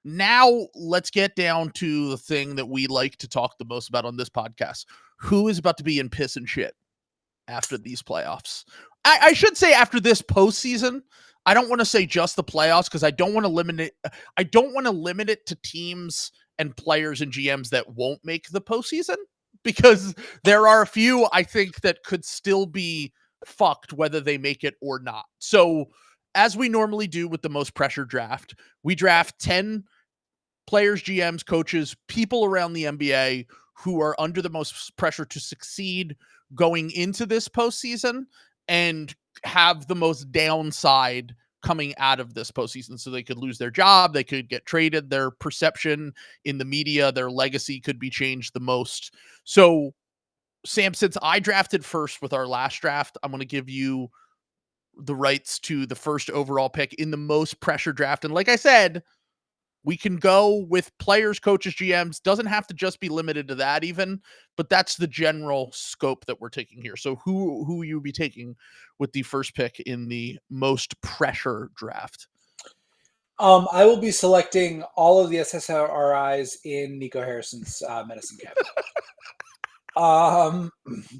Now let's get down to the thing that we like to talk the most about on this podcast. Who is about to be in piss and shit after these playoffs? I should say after this postseason. I don't want to say just the playoffs because I don't want to limit it. I don't want to limit it to teams and players and GMs that won't make the postseason, because there are a few I think that could still be fucked whether they make it or not. So as we normally do with the most pressure draft, we draft 10 players, GMs, coaches, people around the NBA who are under the most pressure to succeed going into this postseason and have the most downside coming out of this postseason. So they could lose their job, they could get traded, their perception in the media, their legacy could be changed the most. So, Sam, since I drafted first with our last draft, I'm going to give you the rights to the first overall pick in the most pressure draft. And like I said, we can go with players, coaches, GMs. Doesn't have to just be limited to that even, but that's the general scope that we're taking here. So who you be taking with the first pick in the most pressure draft? I will be selecting all of the SSRIs in Nico Harrison's medicine cabinet.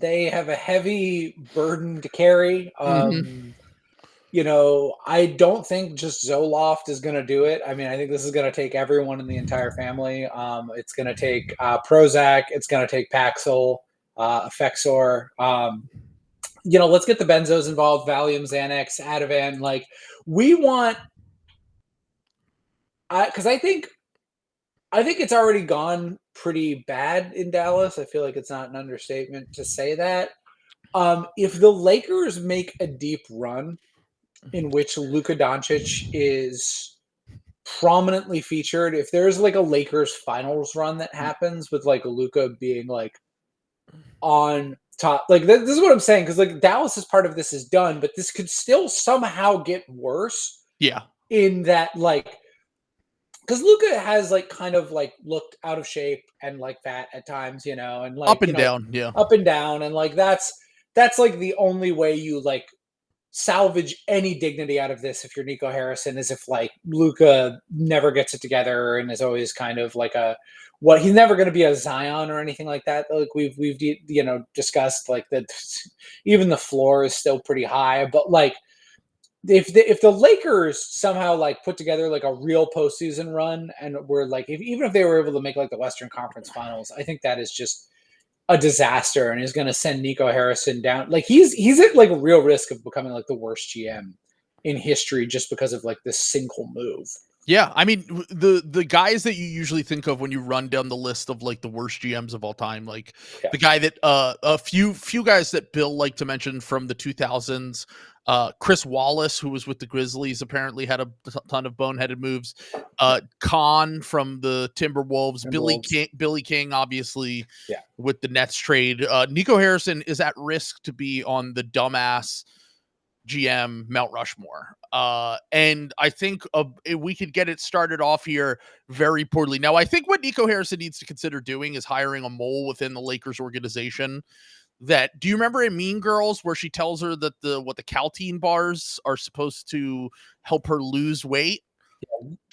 They have a heavy burden to carry. You know, I don't think just Zoloft is going to do it. I mean, I think this is going to take everyone in the entire family. It's going to take Prozac. It's going to take Paxil, Effexor. You know, let's get the benzos involved, Valium, Xanax, Ativan. Like, we want... Because I think it's already gone pretty bad in Dallas. I feel like it's not an understatement to say that. If the Lakers make a deep run in which Luka Doncic is prominently featured, if there's like a Lakers finals run that happens with like Luka being like on top, like this is what I'm saying, because like Dallas's part of this is done, but this could still somehow get worse. Yeah. In that, like, because Luka has like kind of like looked out of shape and like fat at times, you know, and like up and you know, down, yeah, up and down, and like that's like the only way you like salvage any dignity out of this if you're Nico Harrison, is if like Luka never gets it together and is always kind of like he's never going to be a Zion or anything like that. Like we've you know discussed, like that even the floor is still pretty high, but like if the Lakers somehow like put together like a real postseason run and were like even if they were able to make like the Western Conference Finals, I think that is just a disaster and is going to send Nico Harrison down. Like he's at like a real risk of becoming like the worst GM in history just because of like this single move. Yeah, I mean the guys that you usually think of when you run down the list of like the worst GMs of all time, like the guy that a few guys that Bill liked to mention from the 2000s, Chris Wallace, who was with the Grizzlies, apparently had a ton of boneheaded moves. Khan from the Timberwolves, Billy King, obviously, with the Nets trade. Nico Harrison is at risk to be on the dumbass GM Mount Rushmore. And I think we could get it started off here very poorly. Now, I think what Nico Harrison needs to consider doing is hiring a mole within the Lakers organization. Do you remember in Mean Girls where she tells her that the Caltine bars are supposed to help her lose weight?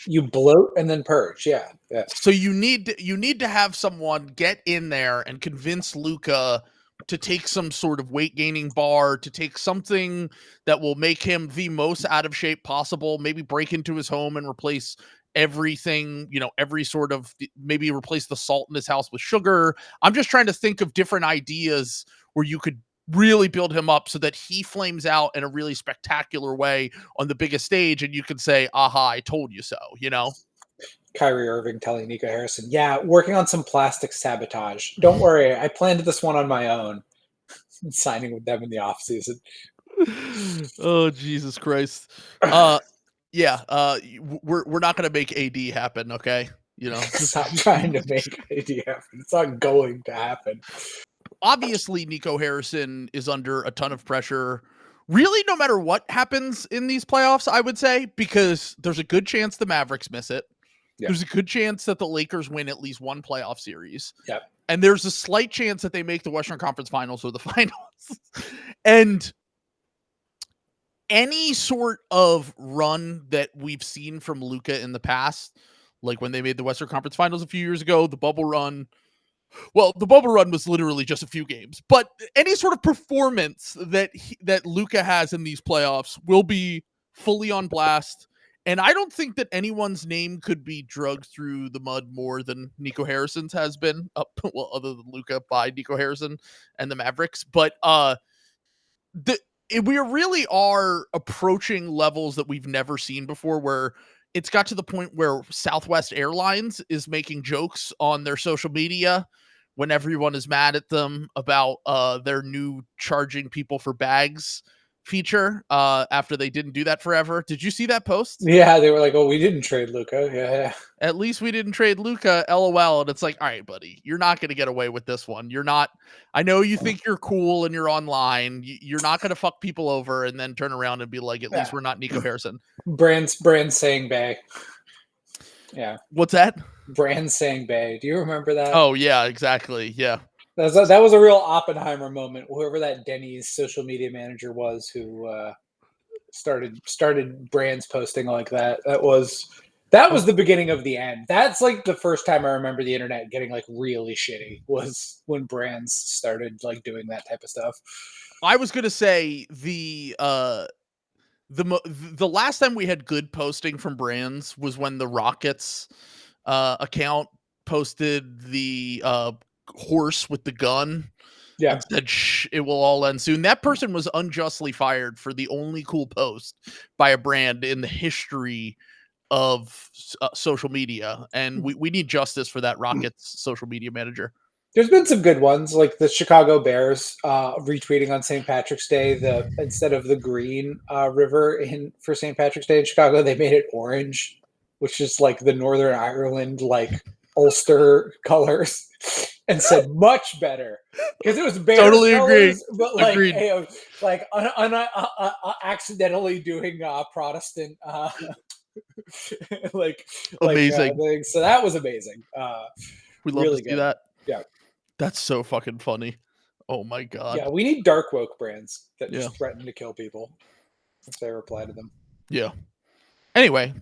You bloat and then purge. Yeah. So you need to have someone get in there and convince Luka to take some sort of weight gaining bar, to take something that will make him the most out of shape possible, maybe break into his home and replace everything, you know, every sort of, maybe replace the salt in his house with sugar. I'm just trying to think of different ideas where you could really build him up so that he flames out in a really spectacular way on the biggest stage. And you can say, aha, I told you so, you know? Kyrie Irving telling Nico Harrison, yeah, working on some plastic sabotage. Don't worry, I planned this one on my own. Signing with them in the offseason. Oh, Jesus Christ. Yeah, we're not going to make AD happen, okay? You know, stop trying to make AD happen. It's not going to happen. Obviously, Nico Harrison is under a ton of pressure. Really, no matter what happens in these playoffs, I would say, because there's a good chance the Mavericks miss it. Yeah. There's a good chance that the Lakers win at least one playoff series. Yep. And there's a slight chance that they make the Western Conference Finals or the Finals. And any sort of run that we've seen from Luka in the past, like when they made the Western Conference Finals a few years ago, the bubble run. Well, the bubble run was literally just a few games, but any sort of performance that Luka has in these playoffs will be fully on blast. And I don't think that anyone's name could be drugged through the mud more than Nico Harrison's has been, other than Luka by Nico Harrison and the Mavericks. But we really are approaching levels that we've never seen before, where it's got to the point where Southwest Airlines is making jokes on their social media when everyone is mad at them about their new charging people for bags feature after they didn't do that forever. Did you see that post? Yeah, they were like, "Oh, we didn't trade Luka." Yeah. At least we didn't trade Luka, LOL. And it's like, all right, buddy, you're not going to get away with this one. You're not. I know you think you're cool and you're online. You're not going to fuck people over and then turn around and be like, at least we're not Nico Harrison. Brand saying Bay. Yeah. What's that? Brand saying Bay. Do you remember that? Oh yeah, exactly. Yeah. That was a real Oppenheimer moment. Whoever that Denny's social media manager was who started brands posting like that. That was the beginning of the end. That's like the first time I remember the internet getting like really shitty was when brands started like doing that type of stuff. I was gonna say the last time we had good posting from brands was when the Rockets account posted the horse with the gun. Yeah. And said, "Shh, it will all end soon." That person was unjustly fired for the only cool post by a brand in the history of social media. And we need justice for that Rockets social media manager. There's been some good ones, like the Chicago Bears retweeting on St. Patrick's Day, instead of the green river for St. Patrick's Day in Chicago, they made it orange, which is like the Northern Ireland like Ulster colors, and said much better because it was Bears totally colors, agree. but like Agreed. like accidentally doing Protestant like amazing. things. So that was amazing. We love really to see that. Yeah. That's so fucking funny. Oh my god. Yeah, we need dark woke brands that just threaten to kill people if they reply to them. Yeah. Anyway,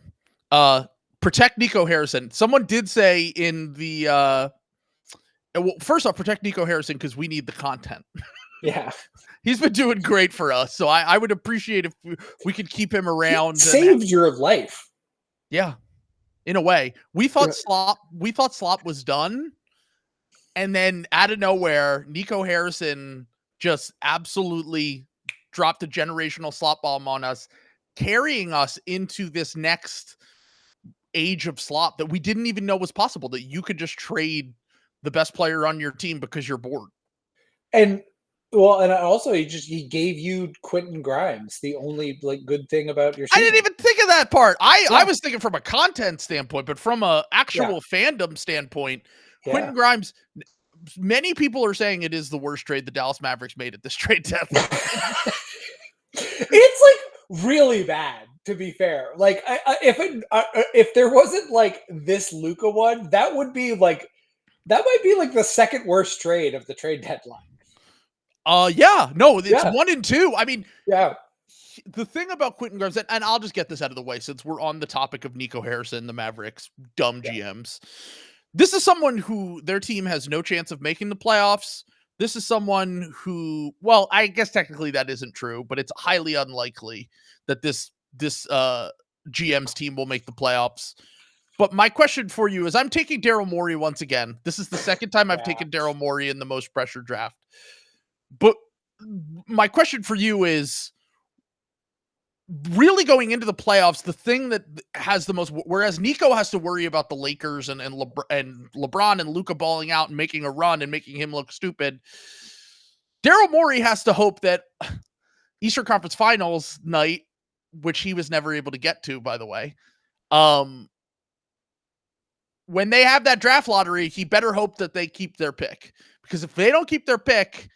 protect Nico Harrison. Someone did say in the well, first off, protect Nico Harrison because we need the content. Yeah. He's been doing great for us. So I would appreciate if we could keep him around. He saved your life. Yeah. In a way. We thought Slop was done. And then out of nowhere, Nico Harrison just absolutely dropped a generational slop bomb on us, carrying us into this next age of slop that we didn't even know was possible, that you could just trade the best player on your team because you're bored. And also he gave you Quinton Grimes, the only like good thing about your season. I didn't even think of that part. I was thinking from a content standpoint, but from a actual fandom standpoint, Quinton Grimes, many people are saying it is the worst trade the Dallas Mavericks made at this trade deadline. It's like really bad, to be fair. Like if there wasn't like this Luka one, that might be like the second worst trade of the trade deadline. It's 1 and 2. I mean, the thing about Quinton Grimes, and I'll just get this out of the way since we're on the topic of Nico Harrison, the Mavericks, dumb GMs. This is someone who their team has no chance of making the playoffs. This is someone who, well, I guess technically that isn't true, but it's highly unlikely that this GM's team will make the playoffs. But my question for you is, I'm taking Daryl Morey once again. This is the second time I've taken Daryl Morey in the most pressure draft. But my question for you is, really going into the playoffs, the thing that has the most, whereas Nico has to worry about the Lakers and LeBron and Luka balling out and making a run and making him look stupid, Daryl Morey has to hope that Eastern Conference Finals night, which he was never able to get to, by the way, when they have that draft lottery, he better hope that they keep their pick. Because if they don't keep their pick,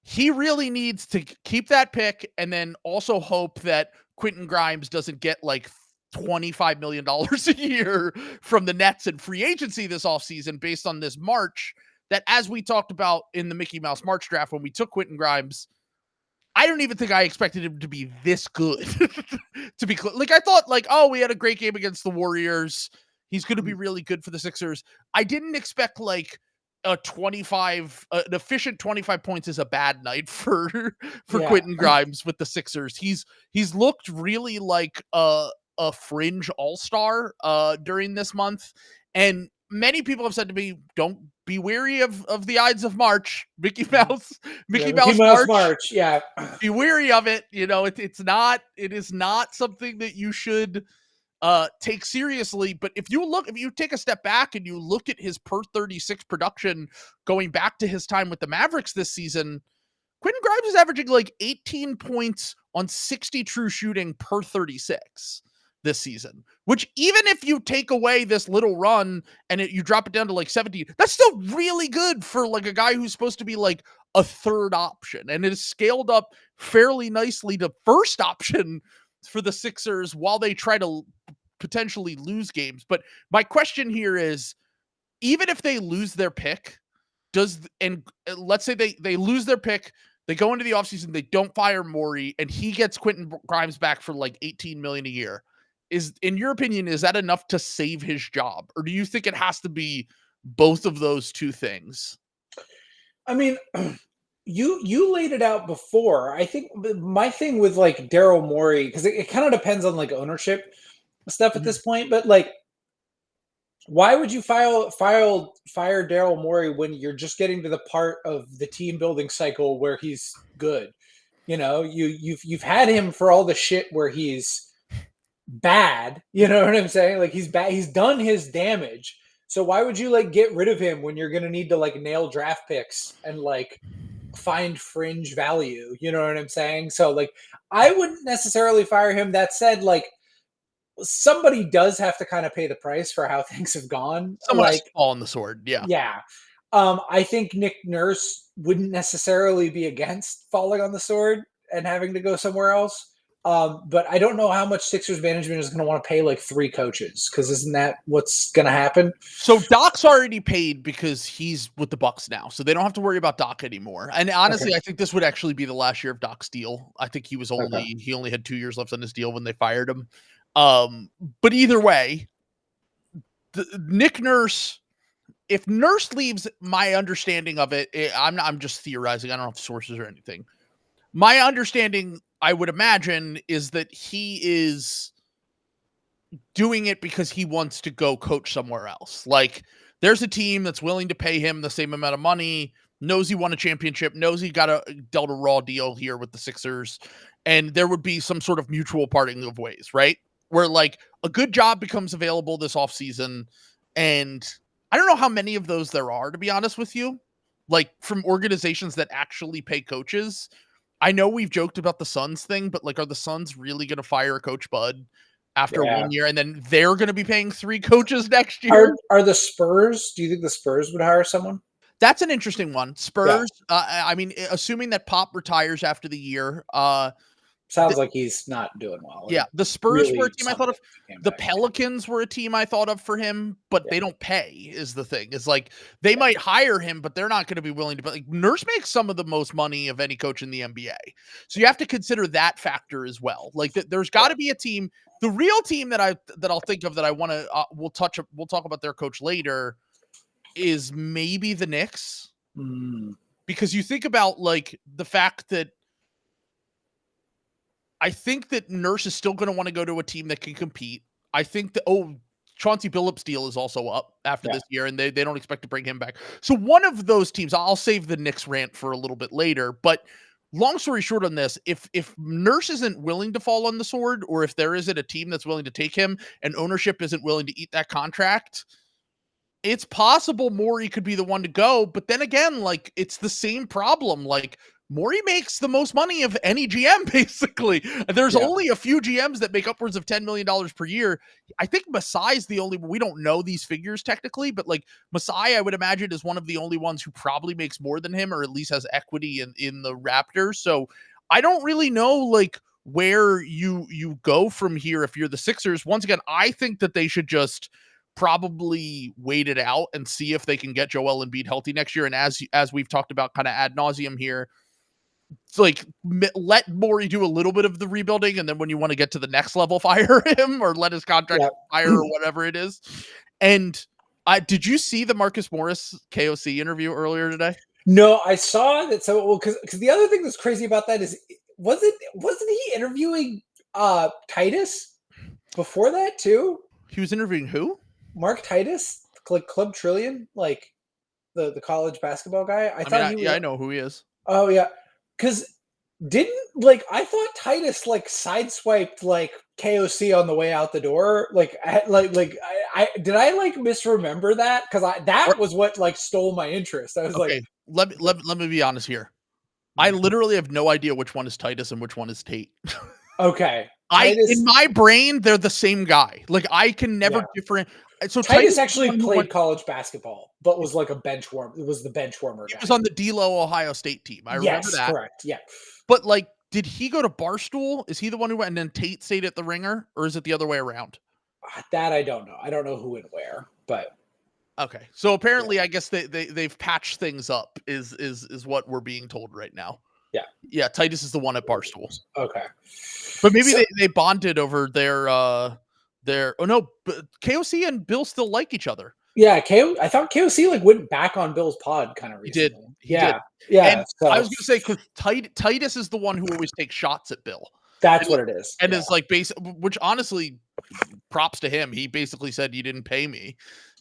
he really needs to keep that pick and then also hope that Quinton Grimes doesn't get like $25 million a year from the Nets and free agency this offseason based on this March that, as we talked about in the Mickey Mouse March draft when we took Quinton Grimes, I don't even think I expected him to be this good. To be clear. Like, I thought, like, oh, we had a great game against the Warriors. He's going to be really good for the Sixers. I didn't expect like an efficient 25 points is a bad night for Quinton Grimes with the Sixers. He's looked really like a fringe all-star during this month. And many people have said to me, don't be weary of the Ides of March. Mickey Mouse March. Yeah. Be weary of it. You know, it is not something that you should take seriously. But if you take a step back and you look at his per 36 production going back to his time with the Mavericks this season, Quinton Grimes is averaging like 18 points on 60 true shooting per 36 this season, which even if you take away this little run and you drop it down to like 17, that's still really good for like a guy who's supposed to be like a third option, and it is scaled up fairly nicely to first option for the Sixers while they try to potentially lose games. But my question here is, even if they lose their pick, let's say they lose their pick, they go into the offseason, they don't fire Morey, and he gets Quinton Grimes back for like $18 million a year. In your opinion, is that enough to save his job? Or do you think it has to be both of those two things? I mean, you laid it out before. I think my thing with like Daryl Morey, because it kind of depends on like ownership stuff at this point, but like, why would you fire Daryl Morey when you're just getting to the part of the team building cycle where he's good? You know, you've had him for all the shit where he's bad. You know what I'm saying? Like, he's bad. He's done his damage. So why would you like get rid of him when you're going to need to like nail draft picks and like find fringe value? You know what I'm saying? So like, I wouldn't necessarily fire him. That said, like, somebody does have to kind of pay the price for how things have gone. Someone like, has to fall on the sword. Yeah. Yeah. I think Nick Nurse wouldn't necessarily be against falling on the sword and having to go somewhere else. But I don't know how much Sixers management is going to want to pay like 3 coaches, because isn't that what's going to happen? So Doc's already paid because he's with the Bucks now, so they don't have to worry about Doc anymore. And honestly, I think this would actually be the last year of Doc's deal. I think he only had 2 years left on his deal when they fired him. But either way, Nick Nurse, if Nurse leaves, my understanding of it, I'm just theorizing. I don't have sources or anything. My understanding, I would imagine, is that he is doing it because he wants to go coach somewhere else. Like, there's a team that's willing to pay him the same amount of money, knows he won a championship, knows he dealt a raw deal here with the Sixers, and there would be some sort of mutual parting of ways, right? Where like a good job becomes available this offseason, and I don't know how many of those there are, to be honest with you, like from organizations that actually pay coaches. I know we've joked about the Suns thing, but like, are the Suns really going to fire Coach Bud after 1 year, and then they're going to be paying 3 coaches next year? Are the Spurs? Do you think the Spurs would hire someone? That's an interesting one. Spurs. Yeah. I mean, assuming that Pop retires after the year, sounds like he's not doing well. Yeah, the Spurs were a team I thought of. The Pelicans were a team I thought of for him, but they don't pay, is the thing. It's like, they might hire him, but they're not going to be willing to pay. Like, Nurse makes some of the most money of any coach in the NBA. So you have to consider that factor as well. Like, there's got to be a team. The real team that I'll think of that I want to, we'll talk about their coach later, is maybe the Knicks. Because you think about like the fact that I think that Nurse is still going to want to go to a team that can compete. I think that, Chauncey Billups' deal is also up after this year, and they don't expect to bring him back. So one of those teams, I'll save the Knicks rant for a little bit later, but long story short on this, if Nurse isn't willing to fall on the sword, or if there isn't a team that's willing to take him and ownership isn't willing to eat that contract, it's possible Morey could be the one to go. But then again, like, it's the same problem. Like, Morey makes the most money of any GM, basically. There's only a few GMs that make upwards of $10 million per year. I think Masai's the only one. We don't know these figures technically, but like, Masai, I would imagine, is one of the only ones who probably makes more than him, or at least has equity in the Raptors. So I don't really know like where you go from here if you're the Sixers. Once again, I think that they should just probably wait it out and see if they can get Joel Embiid healthy next year. And as we've talked about kind of ad nauseum here, like let Morey do a little bit of the rebuilding, and then when you want to get to the next level, fire him or let his contract expire or whatever it is. And did you see the Marcus Morris KOC interview earlier today? No, I saw that. So, because the other thing that's crazy about that is, wasn't he interviewing Titus before that too? He was interviewing who? Mark Titus, like Club Trillion, like the college basketball guy. I know who he is. Oh yeah, because I thought Titus like sideswiped like KOC on the way out the door. I did I like misremember that? Because that was what like stole my interest. I was like, let me be honest here. I literally have no idea which one is Titus and which one is Tate. Okay. In my brain, they're the same guy. Like I can never different. So Titus actually played college basketball, but was like a bench warmer. It was the bench warmer guy. He was on the D-Lo Ohio State team. I remember that. Correct. Yeah. But like, did he go to Barstool? Is he the one who went and then Tate stayed at the Ringer, or is it the other way around? That I don't know. I don't know who and where, but okay. So apparently, I guess they've patched things up. Is what we're being told right now. Yeah. Yeah. Titus is the one at Barstool. Okay. But maybe they bonded over their oh no, but KOC and Bill still like each other. Yeah, I thought KOC like went back on Bill's pod kind of recently. He did. Yeah. And I was gonna say because Titus is the one who always takes shots at Bill. That's what it is. And it's like which honestly, props to him. He basically said you didn't pay me,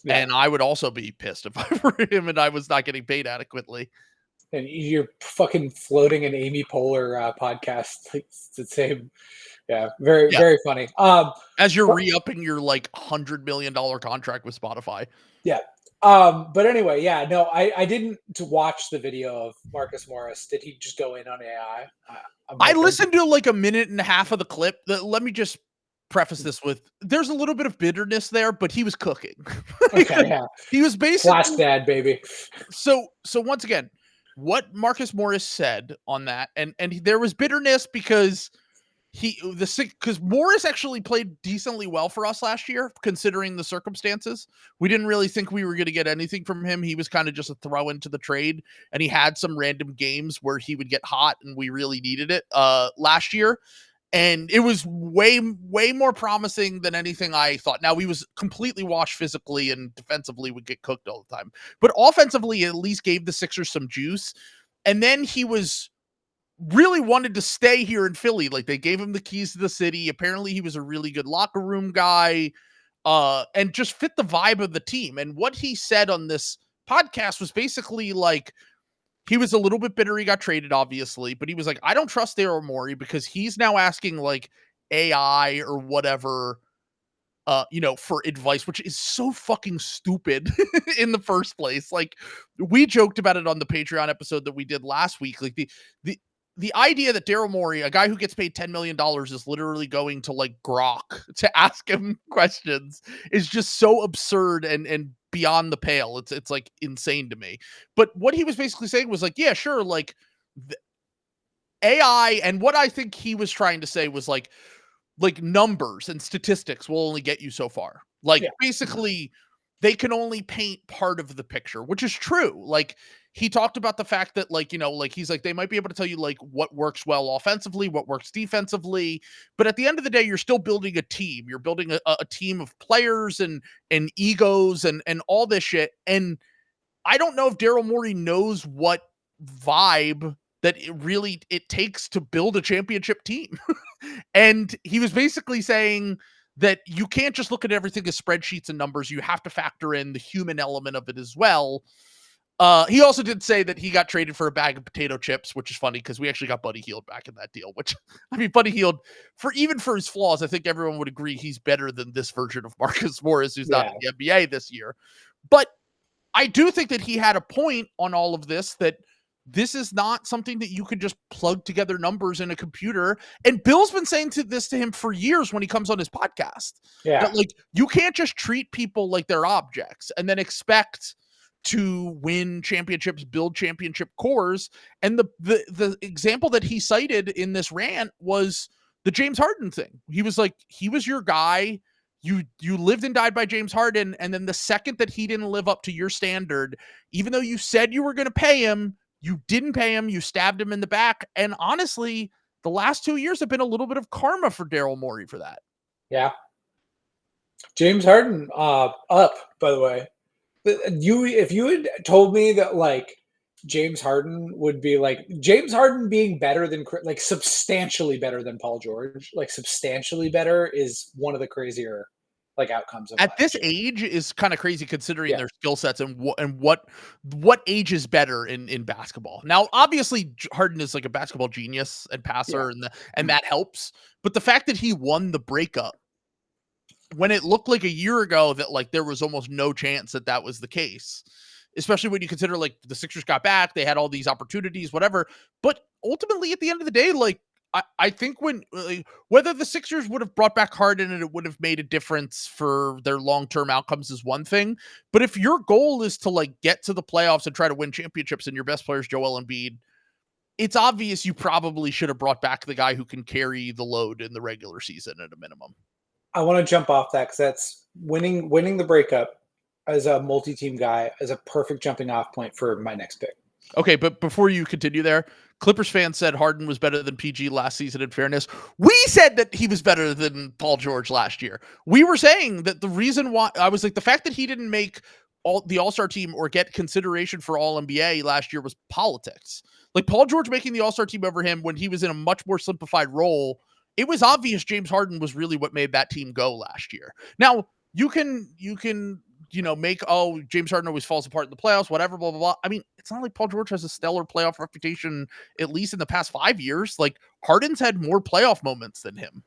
and I would also be pissed if I were him and I was not getting paid adequately. And you're fucking floating an Amy Poehler podcast. It's the same. Yeah, very funny. As you're re-upping your like $100 million contract with Spotify. Yeah. But anyway, no, I didn't watch the video of Marcus Morris. Did he just go in on AI? I listened to like a minute and a half of the clip. Let me just preface this with: there's a little bit of bitterness there, but he was cooking. Okay, yeah. He was basically Flash dad, baby. So once again, what Marcus Morris said on that, and there was bitterness because Morris actually played decently well for us last year, considering the circumstances. We didn't really think we were going to get anything from him. He was kind of just a throw into the trade, and he had some random games where he would get hot, and we really needed it last year. And it was way more promising than anything I thought. Now, he was completely washed physically, and defensively would get cooked all the time. But offensively, at least gave the Sixers some juice. And then he really wanted to stay here in Philly. Like, they gave him the keys to the city. Apparently, he was a really good locker room guy, and just fit the vibe of the team. And what he said on this podcast was basically like, he was a little bit bitter he got traded, obviously, but he was like, I don't trust Daryl Morey because he's now asking like AI or whatever, for advice, which is so fucking stupid in the first place. Like, we joked about it on the Patreon episode that we did last week. Like the idea that Daryl Morey, a guy who gets paid $10 million, is literally going to like Grok to ask him questions is just so absurd and beyond the pale. It's like insane to me. But what he was basically saying was like, yeah, sure. Like AI, and what I think he was trying to say was like numbers and statistics will only get you so far. Like basically they can only paint part of the picture, which is true. Like, he talked about the fact that he's like, they might be able to tell you like what works well offensively, what works defensively. But at the end of the day, you're still building a team. You're building a team of players and egos and all this shit. And I don't know if Daryl Morey knows what vibe that it takes to build a championship team. And he was basically saying that you can't just look at everything as spreadsheets and numbers. You have to factor in the human element of it as well. He also did say that he got traded for a bag of potato chips, which is funny because we actually got Buddy Hield back in that deal, which, I mean, Buddy Hield, even for his flaws, I think everyone would agree he's better than this version of Marcus Morris, who's not in the NBA this year. But I do think that he had a point on all of this, that this is not something that you could just plug together numbers in a computer. And Bill's been saying this to him for years when he comes on his podcast. Yeah. That, like, you can't just treat people like they're objects and then expect to win championships, build championship cores. And the example that he cited in this rant was the James Harden thing. He was like, he was your guy. You lived and died by James Harden. And then the second that he didn't live up to your standard, even though you said you were going to pay him, You didn't pay him. You stabbed him in the back. And honestly, the last 2 years have been a little bit of karma for Daryl Morey for that. Yeah. James Harden, up, by the way. If you had told me that like James Harden would be like James Harden being better than like substantially better than Paul George, like substantially better is one of the crazier like outcomes of at this year. age is kind of crazy considering their skill sets and what age is better in basketball. Now, obviously, Harden is like a basketball genius and passer, and that helps. But the fact that he won the breakup when it looked like a year ago that like there was almost no chance that was the case, especially when you consider like the Sixers got back, they had all these opportunities, whatever. But ultimately, at the end of the day, like I think whether the Sixers would have brought back Harden and it would have made a difference for their long-term outcomes is one thing. But if your goal is to like get to the playoffs and try to win championships and your best player is Joel Embiid, it's obvious you probably should have brought back the guy who can carry the load in the regular season at a minimum. I want to jump off that because that's winning the breakup as a multi-team guy as a perfect jumping off point for my next pick. Okay, but before you continue there, Clippers fans said Harden was better than PG last season. In fairness, we said that he was better than Paul George last year. We were saying that the reason why I was like the fact that he didn't make the All-Star team or get consideration for All-NBA last year was politics. Like Paul George making the All-Star team over him when he was in a much more simplified role. It was obvious James Harden was really what made that team go last year. Now, you can make, James Harden always falls apart in the playoffs, whatever, blah, blah, blah. I mean, it's not like Paul George has a stellar playoff reputation, at least in the past 5 years. Like, Harden's had more playoff moments than him,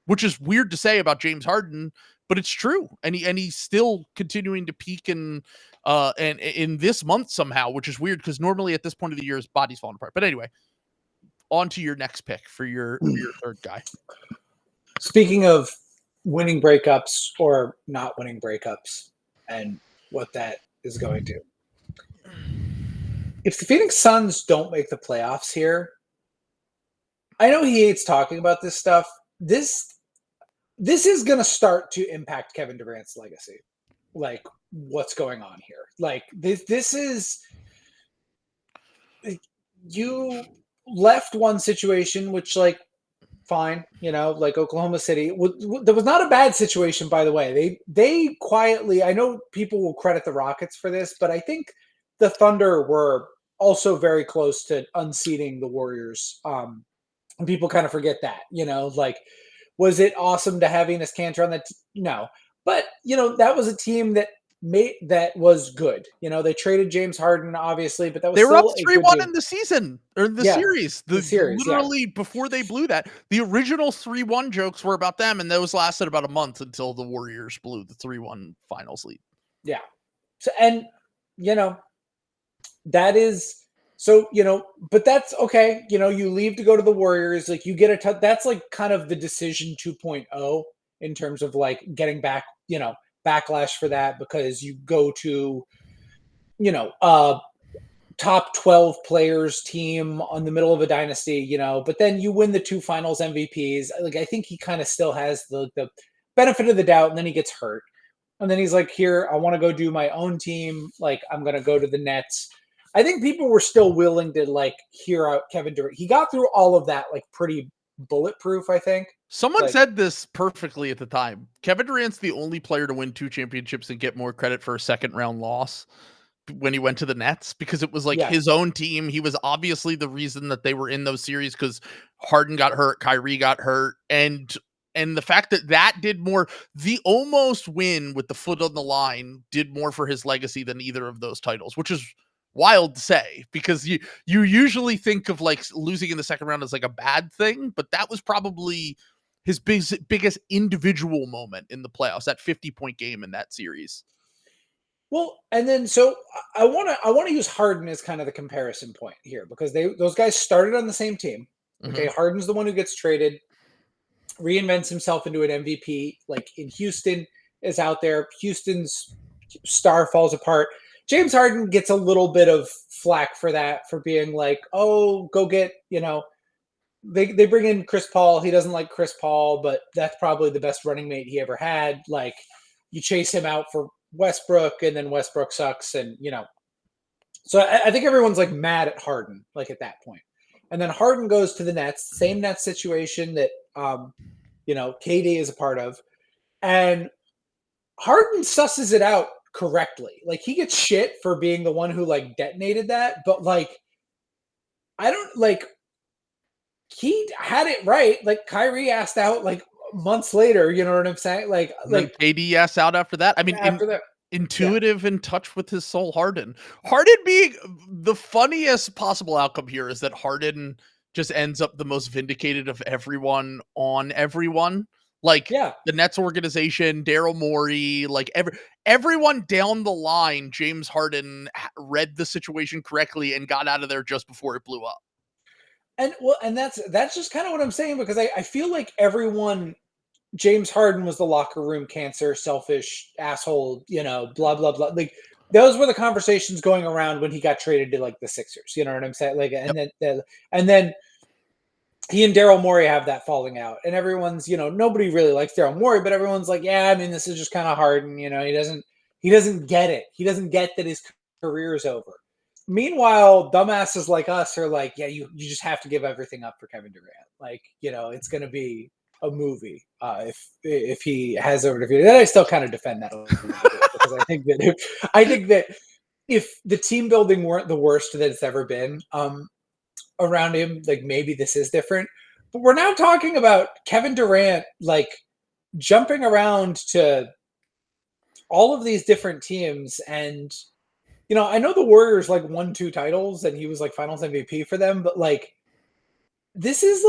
which is weird to say about James Harden, but it's true. And he's still continuing to peak and in this month somehow, which is weird because normally at this point of the year, his body's falling apart. But anyway, on to your next pick for your third guy. Speaking of winning breakups or not winning breakups and what that is going to. If the Phoenix Suns don't make the playoffs here, I know he hates talking about this stuff. This is going to start to impact Kevin Durant's legacy. Like what's going on here. Like this is you left one situation, which like, fine, like Oklahoma City. There was not a bad situation, by the way. They quietly, I know people will credit the Rockets for this, but I think the Thunder were also very close to unseating the Warriors. And people kind of forget that, like, was it awesome to have Enes Kanter on that? No. But, that was a team that was good. They traded James Harden, obviously, but that was they were still up 3-1 in the season or the series. The series, literally before they blew that. The original 3-1 jokes were about them, and those lasted about a month until the Warriors blew the 3-1 finals lead. Yeah. So, and that is so, but that's okay. You leave to go to the Warriors, like you get that's like kind of the decision 2.0 in terms of like getting back, backlash for that because you go to, top 12 players team on the middle of a dynasty, but then you win the 2 finals MVPs. Like, I think he kind of still has the benefit of the doubt, and then he gets hurt. And then he's like, here, I want to go do my own team. Like, I'm going to go to the Nets. I think people were still willing to like hear out Kevin Durant. He got through all of that, like pretty bulletproof, I think. Someone said this perfectly at the time. Kevin Durant's the only player to win 2 championships and get more credit for a second round loss when he went to the Nets because it was like his own team. He was obviously the reason that they were in those series because Harden got hurt, Kyrie got hurt, and the fact that did more, the almost win with the foot on the line did more for his legacy than either of those titles, which is wild to say because you usually think of like losing in the second round as like a bad thing, but that was probably his biggest individual moment in the playoffs, that 50-point game in that series. Well, and then so I want to use Harden as kind of the comparison point here because those guys started on the same team. Okay, Harden's the one who gets traded, reinvents himself into an MVP. Like in Houston, is out there. Houston's star falls apart. James Harden gets a little bit of flack for that, for being like, oh, go get, they bring in Chris Paul. He doesn't like Chris Paul, but that's probably the best running mate he ever had. Like, you chase him out for Westbrook, and then Westbrook sucks. And, So I think everyone's like mad at Harden, like at that point. And then Harden goes to the Nets, same Nets situation that KD is a part of. And Harden susses it out correctly. Like he gets shit for being the one who like detonated that, but like I don't like he had it right. Like Kyrie asked out like months later, you know what I'm saying? Like And then KD asked out after that. I mean, after that. intuitive, in touch with his soul, Harden. Harden being the funniest possible outcome here is that Harden just ends up the most vindicated of everyone on everyone. Like the Nets organization, Daryl Morey, like everyone down the line, James Harden read the situation correctly and got out of there just before it blew up. And that's just kind of what I'm saying, because I feel like everyone, James Harden was the locker room cancer, selfish asshole, blah blah blah. Like those were the conversations going around when he got traded to like the Sixers. You know what I'm saying? Like, and then he and Daryl Morey have that falling out, and everyone's, nobody really likes Daryl Morey, but everyone's like, yeah, I mean, this is just kind of Harden. He doesn't get it. He doesn't get that his career is over. Meanwhile, dumbasses like us are like, yeah, you just have to give everything up for Kevin Durant. Like, it's going to be a movie if he has over to. Then I still kind of defend that a little bit, because I think that if the team building weren't the worst that it's ever been around him, like maybe this is different. But we're now talking about Kevin Durant like jumping around to all of these different teams, and I know the Warriors like won 2 titles and he was like finals MVP for them, but like this is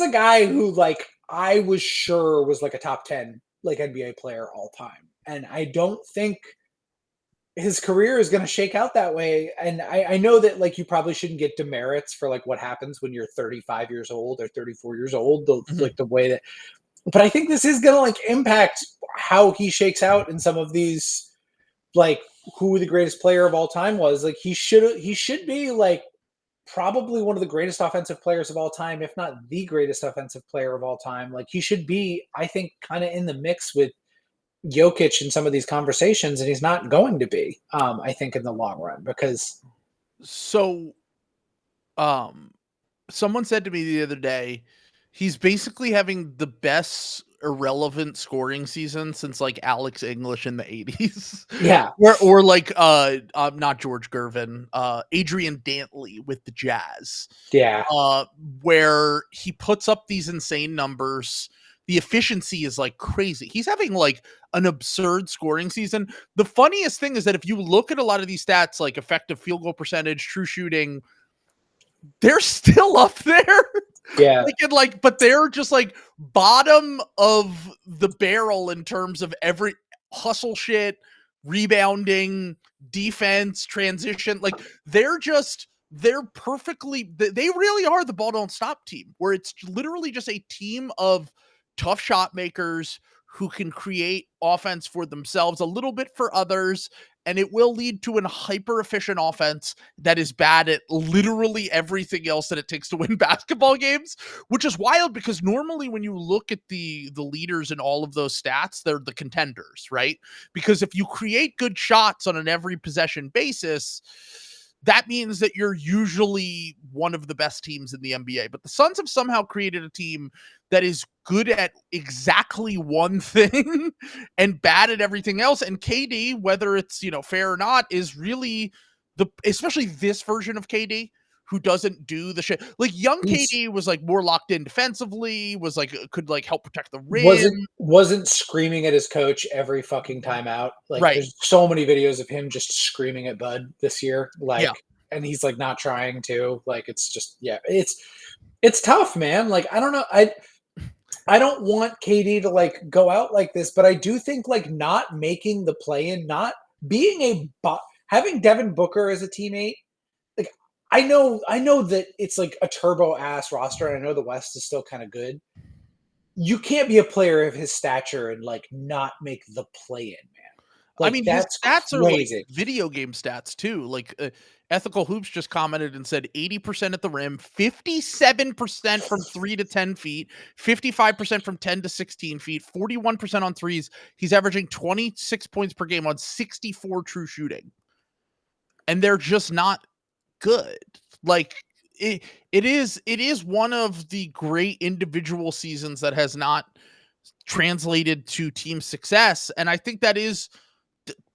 a guy who like I was sure was like a top 10 like NBA player all time. And I don't think his career is going to shake out that way. And I know that like you probably shouldn't get demerits for like what happens when you're 35 years old or 34 years old, like the way that, but I think this is going to like impact how he shakes out in some of these, like who the greatest player of all time was. Like he should be like probably one of the greatest offensive players of all time, if not the greatest offensive player of all time. Like he should be, I think, kind of in the mix with Jokic in some of these conversations, and he's not going to be, I think, in the long run, because someone said to me the other day, he's basically having the best irrelevant scoring season since like Alex English in the 80s. Yeah. Or like not George Gervin, Adrian Dantley with the Jazz. Yeah. Where he puts up these insane numbers. The efficiency is like crazy. He's having like an absurd scoring season. The funniest thing is that if you look at a lot of these stats, like effective field goal percentage, true shooting, they're still up there. Yeah. But they're just like bottom of the barrel in terms of every hustle shit, rebounding, defense, transition. Like they're perfectly, they really are the ball don't stop team, where it's literally just a team of tough shot makers who can create offense for themselves, a little bit for others, and it will lead to a hyper efficient offense that is bad at literally everything else that it takes to win basketball games, which is wild because normally when you look at the leaders in all of those stats, they're the contenders, right? Because if you create good shots on an every possession basis, that means that you're usually one of the best teams in the NBA. But the Suns have somehow created a team that is good at exactly one thing and bad at everything else. And KD, whether it's, fair or not, is really especially this version of KD who doesn't do the shit. Like young KD was like more locked in defensively, was like, could like help protect the rim. Wasn't screaming at his coach every fucking time out. Like There's so many videos of him just screaming at Bud this year. And he's like not trying to, like, it's just, it's tough, man. Like, I don't know. I don't want KD to like go out like this, but I do think like not making the play-in, not being having Devin Booker as a teammate. Like I know that it's like a turbo ass roster, and I know the West is still kind of good. You can't be a player of his stature and like not make the play-in, man. Like, I mean, that's his stats crazy. are like video game stats too. Like Ethical Hoops just commented and said 80% at the rim, 57% from 3 to 10 feet, 55% from 10 to 16 feet, 41% on threes. He's averaging 26 points per game on 64 true shooting. and they're just not good. Like it is one of the great individual seasons that has not translated to team success. And I think that is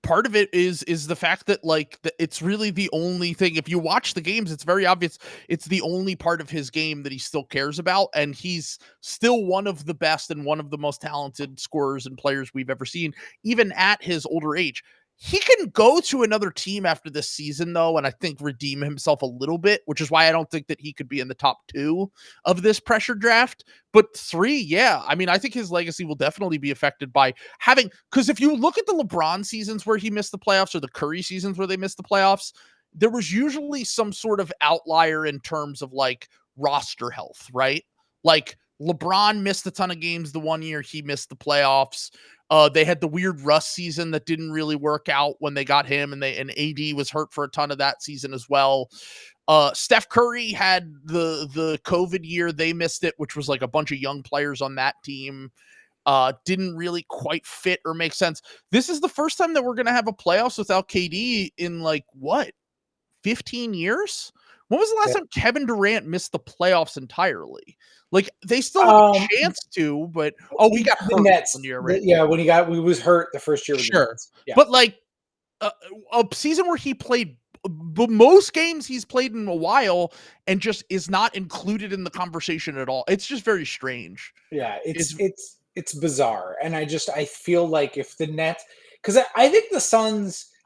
part of it is the fact that like it's really the only thing. If you watch the games, it's very obvious it's the only part of his game that he still cares about, and he's still one of the best and one of the most talented scorers and players we've ever seen, even at his older age. He can go to another team after this season, though, and I think redeem himself a little bit, which is why I don't think that he could be in the top 2 of this pressure draft. But 3, yeah. I mean, I think his legacy will definitely be affected by having, because if you look at the LeBron seasons where he missed the playoffs or the Curry seasons where they missed the playoffs, there was usually some sort of outlier in terms of like roster health, right? Like LeBron missed a ton of games the one year he missed the playoffs. They had the weird Russ season that didn't really work out when they got him, and AD was hurt for a ton of that season as well. Steph Curry had the COVID year. They missed it, which was like a bunch of young players on that team. Didn't really quite fit or make sense. This is the first time that we're going to have a playoffs without KD in like, what, 15 years? When was the last time Kevin Durant missed the playoffs entirely? Like, they still have a chance to, but we got hurt Nets, one year, right? when he was hurt the first year. Sure. But like a season where he played the most games he's played in a while and just is not included in the conversation at all. It's just very strange. Yeah, it's bizarre. And I feel like if the Nets, because I think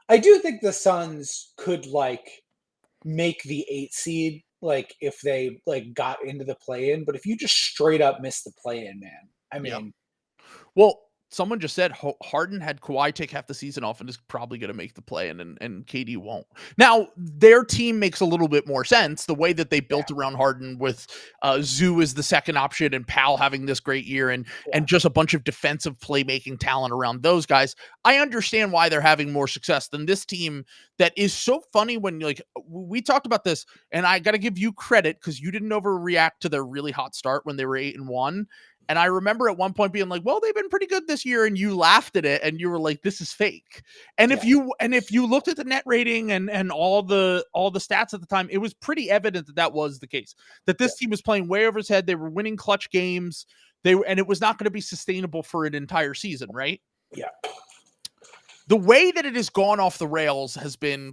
I do think the Suns could like make the 8 seed, like if they like got into the play-in, but if you just straight up miss the play-in, man, I mean, well, someone just said Harden had Kawhi take half the season off and is probably going to make the play, and KD won't. Now, their team makes a little bit more sense. The way that they built around Harden with Zoo as the second option and Powell having this great year and just a bunch of defensive playmaking talent around those guys, I understand why they're having more success than this team that is so funny when like we talked about this, and I got to give you credit because you didn't overreact to their really hot start when they were 8-1. And I remember at one point being like, well, they've been pretty good this year. And you laughed at it and you were like, this is fake. And if you looked at the net rating and all the stats at the time, it was pretty evident that was the case, that this team was playing way over his head. They were winning clutch games. And it was not going to be sustainable for an entire season. Right. Yeah. The way that it has gone off the rails has been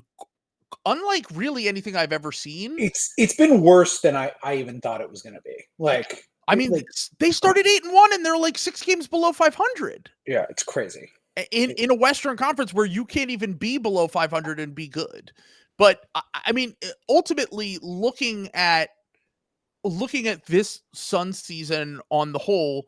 unlike really anything I've ever seen. It's been worse than I even thought it was going to be. Like, I mean, they started 8-1 and they're like 6 games below 500. Yeah, it's crazy. In a Western Conference where you can't even be below 500 and be good. But I mean, ultimately, looking at this Suns season on the whole,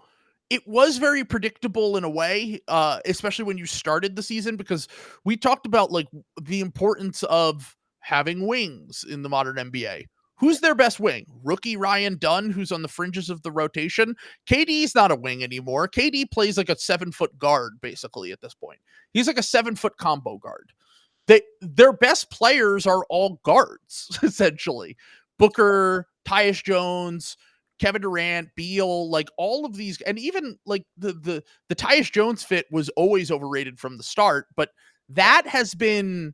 it was very predictable in a way, especially when you started the season, because we talked about like the importance of having wings in the modern NBA. Who's their best wing? Rookie Ryan Dunn, who's on the fringes of the rotation. KD's not a wing anymore. KD plays like a 7-foot guard, basically, at this point. He's like a 7-foot combo guard. Their best players are all guards, essentially. Booker, Tyus Jones, Kevin Durant, Beal, like all of these, and even like the Tyus Jones fit was always overrated from the start, but that has been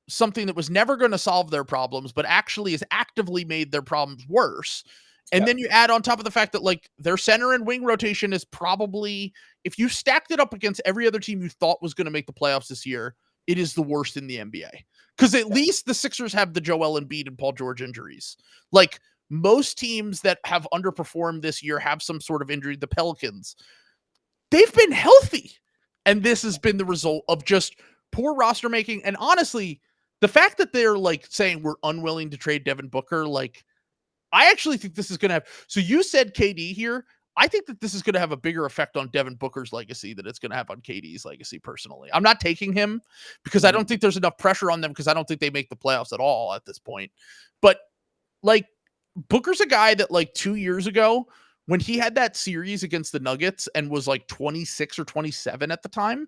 something that was never going to solve their problems, but actually has actively made their problems worse. And then you add on top of the fact that like their center and wing rotation is probably, if you stacked it up against every other team you thought was going to make the playoffs this year, it is the worst in the NBA. Because at least the Sixers have the Joel Embiid and Paul George injuries. Like most teams that have underperformed this year have some sort of injury. The Pelicans, they've been healthy. And this has been the result of just poor roster making. And honestly, the fact that they're like saying we're unwilling to trade Devin Booker, like I actually think this is going to have, so you said KD here. I think that this is going to have a bigger effect on Devin Booker's legacy than it's going to have on KD's legacy personally. I'm not taking him because I don't think there's enough pressure on them because I don't think they make the playoffs at all at this point. But like Booker's a guy that like 2 years ago when he had that series against the Nuggets and was like 26 or 27 at the time,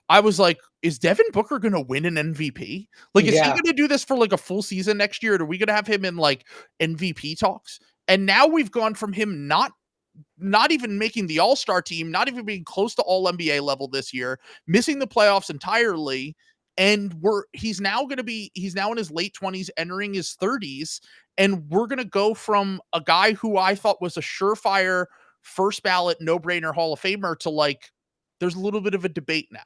I was like, is Devin Booker going to win an MVP? Like, is he going to do this for like a full season next year? Or are we going to have him in like MVP talks? And now we've gone from him not even making the all-star team, not even being close to all NBA level this year, missing the playoffs entirely, And he's now in his late 20s, entering his 30s, and we're going to go from a guy who I thought was a surefire first ballot, no brainer Hall of Famer to like, there's a little bit of a debate now,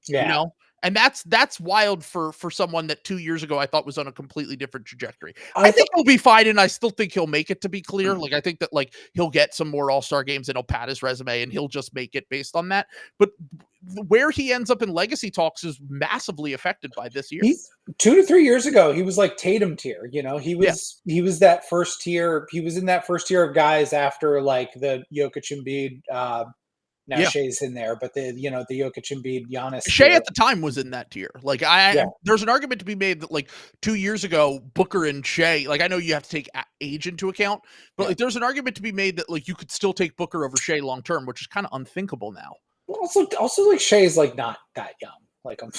you know? And that's wild for someone that 2 years ago I thought was on a completely different trajectory. I think he'll be fine, and I still think he'll make it, to be clear. Like, I think that like he'll get some more All-Star games and he'll pad his resume and he'll just make it based on that. But where he ends up in legacy talks is massively affected by this year. 2 to 3 years ago, he was like Tatum tier. You know, he was that first tier. He was in that first tier of guys after like the Jokic Embiid. Now Shea's in there, but the Jokic Embiid, Giannis. Shea at the time was in that tier. Like there's an argument to be made that like 2 years ago, Booker and Shea, like I know you have to take age into account, but like there's an argument to be made that like you could still take Booker over Shea long term, which is kind of unthinkable now. Well, also like Shea's like not that young. Like I'm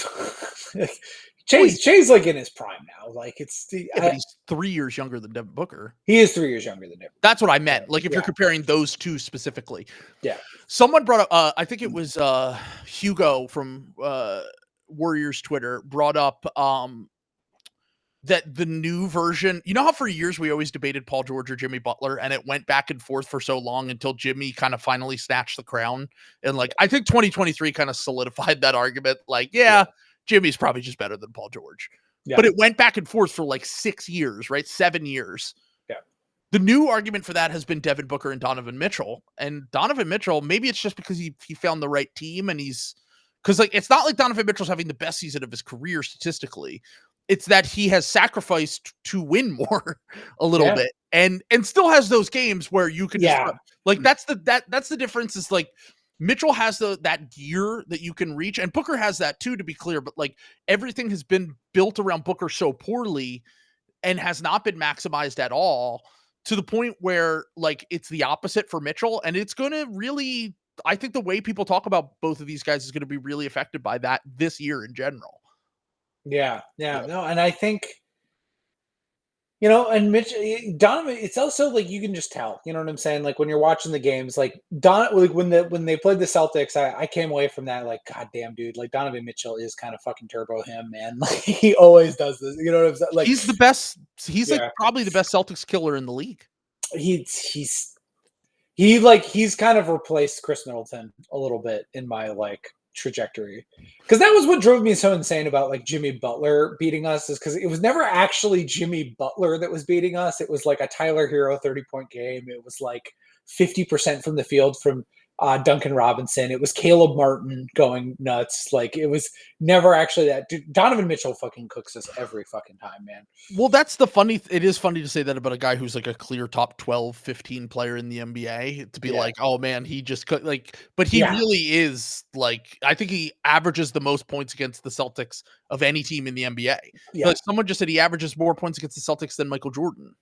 Shea's like in his prime now. Like but he's 3 years younger than Devin Booker. He is 3 years younger than Devin. That's what I meant. Like if you're comparing those two specifically. Yeah. Someone brought up, I think it was Hugo from Warriors Twitter brought up that the new version, you know how for years we always debated Paul George or Jimmy Butler, and it went back and forth for so long until Jimmy kind of finally snatched the crown. And like, I think 2023 kind of solidified that argument. Like, Jimmy's probably just better than Paul George. Yeah. But it went back and forth for like 6 years, right? 7 years. Yeah. The new argument for that has been Devin Booker and Donovan Mitchell. And Donovan Mitchell, maybe it's just because he found the right team, and because like it's not like Donovan Mitchell's having the best season of his career statistically. It's that he has sacrificed to win more a little bit, and still has those games where you can just, like that's the difference. Is like Mitchell has that gear that you can reach, and Booker has that too, to be clear. But like everything has been built around Booker so poorly, and has not been maximized at all, to the point where like it's the opposite for Mitchell, and it's going to really. I think the way people talk about both of these guys is going to be really affected by that this year in general. Yeah. No, and I think, and Donovan, it's also like you can just tell, you know what I'm saying? Like when you're watching the games, like when they played the Celtics, I came away from that like, God damn, dude, like Donovan Mitchell is kind of fucking turbo him, man. Like he always does this, you know what I'm saying? Like he's the best. He's like probably the best Celtics killer in the league. He's kind of replaced Chris Middleton a little bit in my like trajectory, because that was what drove me so insane about like Jimmy Butler beating us, is because it was never actually Jimmy Butler that was beating us. It was like a Tyler Hero 30-point game. It was like 50% from the field from Duncan Robinson. It was Caleb Martin going nuts. Like it was never actually that. Dude, Donovan Mitchell fucking cooks us every fucking time, man. Well, that's the funny. It is funny to say that about a guy who's like a clear top 12, 15 player in the NBA, to be like, oh man, he just like, but he really is like, I think he averages the most points against the Celtics of any team in the NBA. Yeah. Like someone just said he averages more points against the Celtics than Michael Jordan.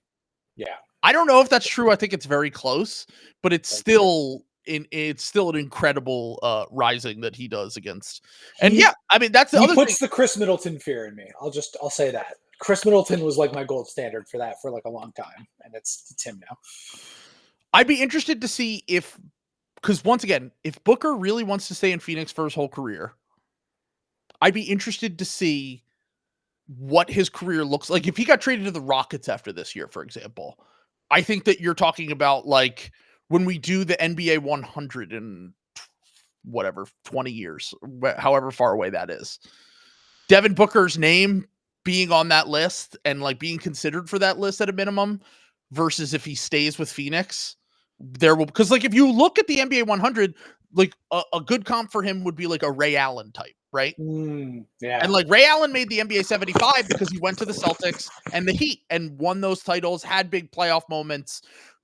Yeah. I don't know if that's true. I think it's very close, but it's still an incredible rising that he does against. And I mean, that's the other thing. He puts the Chris Middleton fear in me. I'll say that. Chris Middleton was like my gold standard for that for like a long time, and it's him now. I'd be interested to see because once again, if Booker really wants to stay in Phoenix for his whole career, I'd be interested to see what his career looks like. If he got traded to the Rockets after this year, for example, I think that you're talking about like, when we do the NBA 100 in 20 years, however far away that is, Devin Booker's name being on that list and like being considered for that list at a minimum, versus if he stays with Phoenix, because like if you look at the NBA 100, like a good comp for him would be like a Ray Allen type, right? Yeah. And like Ray Allen made the NBA 75 because he went to the Celtics and the Heat and won those titles, had big playoff moments.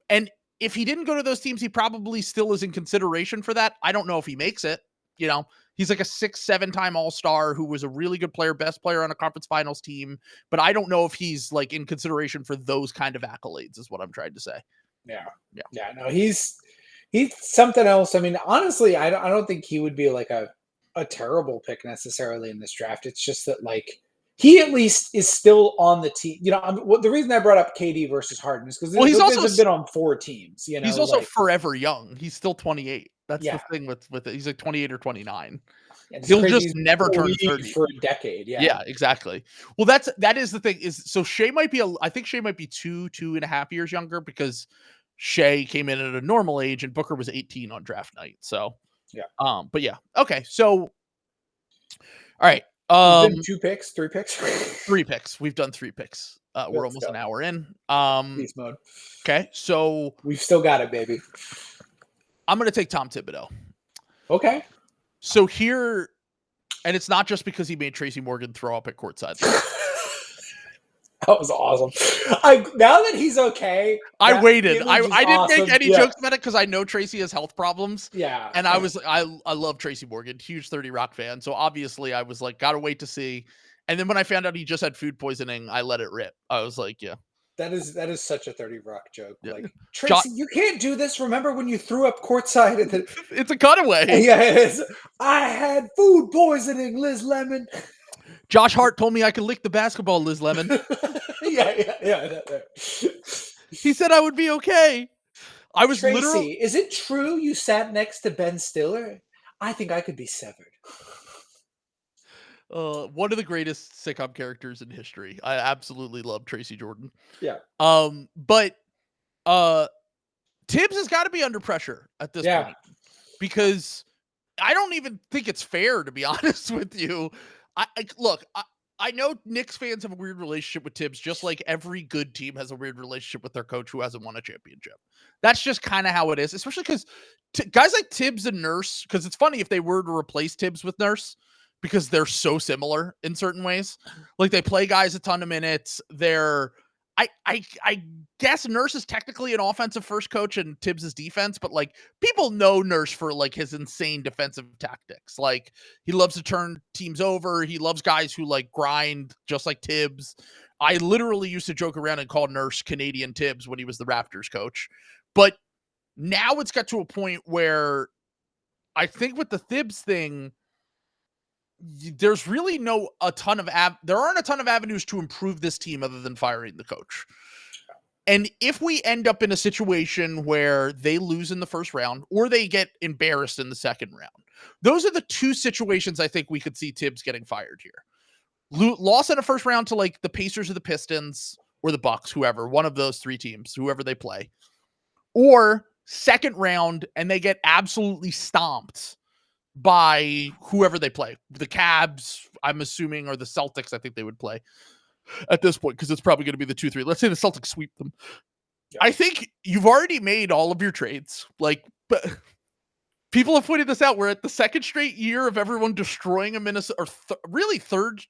And if he didn't go to those teams, he probably still is in consideration for that. I don't know if he makes it. He's like a 6-7-time All-Star who was a really good player, best player on a conference finals team. But I don't know if he's like in consideration for those kind of accolades, is what I'm trying to say. Yeah. No, he's something else. I mean, honestly, I don't think he would be like a terrible pick necessarily in this draft. It's just that like, he at least is still on the team. The reason I brought up KD versus Harden is because he's also been on 4 teams. He's also forever young. He's still 28. That's the thing with it. He's like 28 or 29. And He'll just never turn 30 for a decade. Yeah. Yeah, exactly. Well, that is the thing is so Shea might be I think Shea might be 2.5 years younger because Shea came in at a normal age and Booker was 18 on draft night. So yeah. But yeah. Okay. So all right. We've been 3 picks. 3 picks. We've done 3 picks. We're almost an hour in. Beast mode. Okay. So we've still got it, baby. I'm gonna take Tom Thibodeau. Okay. So here, and it's not just because he made Tracy Morgan throw up at courtside. That was awesome. Now that he's okay, I waited. I didn't awesome. make any jokes about it because I know Tracy has health problems. Yeah. And I love Tracy Morgan, huge 30 Rock fan. So obviously I was like, gotta wait to see. And then when I found out he just had food poisoning, I let it rip. I was like, yeah. That is such a 30 Rock joke. Yeah. Like, Tracy, you can't do this. Remember when you threw up courtside? It's a cutaway. Yeah, it is. I had food poisoning, Liz Lemon. Josh Hart told me I could lick the basketball, Liz Lemon. Yeah. He said I would be okay. I was Tracy, literally. Is it true you sat next to Ben Stiller? I think I could be severed. One of the greatest sitcom characters in history. I absolutely love Tracy Jordan. Yeah. But Tibbs has got to be under pressure at this point because I don't even think it's fair, to be honest with you. I know Knicks fans have a weird relationship with Tibbs, just like every good team has a weird relationship with their coach who hasn't won a championship. That's just kind of how it is, especially because guys like Tibbs and Nurse, because it's funny if they were to replace Tibbs with Nurse, because they're so similar in certain ways. Like they play guys a ton of minutes. I guess Nurse is technically an offensive first coach and Tibbs is defense, but like people know Nurse for like his insane defensive tactics. Like he loves to turn teams over. He loves guys who like grind just like Tibbs. I literally used to joke around and call Nurse Canadian Tibbs when he was the Raptors coach. But now it's got to a point where I think with the Thibs thing, there's really there aren't a ton of avenues to improve this team other than firing the coach. And if we end up in a situation where they lose in the first round or they get embarrassed in the second round, those are the 2 situations I think we could see Tibbs getting fired here. Loss in a first round to like the Pacers or the Pistons or the Bucks, whoever, one of those 3 teams, whoever they play, or second round and they get absolutely stomped by whoever they play. The Cavs, I'm assuming, or the Celtics, I think they would play at this point because it's probably going to be the 2-3. Let's say the Celtics sweep them. Yeah. I think you've already made all of your trades. Like, but people have pointed this out. We're at the second straight year of everyone destroying a Minnesota, or really third,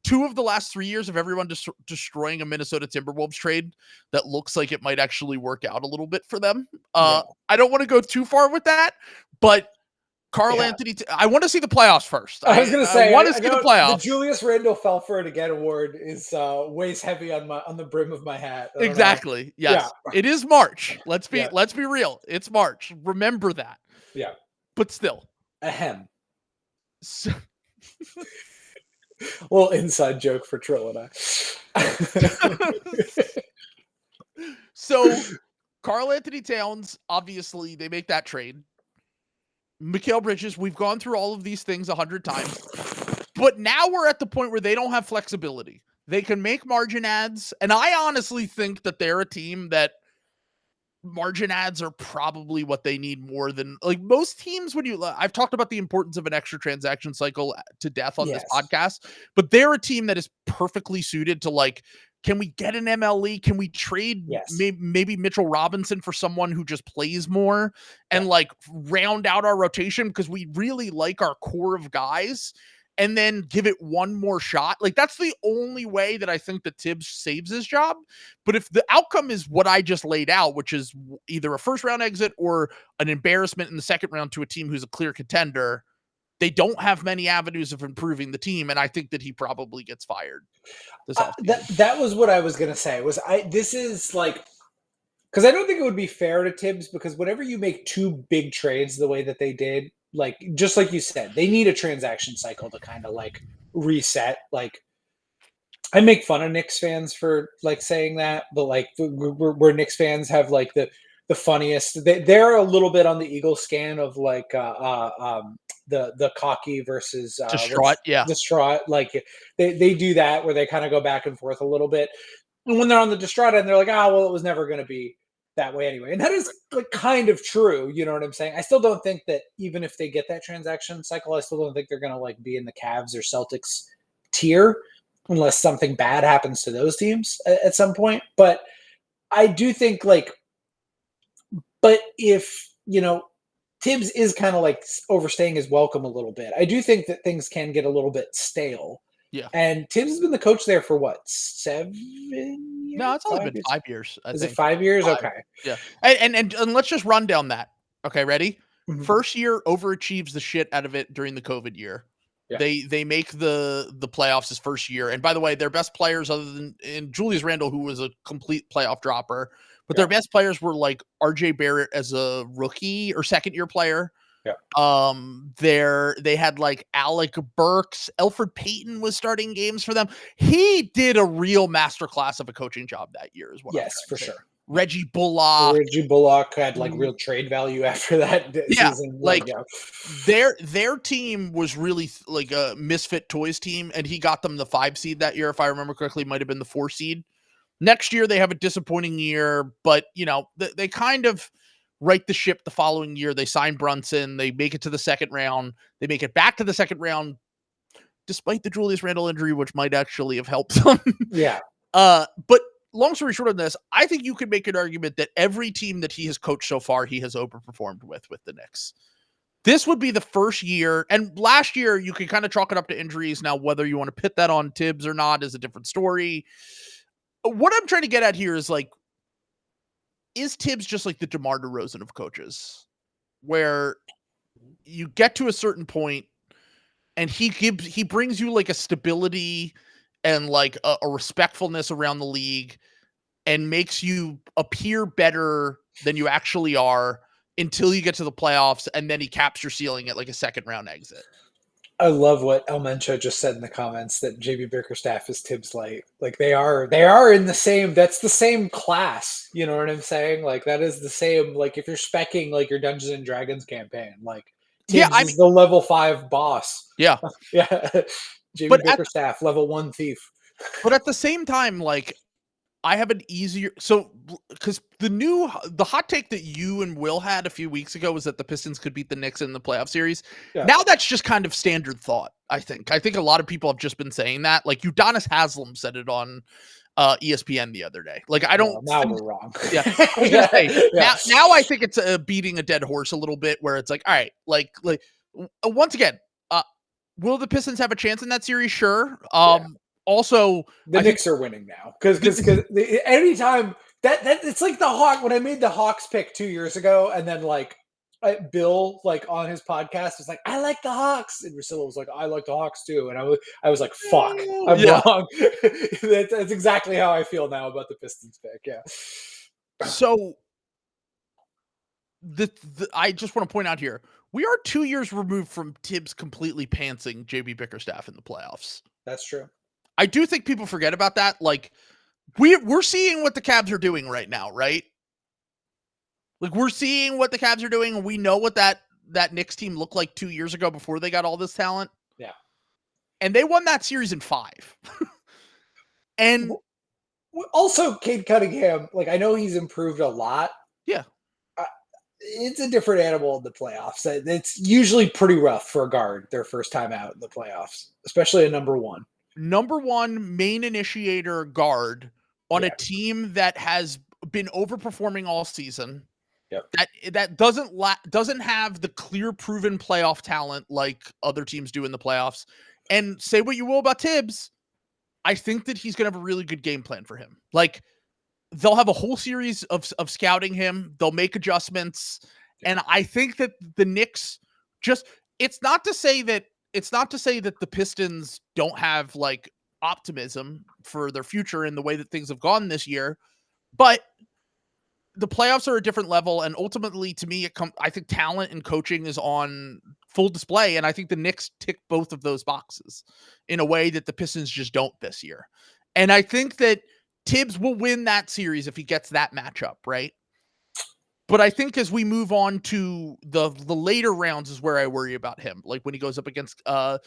2 of the last 3 years of everyone destroying a Minnesota Timberwolves trade that looks like it might actually work out a little bit for them. I don't want to go too far with that, but Anthony, I want to see the playoffs first. I was going to say, I want to see the playoffs. The Julius Randle fell for it again award is weighs heavy on the brim of my hat. Exactly. Yes. Yeah. It is March. Let's be real. It's March. Remember that. Yeah. But still. Ahem. So, little inside joke for Trill and I. So, Karl Anthony Towns, obviously, they make that trade. Mikal Bridges, we've gone through all of these things 100 times, but now we're at the point where they don't have flexibility. They can make margin ads, and I honestly think that they're a team that margin ads are probably what they need more than like most teams. I've talked about the importance of an extra transaction cycle to death on this podcast, but they're a team that is perfectly suited to like, can we get an MLE? Can we trade maybe Mitchell Robinson for someone who just plays more and like round out our rotation because we really like our core of guys and then give it one more shot? Like that's the only way that I think that Tibbs saves his job. But if the outcome is what I just laid out, which is either a first round exit or an embarrassment in the second round to a team who's a clear contender, they don't have many avenues of improving the team, and I think that he probably gets fired. That was what I was going to say. This is like, because I don't think it would be fair to Tibbs, because whenever you make 2 big trades the way that they did, like just like you said, they need a transaction cycle to kind of like reset. Like, I make fun of Knicks fans for like saying that, but like we're Knicks fans have like the funniest. They're a little bit on the Eagle scan of like the cocky versus Distraught, yeah. distraught. Like they do that where they kind of go back and forth a little bit. And when they're on the distraught end, they're like, well, it was never going to be that way anyway. And that is like kind of true. You know what I'm saying? I still don't think that even if they get that transaction cycle, I still don't think they're going to like be in the Cavs or Celtics tier unless something bad happens to those teams at some point. But I do think but if, Tibbs is kind of like overstaying his welcome a little bit, I do think that things can get a little bit stale. Yeah. And Tibbs has been the coach there for what, 7 years? No, it's only been 5 years. Is it 5 years? 5. Okay. Yeah. And let's just run down that. Okay, ready? Mm-hmm. First year overachieves the shit out of it during the COVID year. Yeah. They make the playoffs his first year. And by the way, their best players other than Julius Randle, who was a complete playoff dropper, but their best players were like RJ Barrett as a rookie or second year player. Yeah. They had like Alec Burks, Elfrid Payton was starting games for them. He did a real masterclass of a coaching job that year, is what. Yes, for sure. Reggie Bullock had like real trade value after that season. Their team was really like a misfit toys team, and he got them the 5 seed that year, if I remember correctly. Might have been the 4 seed. Next year they have a disappointing year, but they kind of right the ship the following year. They sign Brunson. They make it to the second round. They make it back to the second round, despite the Julius Randle injury, which might actually have helped them. Yeah. But long story short on this, I think you could make an argument that every team that he has coached so far, he has overperformed with the Knicks. This would be the first year, and last year you can kind of chalk it up to injuries. Now, whether you want to pit that on Tibbs or not is a different story. What I'm trying to get at here is like, is Tibbs just like the DeMar DeRozan of coaches, where you get to a certain point and he brings you like a stability and like a respectfulness around the league and makes you appear better than you actually are until you get to the playoffs, and then he caps your ceiling at like a second round exit. I love what El Mencho just said in the comments that JB Bickerstaff is Tibbs light. Like they are in the same. That's the same class. You know what I'm saying? Like that is the same. Like if you're speccing like your Dungeons and Dragons campaign, like Tibbs is the level 5 boss. Yeah, yeah. JB Bickerstaff, level 1 thief. But at the same time, like I have an easier because the hot take that you and Will had a few weeks ago was that the Pistons could beat the Knicks in the playoff series. Yeah. Now that's just kind of standard thought. I think a lot of people have just been saying that. Like Udonis Haslem said it on ESPN the other day. Like I don't. Now we're wrong. Yeah. I was gonna say, now I think it's beating a dead horse a little bit, where it's like, all right, like once again, will the Pistons have a chance in that series? Sure. Also, the Knicks are winning now because anytime that it's like the Hawk. When I made the Hawks pick 2 years ago, and then like Bill like on his podcast was like, I like the Hawks, and Russillo was like, I like the Hawks too, and I was like, fuck, I'm wrong. That's exactly how I feel now about the Pistons pick. Yeah. So I just want to point out here, we are 2 years removed from Tibbs completely pantsing JB Bickerstaff in the playoffs. That's true. I do think people forget about that. Like we're seeing what the Cavs are doing right now, right? Like we're seeing what the Cavs are doing, and we know what that Knicks team looked like 2 years ago before they got all this talent. Yeah. And they won that series in 5. And also Cade Cunningham, like I know he's improved a lot. Yeah. It's a different animal in the playoffs. It's usually pretty rough for a guard their first time out in the playoffs, especially a number 1. Number 1 main initiator guard on a team that has been overperforming all season. Yep. That doesn't have the clear proven playoff talent like other teams do in the playoffs. And say what you will about Tibbs, I think that he's going to have a really good game plan for him. Like they'll have a whole series of scouting him. They'll make adjustments. And I think that the Knicks it's not to say that the Pistons don't have like optimism for their future in the way that things have gone this year, but the playoffs are a different level. And ultimately to me, I think talent and coaching is on full display. And I think the Knicks tick both of those boxes in a way that the Pistons just don't this year. And I think that Tibbs will win that series if he gets that matchup, right? But I think as we move on to the later rounds is where I worry about him. Like when he goes up against the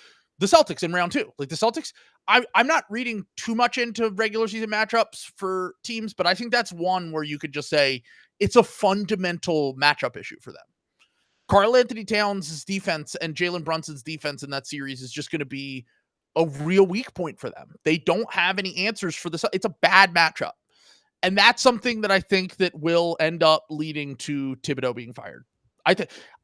Celtics in round 2. Like the Celtics, I'm not reading too much into regular season matchups for teams, but I think that's one where you could just say it's a fundamental matchup issue for them. Karl Anthony Towns' defense and Jalen Brunson's defense in that series is just going to be a real weak point for them. They don't have any answers for this. It's a bad matchup. And that's something that I think that will end up leading to Thibodeau being fired.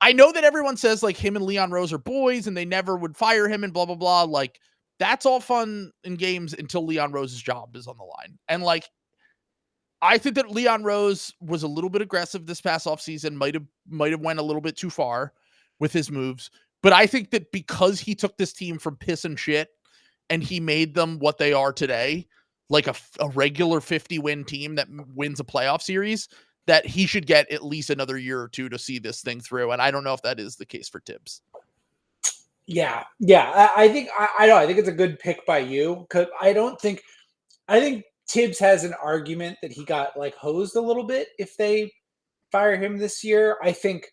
I know that everyone says like him and Leon Rose are boys and they never would fire him and blah, blah, blah. Like that's all fun in games until Leon Rose's job is on the line. And like, I think that Leon Rose was a little bit aggressive this past offseason, might have went a little bit too far with his moves. But I think that because he took this team from piss and shit and he made them what they are today, like a regular 50-win team that wins a playoff series, that he should get at least another year or two to see this thing through. And I don't know if that is the case for Tibbs. Yeah. I think it's a good pick by you because I think Tibbs has an argument that he got like hosed a little bit if they fire him this year. I think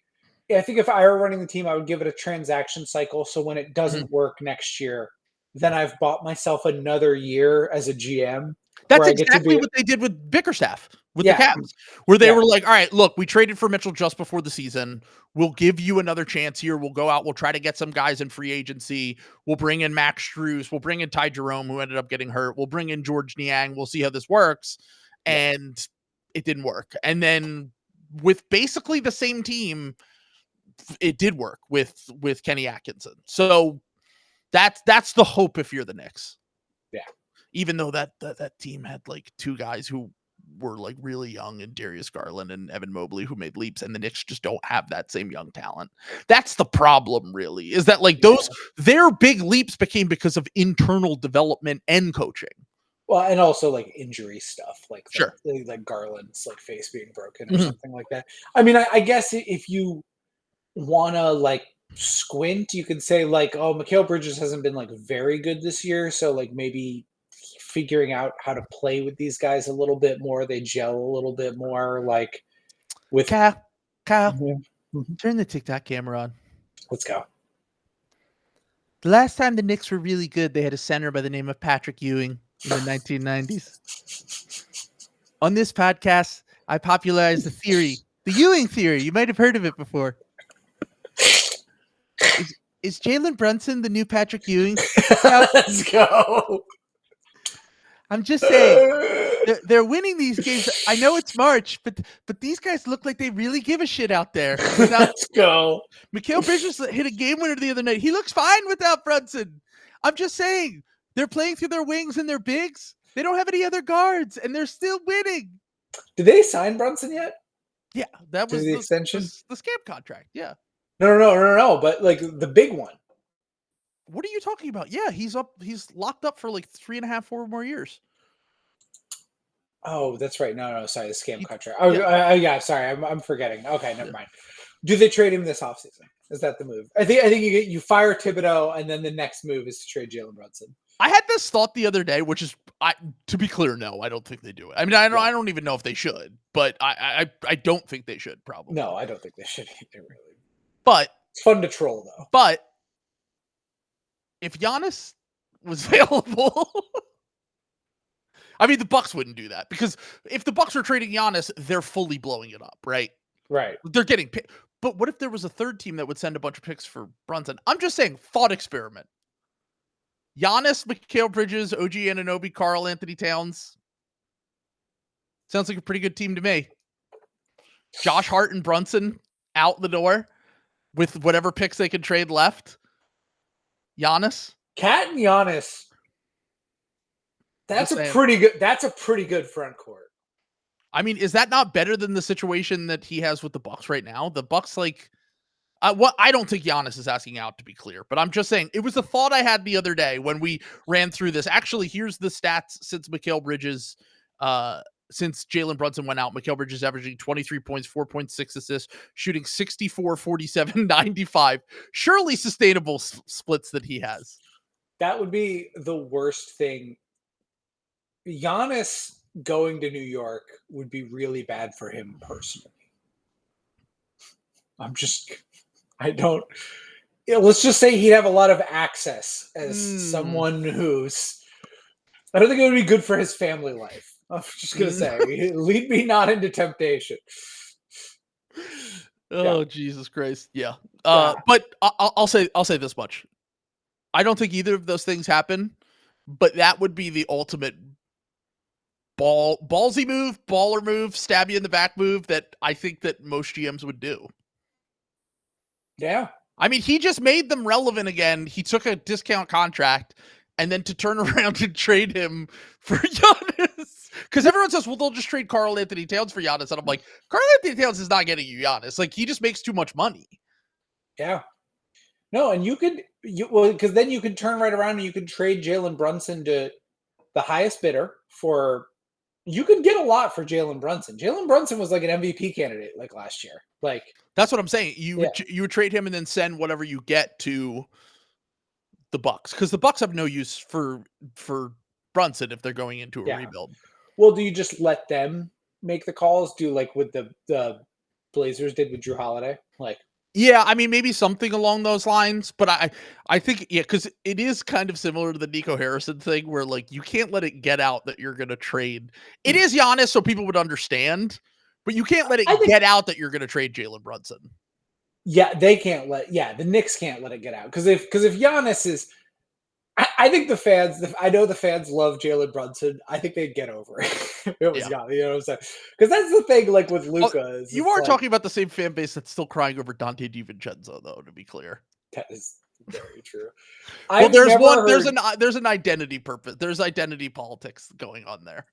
if I were running the team, I would give it a transaction cycle. So when it doesn't work next year, then I've bought myself another year as a GM. That's exactly what they did with Bickerstaff, with the Cavs, where they were like, all right, look, we traded for Mitchell just before the season. We'll give you another chance here. We'll go out. We'll try to get some guys in free agency. We'll bring in Max Strus. We'll bring in Ty Jerome, who ended up getting hurt. We'll bring in George Niang. We'll see how this works. And it didn't work. And then with basically the same team, it did work with Kenny Atkinson. So that's the hope if you're the Knicks. Yeah. Even though that team had like two guys who were like really young, and Darius Garland and Evan Mobley, who made leaps, and the Knicks just don't have that same young talent. That's the problem, really, is that like their big leaps became because of internal development and coaching. Well, and also like injury stuff, like sure, like Garland's like face being broken or something like that. I mean, I guess if you want to like squint, you could say like, oh, Mikal Bridges hasn't been like very good this year, so like maybe figuring out how to play with these guys a little bit more, they gel a little bit more, like with Kyle, turn the TikTok camera on. Let's go. The last time the Knicks were really good, they had a center by the name of Patrick Ewing in the 1990s. On this podcast, I popularized the theory, the Ewing theory. You might have heard of it before. Is Jalen Brunson the new Patrick Ewing? Let's go. I'm just saying, they're winning these games. I know it's March, but these guys look like they really give a shit out there. Let's go. Mikal Bridges hit a game winner the other night. He looks fine without Brunson. I'm just saying, they're playing through their wings and their bigs. They don't have any other guards, and they're still winning. Did they sign Brunson yet? Yeah, that was the extension, the scam contract. Yeah. No. But like the big one. What are you talking about? Yeah, he's locked up for like 3.5, 4 more years. Oh, that's right. No, sorry, the scam contract. Oh, yeah, sorry, I'm forgetting. Okay, never mind. Do they trade him this offseason? Is that the move? I think you fire Thibodeau, and then the next move is to trade Jalen Brunson. I had this thought the other day, which is, to be clear, no, I don't think they do it. I mean, I don't even know if they should, but I don't think they should, probably. No, I don't think they should either, really. But it's fun to troll, though. But if Giannis was available, I mean, the Bucks wouldn't do that, because if the Bucks are trading Giannis, they're fully blowing it up, right? Right. They're getting picked. But what if there was a third team that would send a bunch of picks for Brunson? I'm just saying, thought experiment. Giannis, Mikal Bridges, OG Anunoby, Karl Anthony Towns. Sounds like a pretty good team to me. Josh Hart and Brunson out the door with whatever picks they can trade left. Giannis. Cat and Giannis. That's a pretty good front court. I mean, is that not better than the situation that he has with the Bucks right now? The Bucks, like, I don't think Giannis is asking out, to be clear, but I'm just saying it was a thought I had the other day when we ran through this. Actually, here's the stats since Mikal Bridges, since Jalen Brunson went out. Mikal Bridges averaging 23 points, 4.6 assists, shooting 64, 47, 95. Surely sustainable splits that he has. That would be the worst thing. Giannis going to New York would be really bad for him personally. Let's just say he'd have a lot of access as someone who's, I don't think it would be good for his family life. I'm just going to say, lead me not into temptation. Oh, Jesus Christ. Yeah. But I'll say this much. I don't think either of those things happen, but that would be the ultimate ballsy move, baller move, stab you in the back move that I think that most GMs would do. Yeah. I mean, he just made them relevant again. He took a discount contract, and then to turn around and trade him for Giannis. Because everyone says, well, they'll just trade Karl Anthony Towns for Giannis. And I'm like, Karl Anthony Towns is not getting you Giannis. Like, he just makes too much money. Yeah. No, and because then you could turn right around and you could trade Jalen Brunson to the highest bidder for, you could get a lot for Jalen Brunson. Jalen Brunson was like an MVP candidate like last year. Like, that's what I'm saying. You would trade him and then send whatever you get to the Bucks, because the Bucks have no use for Brunson if they're going into a rebuild. Well, do you just let them make the calls? Do like what the Blazers did with Drew Holiday? Like, yeah, I mean, maybe something along those lines, but I think, because it is kind of similar to the Nico Harrison thing where, like, you can't let it get out that you're going to trade. It is Giannis, so people would understand, but you can't let it get out that you're going to trade Jalen Brunson. Yeah, they can't the Knicks can't let it get out. Because if Giannis is, I think I know the fans love Jalen Brunson. I think they'd get over it. It was Giannis, you know what I'm saying? Because that's the thing, like with Luka. You are talking about the same fan base that's still crying over Dante DiVincenzo, though, to be clear. That is very true. Well, there's an identity purpose. There's identity politics going on there.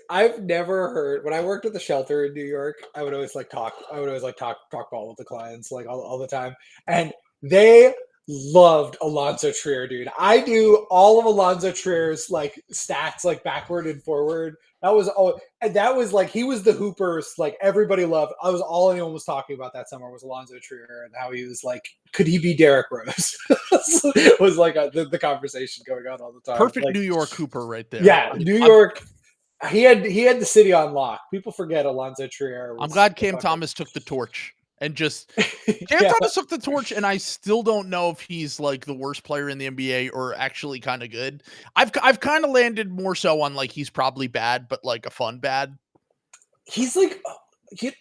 I've never heard, when I worked at the shelter in New York, I would always talk ball with the clients like all the time. And they loved Alonzo Trier, dude. I do all of Alonzo Trier's like stats like backward and forward. That was like, he was the hoopers like everybody loved. I was all anyone was talking about that summer was Alonzo Trier and how he was like, could he be Derrick Rose? It was like the conversation going on all the time. Perfect like, New York hooper right there. Yeah, New York. He had the city on lock. People forget Alonzo Trier. I'm glad Cam Thomas took the torch. And just Thomas took the torch, and I still don't know if he's like the worst player in the NBA or actually kind of good. I've kind of landed more so on like he's probably bad, but like a fun bad. He's like, the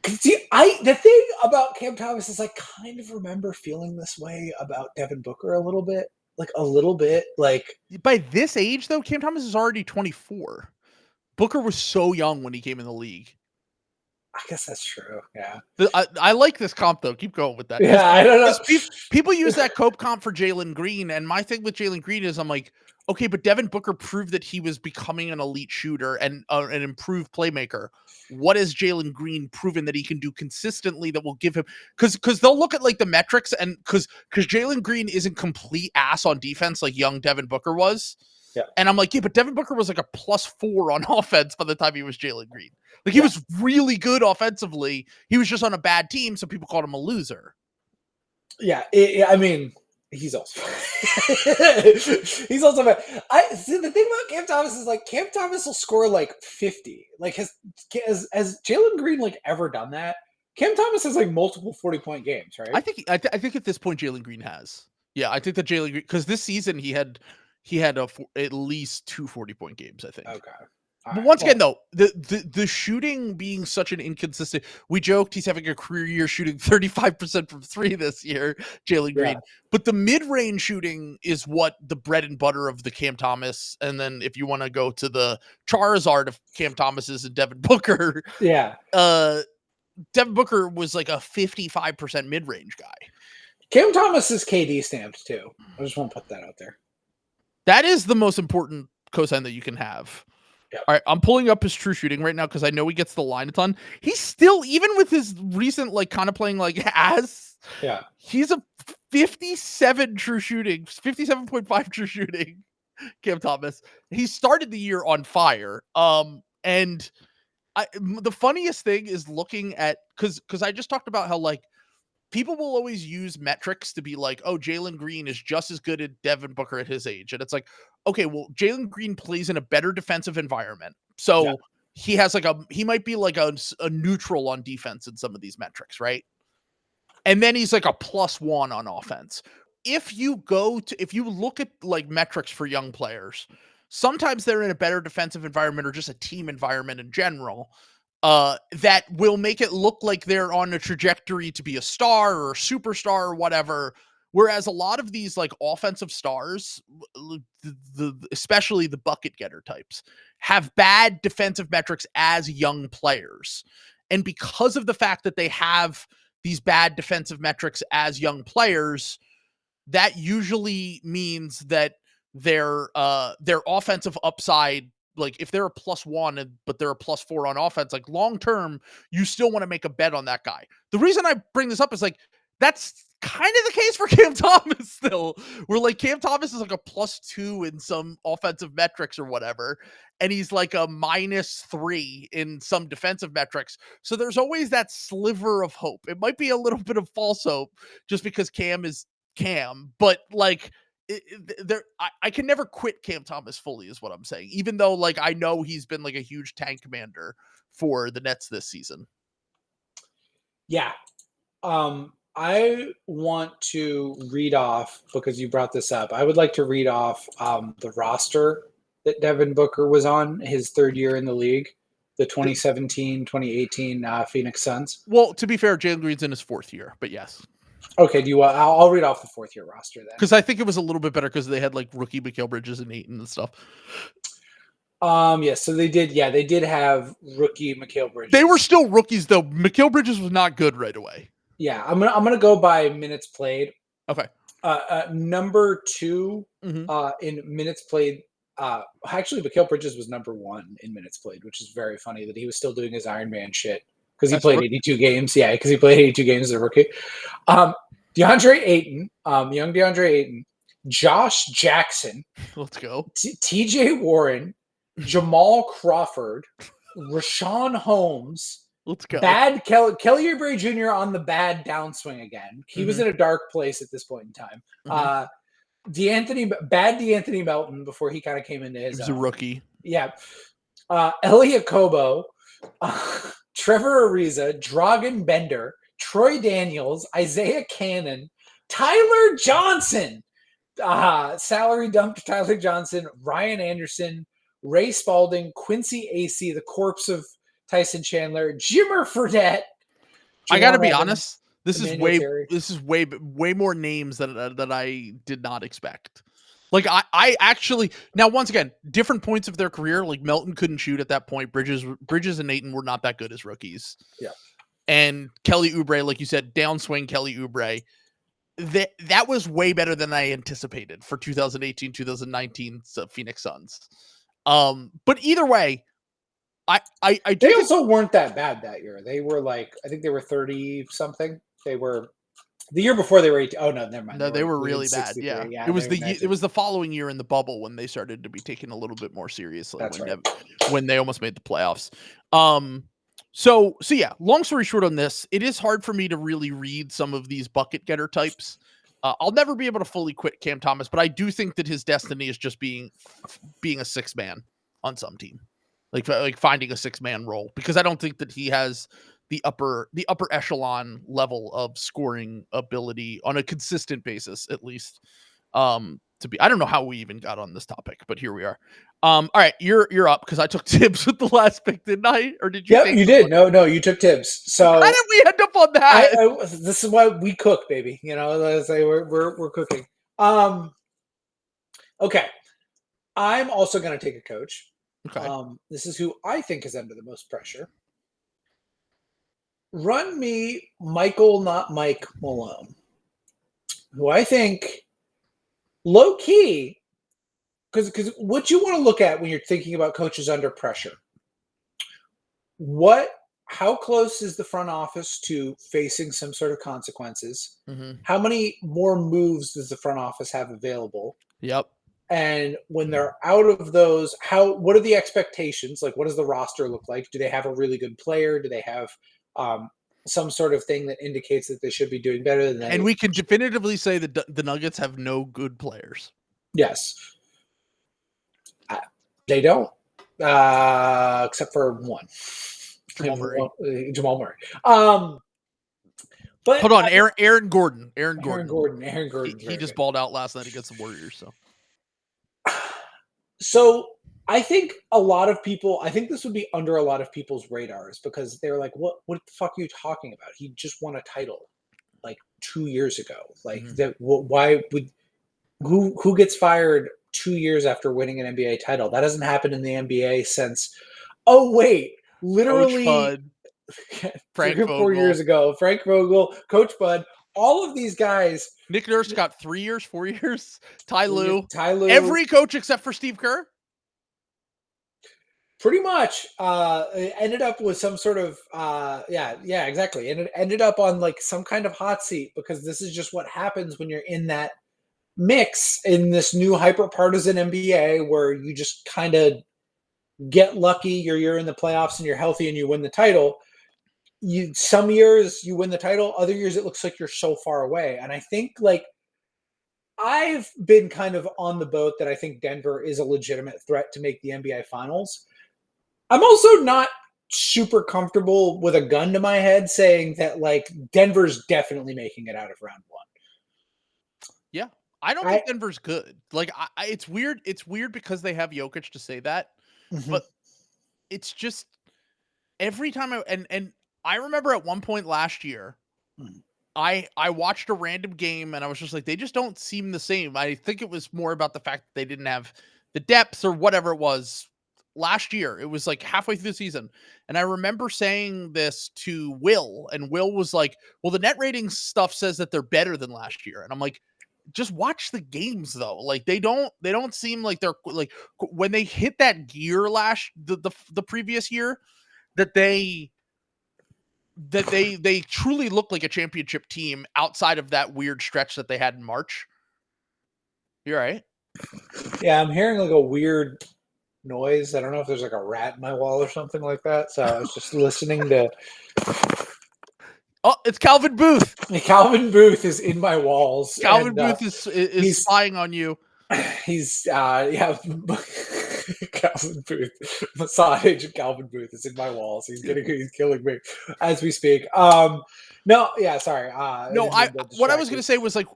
thing about Cam Thomas is I kind of remember feeling this way about Devin Booker a little bit. Like By this age though, Cam Thomas is already 24. Booker was so young when he came in the league. I guess that's true. Yeah. I like this comp though. Keep going with that. Yeah, I don't know. People use that Cope comp for Jalen Green, and my thing with Jalen Green is I'm like, okay, but Devin Booker proved that he was becoming an elite shooter and an improved playmaker. What has Jalen Green proven that he can do consistently that will give him? Because they'll look at like the metrics, and because Jalen Green isn't complete ass on defense like young Devin Booker was. Yeah. And I'm like, yeah, but Devin Booker was like a +4 on offense by the time he was Jalen Green. Like, he was really good offensively. He was just on a bad team, so people called him a loser. Yeah, I mean, he's also bad. See, the thing about Cam Thomas is like Cam Thomas will score like 50. Like has Jalen Green like ever done that? Cam Thomas has like multiple 40-point games, right? I think at this point Jalen Green has. Yeah, I think that Jalen Green, because this season he had at least 2 40-point games, I think. Okay. But once again, though, the shooting being such an inconsistent, we joked he's having a career year shooting 35% from 3 this year, Jalen Green. Yeah. But the mid-range shooting is what the bread and butter of the Cam Thomas. And then if you want to go to the Charizard of Cam Thomas's and Devin Booker, Devin Booker was like a 55% mid-range guy. Cam Thomas is KD stamped too. I just want to put that out there. That is the most important cosign that you can have. Yep. All right, I'm pulling up his true shooting right now because I know he gets the line a ton. He's still, even with his recent, like, kind of playing like ass, he's a 57 true shooting, 57.5 true shooting, Cam Thomas. He started the year on fire. And the funniest thing is looking at, because I just talked about how, like, people will always use metrics to be like, oh, Jalen Green is just as good as Devin Booker at his age. And it's like, okay, well, Jalen Green plays in a better defensive environment. So he might be like a neutral on defense in some of these metrics, right? And then he's like a +1 on offense. If you look at like metrics for young players, sometimes they're in a better defensive environment or just a team environment in general, that will make it look like they're on a trajectory to be a star or a superstar or whatever. Whereas a lot of these like offensive stars, especially the bucket getter types, have bad defensive metrics as young players. And because of the fact that they have these bad defensive metrics as young players, that usually means that their offensive upside, like if they're a +1 but they're a +4 on offense, like long term, you still want to make a bet on that guy. The reason I bring this up is like that's kind of the case for Cam Thomas still, where like Cam Thomas is like a +2 in some offensive metrics or whatever, and he's like a -3 in some defensive metrics. So there's always that sliver of hope. It might be a little bit of false hope just because Cam is Cam, but like I can never quit Cam Thomas fully is what I'm saying, even though like I know he's been like a huge tank commander for the Nets this season. Yeah. I want to read off, because you brought this up, I would like to read off the roster that Devin Booker was on his third year in the league, the 2017-2018 Phoenix Suns. Well, to be fair, Jalen Green's in his fourth year, but yes. Okay, I'll read off the fourth year roster then. Because I think it was a little bit better because they had like rookie Mikal Bridges and Ayton and stuff. Yes, so they did have rookie Mikal Bridges. They were still rookies though. Mikal Bridges was not good right away. Yeah, I'm gonna go by minutes played. Okay. Number 2 in minutes played. Actually, Mikal Bridges was number 1 in minutes played, which is very funny that he was still doing his Iron Man shit because he played 82 games. Yeah, because he played 82 games as a rookie. DeAndre Ayton, young DeAndre Ayton, Josh Jackson. Let's go. TJ Warren, Jamal Crawford, Rashawn Holmes. Let's go. Bad Kelly Oubre Jr. on the bad downswing again. He was in a dark place at this point in time. D'Anthony Melton before he kind of came into his. He was a rookie. Yeah. Elliot Kobo, Trevor Ariza, Dragan Bender, Troy Daniels, Isaiah Cannon, Tyler Johnson, salary dumped Tyler Johnson, Ryan Anderson, Ray Spalding, Quincy Acey, the corpse of Tyson Chandler, Jimmer Fredette. I got to be honest. This is way more names than I did not expect. Like I actually, now once again, different points of their career. Like Melton couldn't shoot at that point. Bridges and Ayton were not that good as rookies. Yeah. And Kelly Oubre, like you said, downswing Kelly Oubre. That was way better than I anticipated for 2018, 2019 Phoenix Suns. But either way, they also weren't that bad that year. They were like, I think they were 30 something. They were the year before they were 18. Oh no, never mind. No, they were really bad. Yeah. It was the following year in the bubble when they started to be taken a little bit more seriously. That's right. When they almost made the playoffs. So yeah, long story short on this, it is hard for me to really read some of these bucket getter types. I'll never be able to fully quit Cam Thomas, but I do think that his destiny is just being a six man on some team. Like finding a 6-man role, because I don't think that he has the upper echelon level of scoring ability on a consistent basis, at least. To be, I don't know how we even got on this topic, but here we are. All right, you're up because I took Tibbs with the last pick, didn't I? Or did you? Yep, you did. No, you took Tibbs. So how did we end up on that? This is why we cook, baby. You know, let's say we're cooking. Okay, I'm also going to take a coach. Okay. This is who I think is under the most pressure. Run me Michael, not Mike Malone, who I think low key, because what you want to look at when you're thinking about coaches under pressure, how close is the front office to facing some sort of consequences? Mm-hmm. How many more moves does the front office have available? Yep. And when they're out of those, what are the expectations? Like, what does the roster look like? Do they have a really good player? Do they have some sort of thing that indicates that they should be doing better than that? And we can definitively say that the Nuggets have no good players. Yes. They don't. Except for one. Jamal Murray. Jamal Murray. But hold on, Aaron Gordon. Aaron Gordon. He just balled out last night against the Warriors. So I think this would be under a lot of people's radars because they're like, what the fuck are you talking about? He just won a title like 2 years ago. Like why would who gets fired 2 years after winning an NBA title? That hasn't happened in the NBA since. Oh wait, literally. Coach Bud, Frank 4 years ago, Frank Vogel, Coach Bud, all of these guys. Nick Nurse got 3 years, 4 years. Ty Lue. Every coach except for Steve Kerr. Pretty much ended up with some sort of exactly. And it ended up on like some kind of hot seat because this is just what happens when you're in that mix in this new hyper partisan NBA where you just kind of get lucky. You're in the playoffs and you're healthy and you win the title. Some years you win the title, other years it looks like you're so far away. And I think like I've been kind of on the boat that I think Denver is a legitimate threat to make the NBA Finals. I'm also not super comfortable with a gun to my head saying that like Denver's definitely making it out of round one. Yeah, I don't think Denver's good. Like it's weird. It's weird because they have Jokic to say that, but it's just every time and I remember at one point last year, I watched a random game and I was just like, they just don't seem the same. I think it was more about the fact that they didn't have the depth or whatever it was. Last year, it was like halfway through the season. And I remember saying this to Will, and Will was like, well, the net rating stuff says that they're better than last year. And I'm like, just watch the games though. Like they don't seem like they're like when they hit that gear the previous year that they truly look like a championship team outside of that weird stretch that they had in March. You're right. Yeah, I'm hearing like a weird noise. I don't know if there's like a rat in my wall or something like that. So I was just listening to. Oh, it's Calvin Booth. Calvin Booth is in my walls. Calvin Booth is spying on you. He's Calvin Booth, Mossad agent Calvin Booth is in my walls. He's killing me as we speak. Sorry. What I was going to say was like,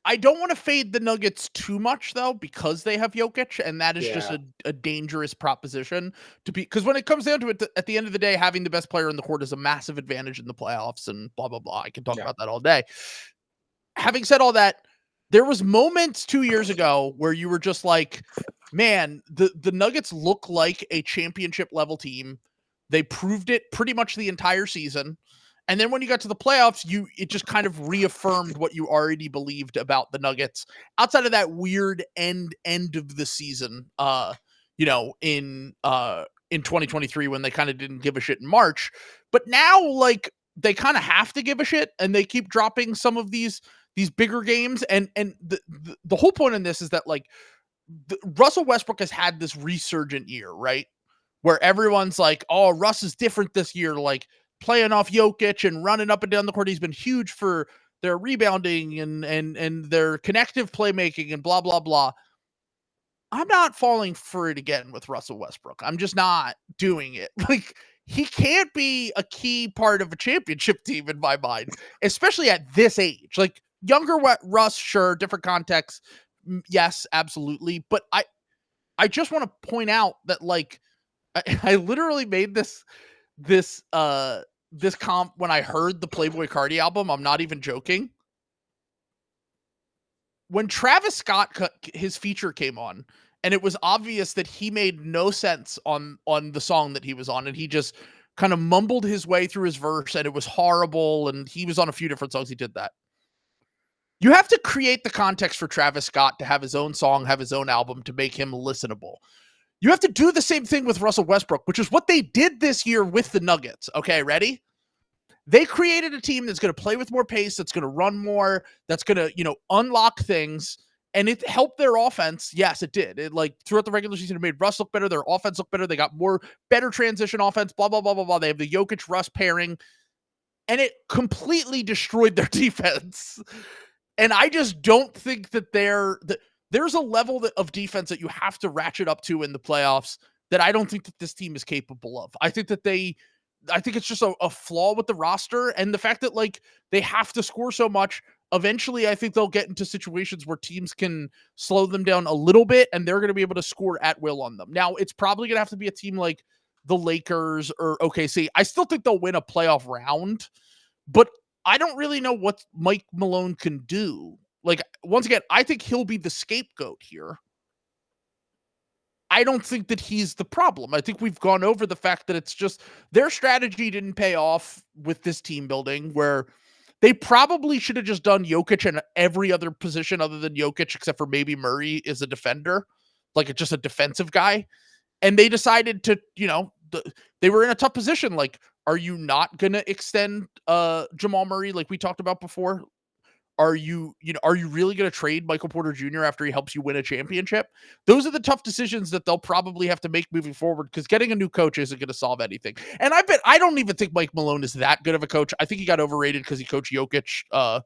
I don't want to fade the Nuggets too much though, because they have Jokic, and that is just a dangerous proposition to be. Because when it comes down to it, at the end of the day, having the best player in the court is a massive advantage in the playoffs, and blah blah blah. I can talk about that all day. Having said all that, there was moments 2 years ago where you were just like, man, the Nuggets look like a championship level team. They proved it pretty much the entire season. And then when you got to the playoffs, it just kind of reaffirmed what you already believed about the Nuggets outside of that weird end of the season, in 2023 when they kind of didn't give a shit in March. But now, like, they kind of have to give a shit, and they keep dropping some of these bigger games. And the whole point in this is that, like, Russell Westbrook has had this resurgent year, right? Where everyone's like, oh, Russ is different this year, like, playing off Jokic and running up and down the court. He's been huge for their rebounding and their connective playmaking and blah, blah, blah. I'm not falling for it again with Russell Westbrook. I'm just not doing it. Like, he can't be a key part of a championship team in my mind, especially at this age. Like, younger Russ, sure, different context. Yes, absolutely. But I just want to point out that, like, I literally made this comp when I heard the Playboi Carti album. I'm not even joking. When Travis Scott his feature came on, and it was obvious that he made no sense on the song that he was on, and he just kind of mumbled his way through his verse, and it was horrible, and he was on a few different songs. He did that. You have to create the context for Travis Scott to have his own song, have his own album, to make him listenable. You have to do the same thing with Russell Westbrook, which is what they did this year with the Nuggets. Okay, ready? They created a team that's going to play with more pace, that's going to run more, that's going to, unlock things, and it helped their offense. Yes, it did. It, like, throughout the regular season, it made Russ look better, their offense look better, they got better transition offense, blah, blah, blah, blah, blah. They have the Jokic-Russ pairing, and it completely destroyed their defense. And I just don't think that there's a level of defense that you have to ratchet up to in the playoffs that I don't think that this team is capable of. I think it's just a flaw with the roster, and the fact that like they have to score so much. Eventually, I think they'll get into situations where teams can slow them down a little bit, and they're going to be able to score at will on them. Now, it's probably going to have to be a team like the Lakers or OKC. I still think they'll win a playoff round, but I don't really know what Mike Malone can do. Like, once again, I think he'll be the scapegoat here. I don't think that he's the problem. I think we've gone over the fact that it's just their strategy didn't pay off with this team building, where they probably should have just done Jokic in every other position other than Jokic, except for maybe Murray is a defender, like just a defensive guy. And they decided to, they were in a tough position. Like, are you not going to extend Jamal Murray like we talked about before? Are you really going to trade Michael Porter Jr. after he helps you win a championship? Those are the tough decisions that they'll probably have to make moving forward, because getting a new coach isn't going to solve anything. And I don't even think Mike Malone is that good of a coach. I think he got overrated because he coached Jokic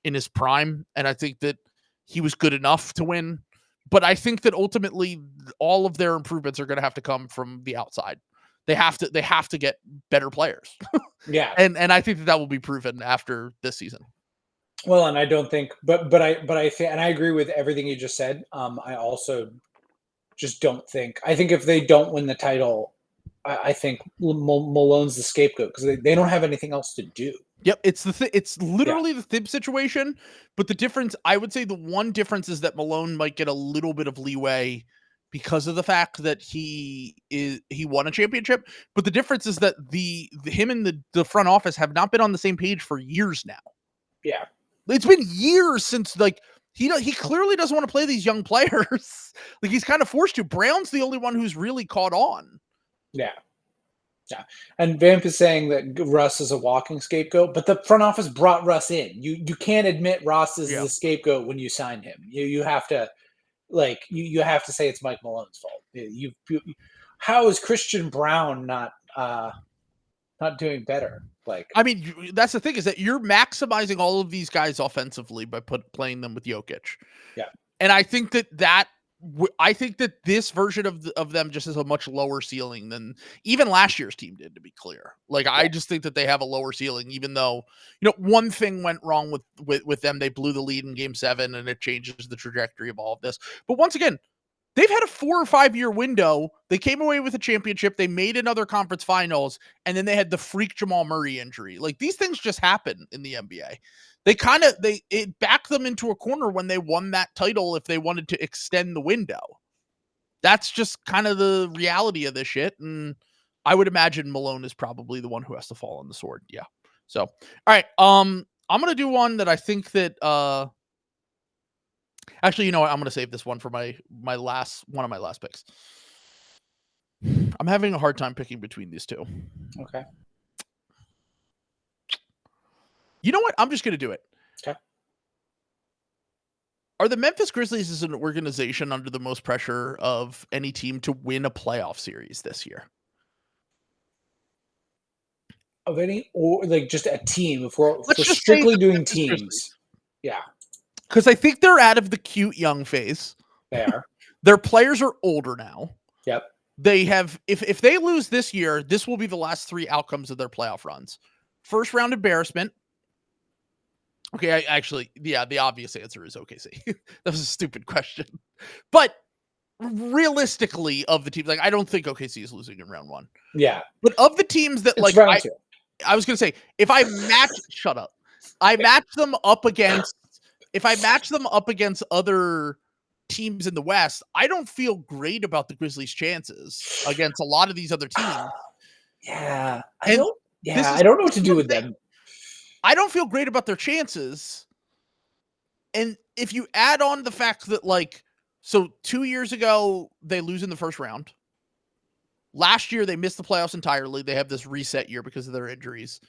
in his prime, and I think that he was good enough to win. But I think that ultimately all of their improvements are going to have to come from the outside. They have to get better players. Yeah. And I think that will be proven after this season. Well, and I don't think, but I think, and I agree with everything you just said. I also just don't think. I think if they don't win the title, I think Malone's the scapegoat, because they don't have anything else to do. Yep, it's literally the Thib situation, but the difference, I would say, the one difference is that Malone might get a little bit of leeway because of the fact that he won a championship. But the difference is that him and the front office have not been on the same page for years now. Yeah. It's been years since, like, he clearly doesn't want to play these young players. Like, he's kind of forced to. Brown's the only one who's really caught on. Yeah. Yeah. And Vamp is saying that Russ is a walking scapegoat, but the front office brought Russ in. You can't admit Russ is the scapegoat when you signed him. You have to, like, you have to say it's Mike Malone's fault. How is Christian Brown not doing better? Like, I mean, that's the thing, is that you're maximizing all of these guys offensively by playing them with Jokic. Yeah. And I think that this version of them just has a much lower ceiling than even last year's team did, to be clear. Like, I just think that they have a lower ceiling, even though, one thing went wrong with them. They blew the lead in Game 7, and it changes the trajectory of all of this. But once again, they've had a 4 or 5 year window. They came away with a championship. They made another conference finals, and then they had the freak Jamal Murray injury. Like, these things just happen in the NBA. It backed them into a corner when they won that title if they wanted to extend the window. That's just kind of the reality of this shit. And I would imagine Malone is probably the one who has to fall on the sword. Yeah. So, all right. I'm going to do one that I think that, actually, you know what? I'm going to save this one for one of my last picks. I'm having a hard time picking between these two. Okay. You know what? I'm just going to do it. Okay. Are the Memphis Grizzlies as an organization under the most pressure of any team to win a playoff series this year? Of any, or like just a team? If we're strictly doing teams. Grizzlies. Yeah. Because I think they're out of the cute young phase. They are. Their players are older now. Yep. They have, if they lose this year, this will be the last 3 outcomes of their playoff runs. First round embarrassment. Okay, the obvious answer is OKC. That was a stupid question. But realistically, of the teams, like, I don't think OKC is losing in round 1. Yeah. But of the teams that, like, I was going to say, if I match, shut up. I match them up against, if I match them up against other teams in the West, I don't feel great about the Grizzlies' chances against a lot of these other teams. Yeah. I don't know what to do with them. I don't feel great about their chances. And if you add on the fact that, like, so 2 years ago, they lose in the first round. Last year, they missed the playoffs entirely. They have this reset year because of their injuries.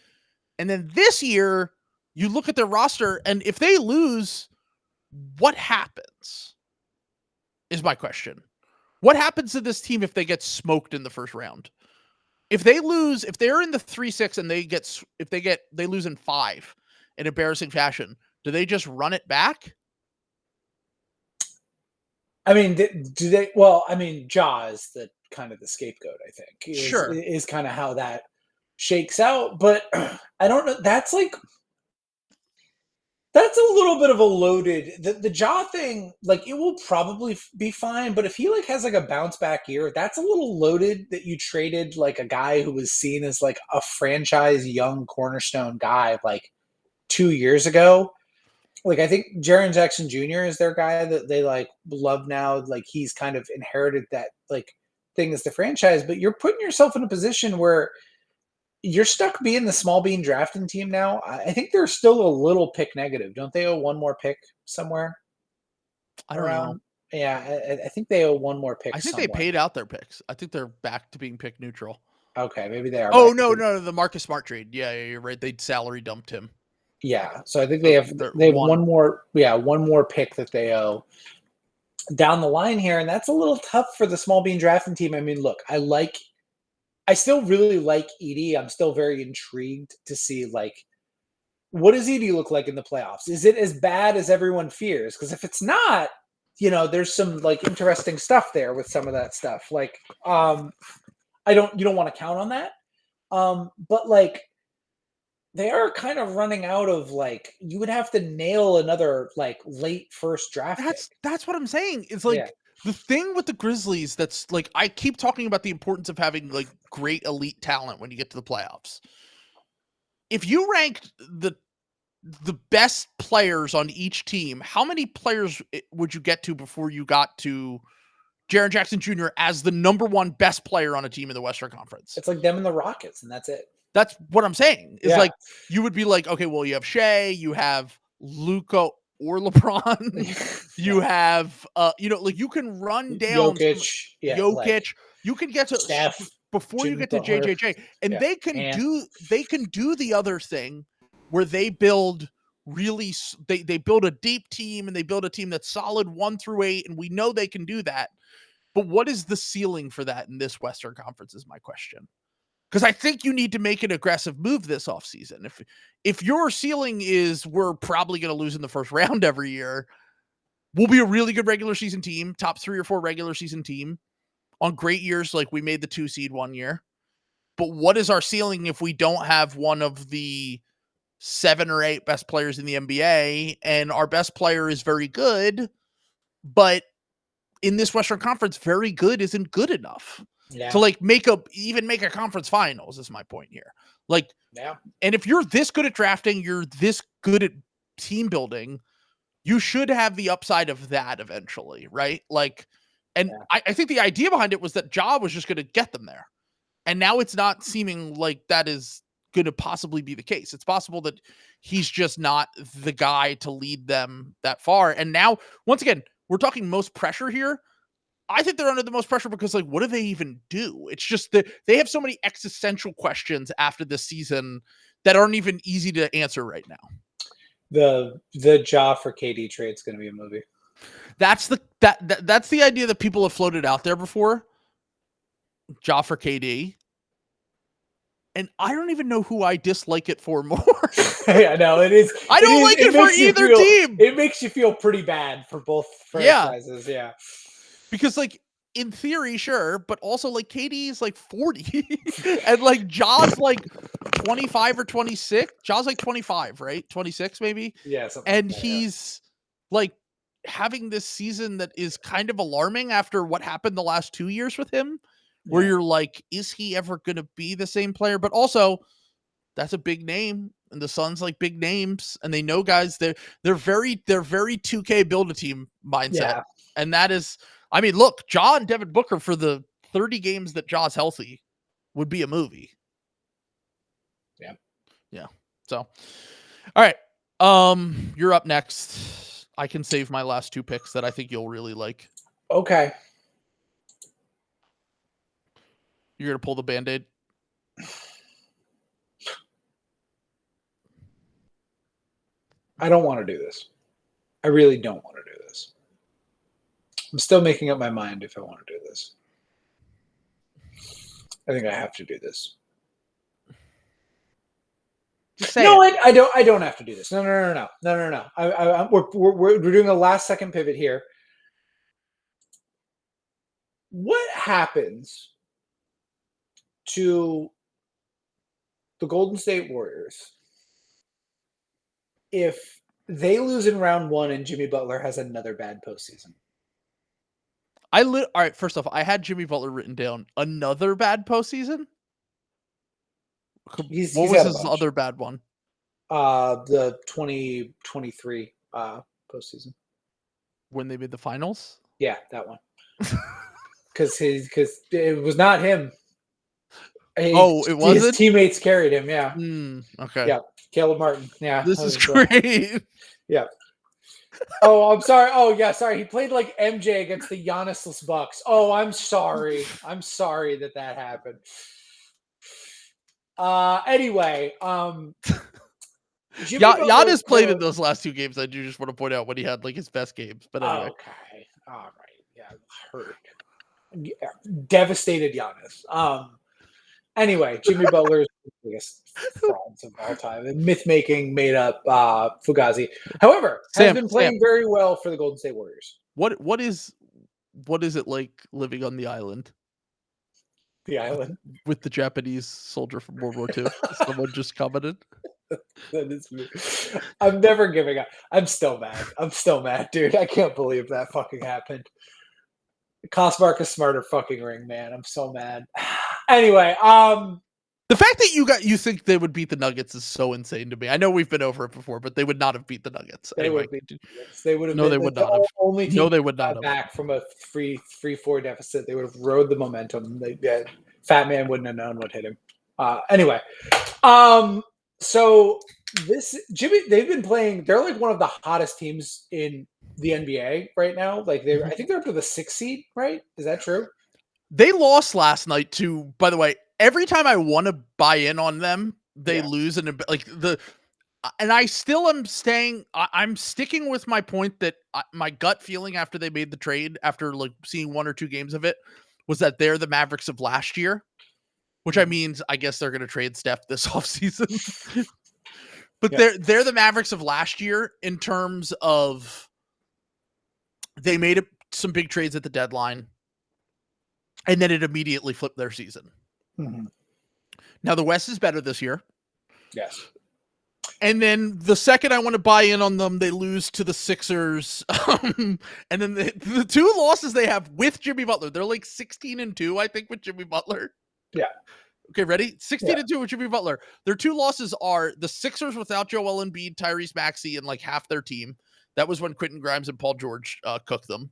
And then this year, you look at their roster, and if they lose, what happens? Is my question. What happens to this team if they get smoked in the first round? If they lose, if they're in the 3-6 and they lose in 5 in embarrassing fashion, do they just run it back? I mean, do they? Well, I mean, Ja is the kind of the scapegoat. I think Sure. is kind of how that shakes out. But I don't know. That's a little bit of a loaded the Ja thing, like it will probably be fine, but if he like has like a bounce back year, that's a little loaded that you traded like a guy who was seen as like a franchise young cornerstone guy like 2 years ago. Like I think Jaren Jackson Jr. is their guy that they like love now. Like he's kind of inherited that like thing as the franchise, but you're putting yourself in a position where you're stuck being the small bean drafting team now. I think they're still a little pick negative. Don't they owe one more pick somewhere I don't know. around? Yeah, I think they owe one more pick I think somewhere. they paid out their picks. I think they're back to being pick neutral. Okay, maybe they are. Oh no, the Marcus Smart trade. Yeah, you're right. They salary dumped him. Yeah, so I think they have one more. Yeah, one more pick that they owe down the line here, and that's a little tough for the small bean drafting team. I mean, look, I still really like Edey. I'm still very intrigued to see like what does Edey look like in the playoffs? Is it as bad as everyone fears? Because if it's not, there's some like interesting stuff there with some of that stuff. Like, you don't want to count on that. But like they are kind of running out of like you would have to nail another like late first draft. That's what I'm saying. It's like the thing with the Grizzlies that's like I keep talking about the importance of having like great elite talent when you get to the playoffs. If you ranked the best players on each team, how many players would you get to before you got to Jaren Jackson Jr. as the number one best player on a team in the Western Conference? It's like them and the Rockets, and that's it. That's what I'm saying. It's like you would be like, okay, well, you have Shea, you have Luka or LeBron, you have like you can run down Jokic, you can get to Steph before you get to JJJ, and they can do the other thing where they build they build a deep team and they build a team that's solid 1 through 8, and we know they can do that. But what is the ceiling for that in this Western Conference is my question. Because I think you need to make an aggressive move this offseason. If your ceiling is we're probably going to lose in the first round every year, we'll be a really good regular season team, top 3 or 4 regular season team on great years. Like we made the 2 seed one year. But what is our ceiling if we don't have one of the 7 or 8 best players in the NBA and our best player is very good, but in this Western Conference, very good isn't good enough. To like make a conference finals is my point here. Like, and if you're this good at drafting, you're this good at team building, you should have the upside of that eventually, right? Like, and I think the idea behind it was that Ja was just going to get them there. And now it's not seeming like that is going to possibly be the case. It's possible that he's just not the guy to lead them that far. And now, once again, we're talking most pressure here. I think they're under the most pressure because, like, what do they even do? It's just that they have so many existential questions after this season that aren't even easy to answer right now. The Ja for KD trade is going to be a movie. That's the idea that people have floated out there before. Ja for KD. And I don't even know who I dislike it for more. Yeah, no, it is. I don't like it for either team. It makes you feel pretty bad for both franchises. Yeah. Because, like, in theory, sure, but also, like, KD is, like, 40. And, like, Ja's, like, 25 or 26. Ja's, like, 25, right? 26, maybe? Yeah. And he's, like, having this season that is kind of alarming after what happened the last 2 years with him, where you're like, is he ever going to be the same player? But also, that's a big name. And the Suns like big names. And they know guys, they're very 2K build a team mindset. Yeah. And that is... I mean, look, Ja and Devin Booker for the 30 games that Ja's healthy would be a movie. Yeah. So, all right. You're up next. I can save my last 2 picks that I think you'll really like. Okay. You're going to pull the Band-Aid? I don't want to do this. I really don't want to do this. I'm still making up my mind if I want to do this. I think I have to do this. No, I don't. I don't have to do this. No. We're doing a last second pivot here. What happens to the Golden State Warriors if they lose in round one and Jimmy Butler has another bad postseason? All right, first off, I had Jimmy Butler written down. Another bad postseason? What He's was had a his bunch. other bad one? The 2023 postseason. When they made the finals? Yeah, that one. Because it was not him. It wasn't? His teammates carried him, yeah. Okay. Yeah, Caleb Martin. Yeah. This is great. Yeah. Oh, I'm sorry. Oh, yeah, sorry. He played like MJ against the Giannis-less Bucks. Oh, I'm sorry. I'm sorry that happened. Anyway, Giannis played in those last two games. I do just want to point out when he had like his best games. But anyway. Okay. All right. Yeah, hurt. Yeah. Devastated Giannis. Anyway, Jimmy Butler is the biggest frauds of all time. Myth-making, made-up Fugazi. However, has been playing very well for the Golden State Warriors. What is it like living on the island? The island? With the Japanese soldier from World War II. Someone just commented. That is me. I'm never giving up. I'm still mad, dude. I can't believe that fucking happened. Cosmark a smarter fucking ring, man. I'm so mad. Anyway, the fact that you think they would beat the Nuggets is so insane to me. I know we've been over it before, but they would not have beat the Nuggets. They would beat the Nuggets. They would have. No, they would not have. Only team no, they would not have. Back from a 3-4 deficit, they would have rode the momentum. Fat Man wouldn't have known what hit him. Anyway, so Jimmy, they've been playing. They're like one of the hottest teams in the NBA right now. Like I think they're up to the 6th seed, right? Is that true? They lost last night to, by the way, every time I want to buy in on them, they lose. And I still am I'm sticking with my point that my gut feeling after they made the trade, after like seeing 1 or 2 games of it, was that they're the Mavericks of last year, which I guess they're going to trade Steph this offseason. But they're the Mavericks of last year in terms of they made some big trades at the deadline, and then it immediately flipped their season. Mm-hmm. Now the West is better this year. Yes. And then the second I want to buy in on them, they lose to the Sixers. And then the 2 losses they have with Jimmy Butler, they're like 16-2, I think, with Jimmy Butler. Yeah. Okay, ready? 16-2 with Jimmy Butler. Their 2 losses are the Sixers without Joel Embiid, Tyrese Maxey, and like half their team. That was when Quinton Grimes and Paul George cooked them.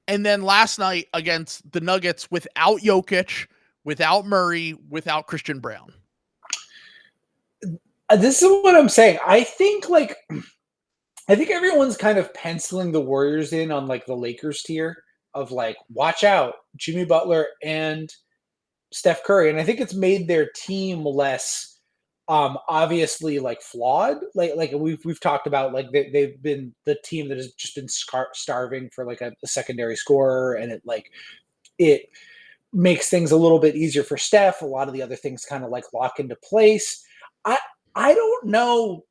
And then last night against the Nuggets without Jokic, without Murray, without Christian Brown. This is what I'm saying. I think everyone's kind of penciling the Warriors in on like the Lakers tier of like, watch out, Jimmy Butler and Steph Curry. And I think it's made their team less obviously like flawed. Like we've talked about, like they've been the team that has just been starving for like a secondary scorer, and it makes things a little bit easier for Steph. A lot of the other things kind of like lock into place. I don't know.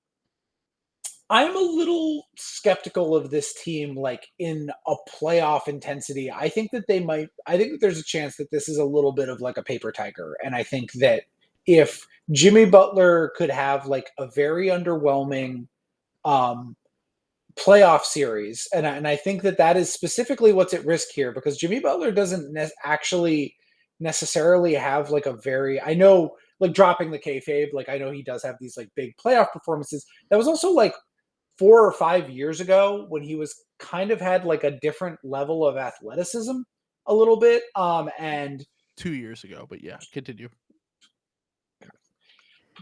I'm a little skeptical of this team, like in a playoff intensity. I think that there's a chance that this is a little bit of like a paper tiger. And I think that if Jimmy Butler could have like a very underwhelming playoff series, and I think that is specifically what's at risk here, because Jimmy Butler doesn't actually necessarily have like a very, I know, like dropping the kayfabe, like I know he does have these like big playoff performances. That was also like 4 or 5 years ago when he was kind of had like a different level of athleticism a little bit. And 2 years ago, but yeah, continue.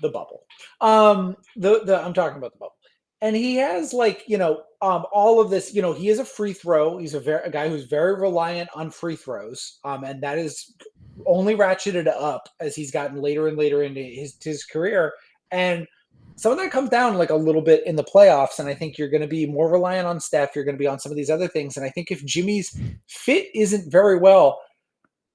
The bubble. I'm talking about the bubble. And he has like, all of this, he is a free throw. He's a guy who's very reliant on free throws. And that is only ratcheted up as he's gotten later and later into his career. And some of that comes down like a little bit in the playoffs. And I think you're going to be more reliant on Steph. You're going to be on some of these other things. And I think if Jimmy's fit isn't very well,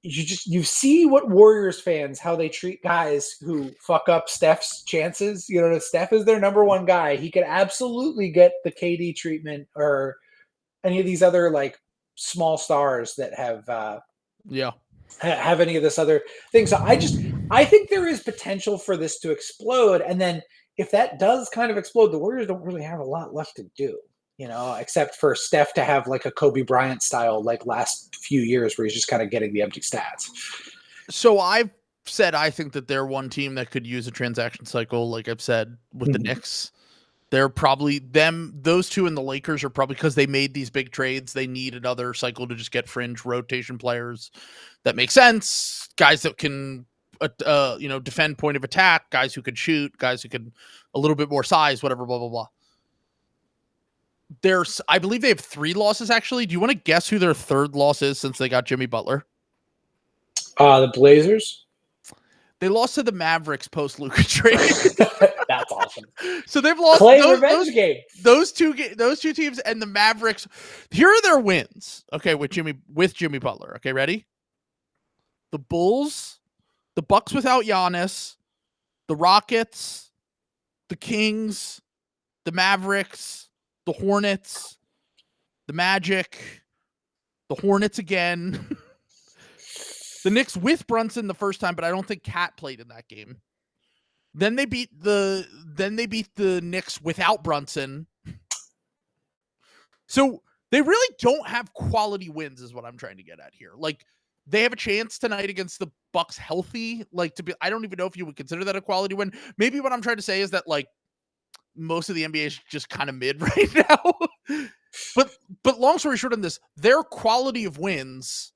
you see what Warriors fans, how they treat guys who fuck up Steph's chances. Steph is their number one guy. He could absolutely get the KD treatment or any of these other like small stars that have any of this other thing. So I think there is potential for this to explode. And then if that does kind of explode, the Warriors don't really have a lot left to do, except for Steph to have like a Kobe Bryant style, like last few years where he's just kind of getting the empty stats. So I've said, I think that they're one team that could use a transaction cycle. Like I've said with the Knicks, they're probably those two and the Lakers are probably, because they made these big trades. They need another cycle to just get fringe rotation players that make sense. Guys that can, defend point of attack, guys who could shoot, guys who could a little bit more size, whatever, blah, blah, blah. I believe they have 3 losses actually. Do you want to guess who their third loss is since they got Jimmy Butler? The Blazers. They lost to the Mavericks post Luka trade. That's awesome. So they've lost game. Those two teams and the Mavericks. Here are their wins. Okay, with Jimmy Butler. Okay, ready? The Bulls, the Bucks without Giannis, the Rockets, the Kings, the Mavericks, the Hornets, the Magic, the Hornets again. The Knicks with Brunson the first time, but I don't think Cat played in that game. Then they beat the Knicks without Brunson. So they really don't have quality wins, is what I'm trying to get at here. Like they have a chance tonight against the Bucks healthy. I don't even know if you would consider that a quality win. Maybe what I'm trying to say is that like most of the NBA is just kind of mid right now. But long story short on this, their quality of wins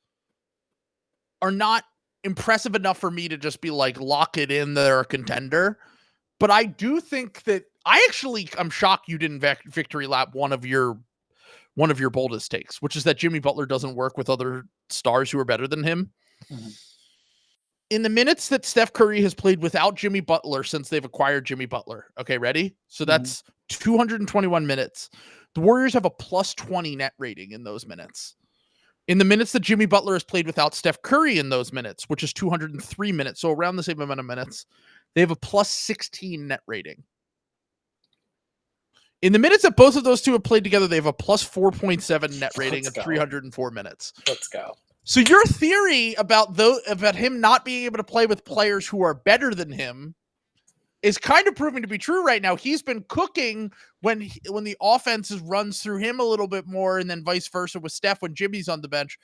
are not impressive enough for me to just be like, lock it in, they're a contender. But I do think that I'm shocked you didn't victory lap one of your boldest takes, which is that Jimmy Butler doesn't work with other stars who are better than him. Mm-hmm. In the minutes that Steph Curry has played without Jimmy Butler since they've acquired Jimmy Butler. Okay, ready? So that's 221 minutes. The Warriors have a plus 20 net rating in those minutes. In the minutes that Jimmy Butler has played without Steph Curry in those minutes, which is 203 minutes, so around the same amount of minutes, they have a plus 16 net rating. In the minutes that both of those two have played together, they have a plus 4.7 net rating at 304 minutes. Let's go. So your theory about him not being able to play with players who are better than him is kind of proving to be true right now. He's been cooking when the offense runs through him a little bit more, and then vice versa with Steph when Jimmy's on the bench.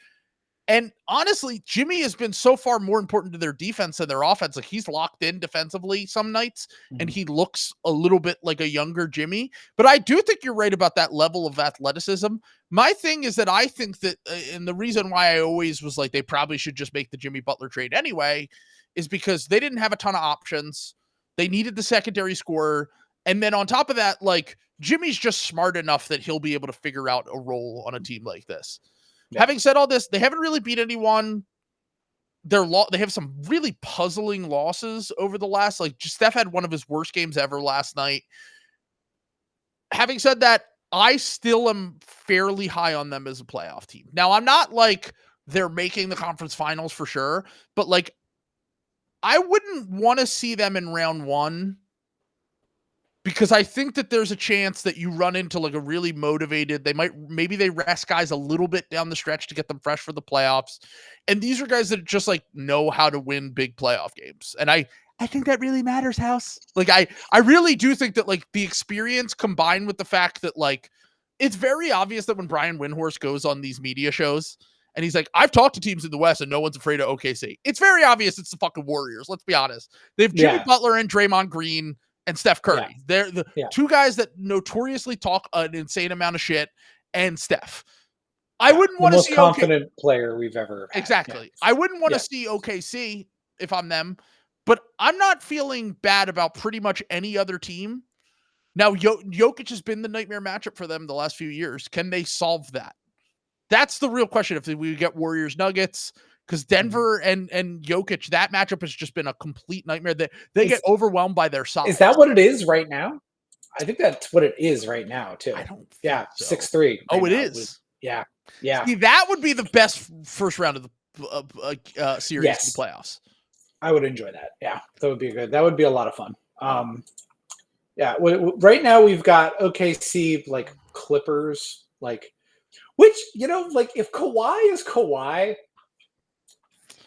And honestly, Jimmy has been so far more important to their defense than their offense. Like he's locked in defensively some nights, and he looks a little bit like a younger Jimmy. But I do think you're right about that level of athleticism. My thing is that I think that, and the reason why I always was like they probably should just make the Jimmy Butler trade anyway, is because they didn't have a ton of options. They needed the secondary scorer. And then on top of that, like Jimmy's just smart enough that he'll be able to figure out a role on a team like this. Yeah. Having said all this, they haven't really beat anyone. They have some really puzzling losses over the last, Steph had one of his worst games ever last night. Having said that, I still am fairly high on them as a playoff team. Now, I'm not like they're making the conference finals for sure, but like I wouldn't want to see them in round one because I think that there's a chance that you run into like a really motivated, maybe they rest guys a little bit down the stretch to get them fresh for the playoffs. And these are guys that just like know how to win big playoff games. And I think that really matters, House. Like I really do think that like the experience combined with the fact that like, it's very obvious that when Brian Windhorst goes on these media shows and he's like, I've talked to teams in the West and no one's afraid of OKC. It's very obvious it's the fucking Warriors. Let's be honest. They have Jimmy Butler and Draymond Green and Steph Curry. Yeah. They're the two guys that notoriously talk an insane amount of shit, and Steph. I wouldn't want to see the most confident player we've ever had. Exactly. Yeah. I wouldn't want to see OKC if I'm them, but I'm not feeling bad about pretty much any other team. Now, Jokic has been the nightmare matchup for them the last few years. Can they solve that? That's the real question. If we get Warriors Nuggets, because Denver and Jokic, that matchup has just been a complete nightmare. They get overwhelmed by their size. Is that what it is right now? I think that's what it is right now, too. I don't think so. 6-3. Oh, it is? Yeah. See, that would be the best first round of the series in the playoffs. I would enjoy that. Yeah, that would be good. That would be a lot of fun. Yeah, right now we've got OKC, like Clippers, like Which, like if Kawhi is Kawhi,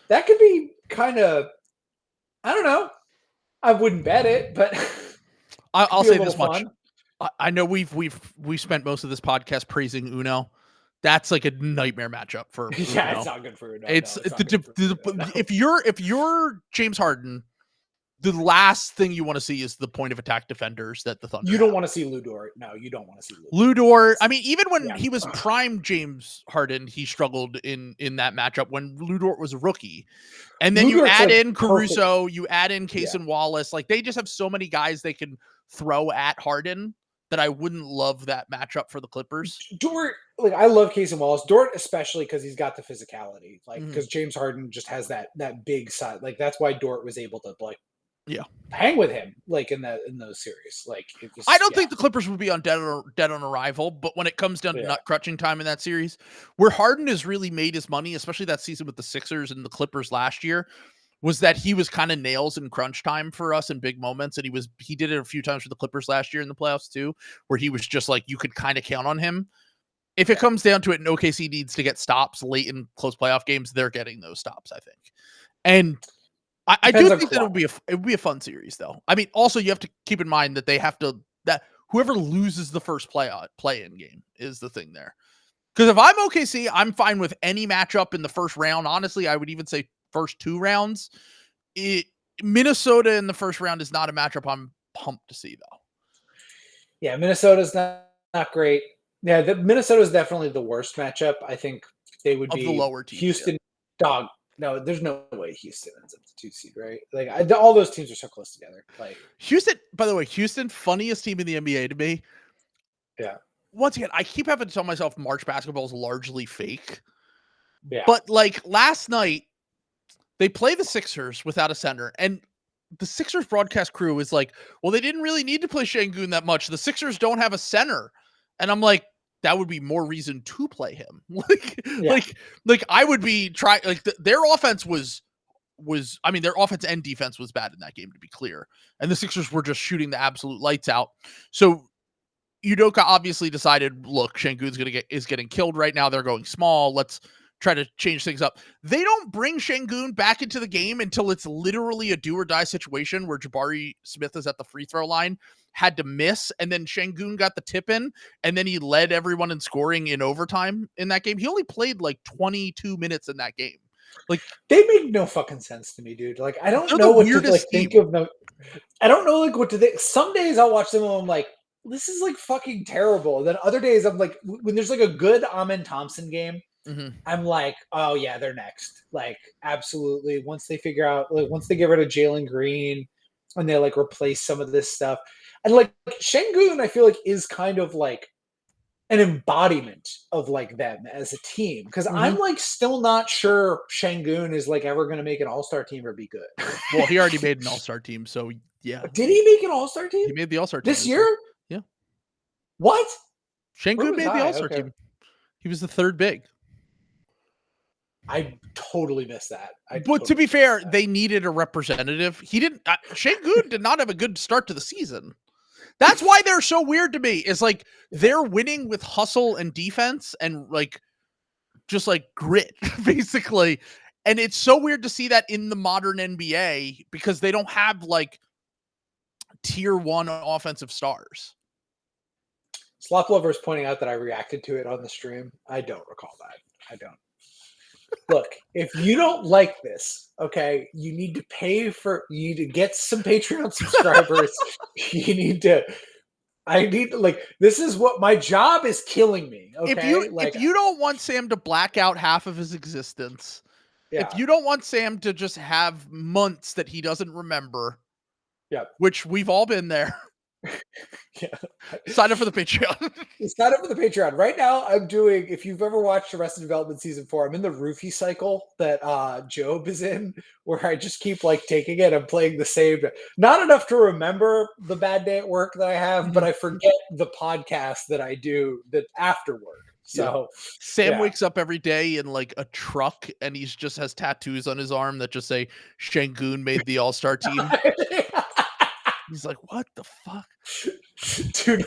that could be kind of, I don't know. I wouldn't bet it, but I'll say this much. I know we've spent most of this podcast praising Uno. That's like a nightmare matchup for Uno. Yeah, it's not good for Uno. If you're James Harden, the last thing you want to see is the point of attack defenders that the Thunder. You don't want to see Lu Dort. No, you don't want to see Lu Dort. I mean, even when he was prime James Harden, he struggled in that matchup when Lu Dort was a rookie. And then you add in Caruso, you add in Case and Wallace. Like they just have so many guys they can throw at Harden that I wouldn't love that matchup for the Clippers. Dort, like I love Case and Wallace. Dort especially because he's got the physicality. Like because James Harden just has that big side. Like that's why Dort was able to hang with him like in those series. Like I don't think the Clippers would be on dead on arrival, but when it comes down to nut crunching time in that series, where Harden has really made his money, especially that season with the Sixers and the Clippers last year, was that he was kind of nails in crunch time for us in big moments, and he did it a few times for the Clippers last year in the playoffs too, where he was just like you could kind of count on him. If it comes down to it, and OKC needs to get stops late in close playoff games, they're getting those stops, I think, and. I do think that it would be a fun series, though. I mean, also you have to keep in mind that that whoever loses the first play-in game is the thing there. Because if I'm OKC, I'm fine with any matchup in the first round. Honestly, I would even say first 2 rounds. Minnesota in the first round is not a matchup I'm pumped to see, though. Yeah, Minnesota's not great. Yeah, Minnesota is definitely the worst matchup. I think they would be the lower teams, Houston dog. No, there's no way Houston ends up the 2 seed, right? Like all those teams are so close together. Like Houston, by the way, funniest team in the NBA to me. Yeah. Once again, I keep having to tell myself March basketball is largely fake. Yeah. But like last night, they play the Sixers without a center, and the Sixers broadcast crew is like, "Well, they didn't really need to play Şengün that much. The Sixers don't have a center," and I'm like. That would be more reason to play him. Like I would be trying. Like their offense was. I mean, their offense and defense was bad in that game, to be clear. And the Sixers were just shooting the absolute lights out. So Udoka obviously decided, look, Şengün's is getting killed right now. They're going small. Let's try to change things up. They don't bring Şengün back into the game until it's literally a do or die situation where Jabari Smith is at the free throw line. Had to miss, and then Şengün got the tip in, and then he led everyone in scoring in overtime in that game. He only played like 22 minutes in that game. Like they make no fucking sense to me, dude. Like I don't know what to think of them. I don't know like what to think. Some days I'll watch them and I'm like, this is like fucking terrible. And then other days I'm like, when there's like a good Amen Thompson game, I'm like, oh yeah, they're next. Like absolutely. Once they figure out, like once they get rid of Jalen Green and they like replace some of this stuff. And like Şengün, I feel like is kind of like an embodiment of like them as a team. Because I'm like still not sure Şengün is like ever going to make an all-star team or be good. Well, he already made an all-star team, so yeah. Did he make an all-star team? He made the all-star team this year. Yeah. What? Şengün made the all-star team. He was the third big. I totally missed that. But to be fair, they needed a representative. He didn't. Şengün did not have a good start to the season. That's why they're so weird to me. Is like they're winning with hustle and defense and like just like grit, basically. And it's so weird to see that in the modern NBA because they don't have like tier 1 offensive stars. Slop Lover is pointing out that I reacted to it on the stream. I don't recall that. I don't. Look, if you don't like this, okay, you need to get some Patreon subscribers. This is what my job is killing me. Okay. If you don't want Sam to black out half of his existence, if you don't want Sam to just have months that he doesn't remember, which we've all been there. Sign up for the Patreon. Sign up for the Patreon. Right now, I'm doing, if you've ever watched Arrested Development Season 4, I'm in the roofie cycle that Job is in, where I just keep like taking it. I'm playing the same. Not enough to remember the bad day at work that I have, but I forget the podcast that I do that after work. So Sam wakes up every day in like a truck and he just has tattoos on his arm that just say Şengün made the all-star team. He's like, what the fuck? Do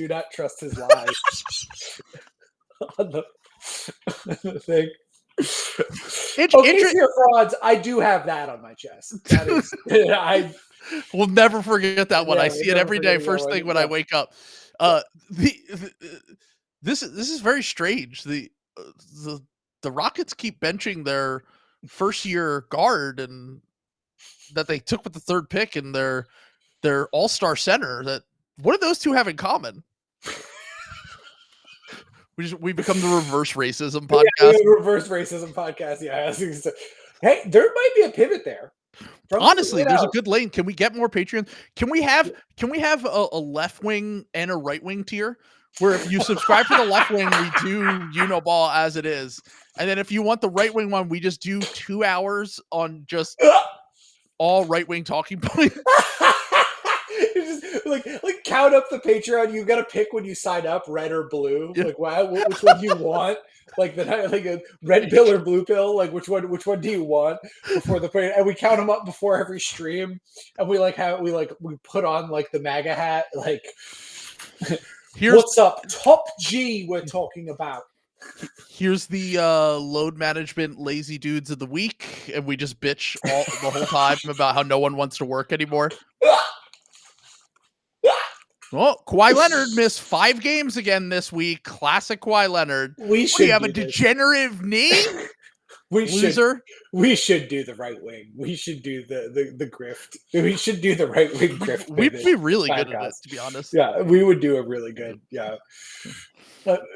not trust his lies. on the thing. Here frauds. I do have that on my chest. That is, I will never forget that one. Yeah, I see it every day, first thing when I wake up. This is very strange. The Rockets keep benching their first year guard and that they took with the third pick and their all-star center. That what do those two have in common? We become the reverse racism podcast. Yeah, reverse racism podcast. Yeah. Hey, there might be a pivot there. Honestly, there's a good lane. Can we get more Patreon? Can we have a left wing and a right wing tier where if you subscribe to the left wing, we do ball as it is, and then if you want the right wing one, we just do 2 hours on just all right wing talking points. Just, like count up the Patreon. You got to pick when you sign up, red or blue. Yeah. Like, wow, which one do you want? Like a red pill or blue pill? Like which one do you want before the and we count them up before every stream, and we put on like the MAGA hat. Like, what's up, Top G? We're talking about. Here's the load management lazy dudes of the week, and we just bitch the whole time about how no one wants to work anymore. Well, Kawhi Leonard missed 5 games again this week. Classic Kawhi Leonard. We should have a degenerative knee. Loser. We should do the right wing. We should do the grift. We should do the right wing grift. We'd be really good at it, to be honest. Yeah, we would do a really good. Yeah.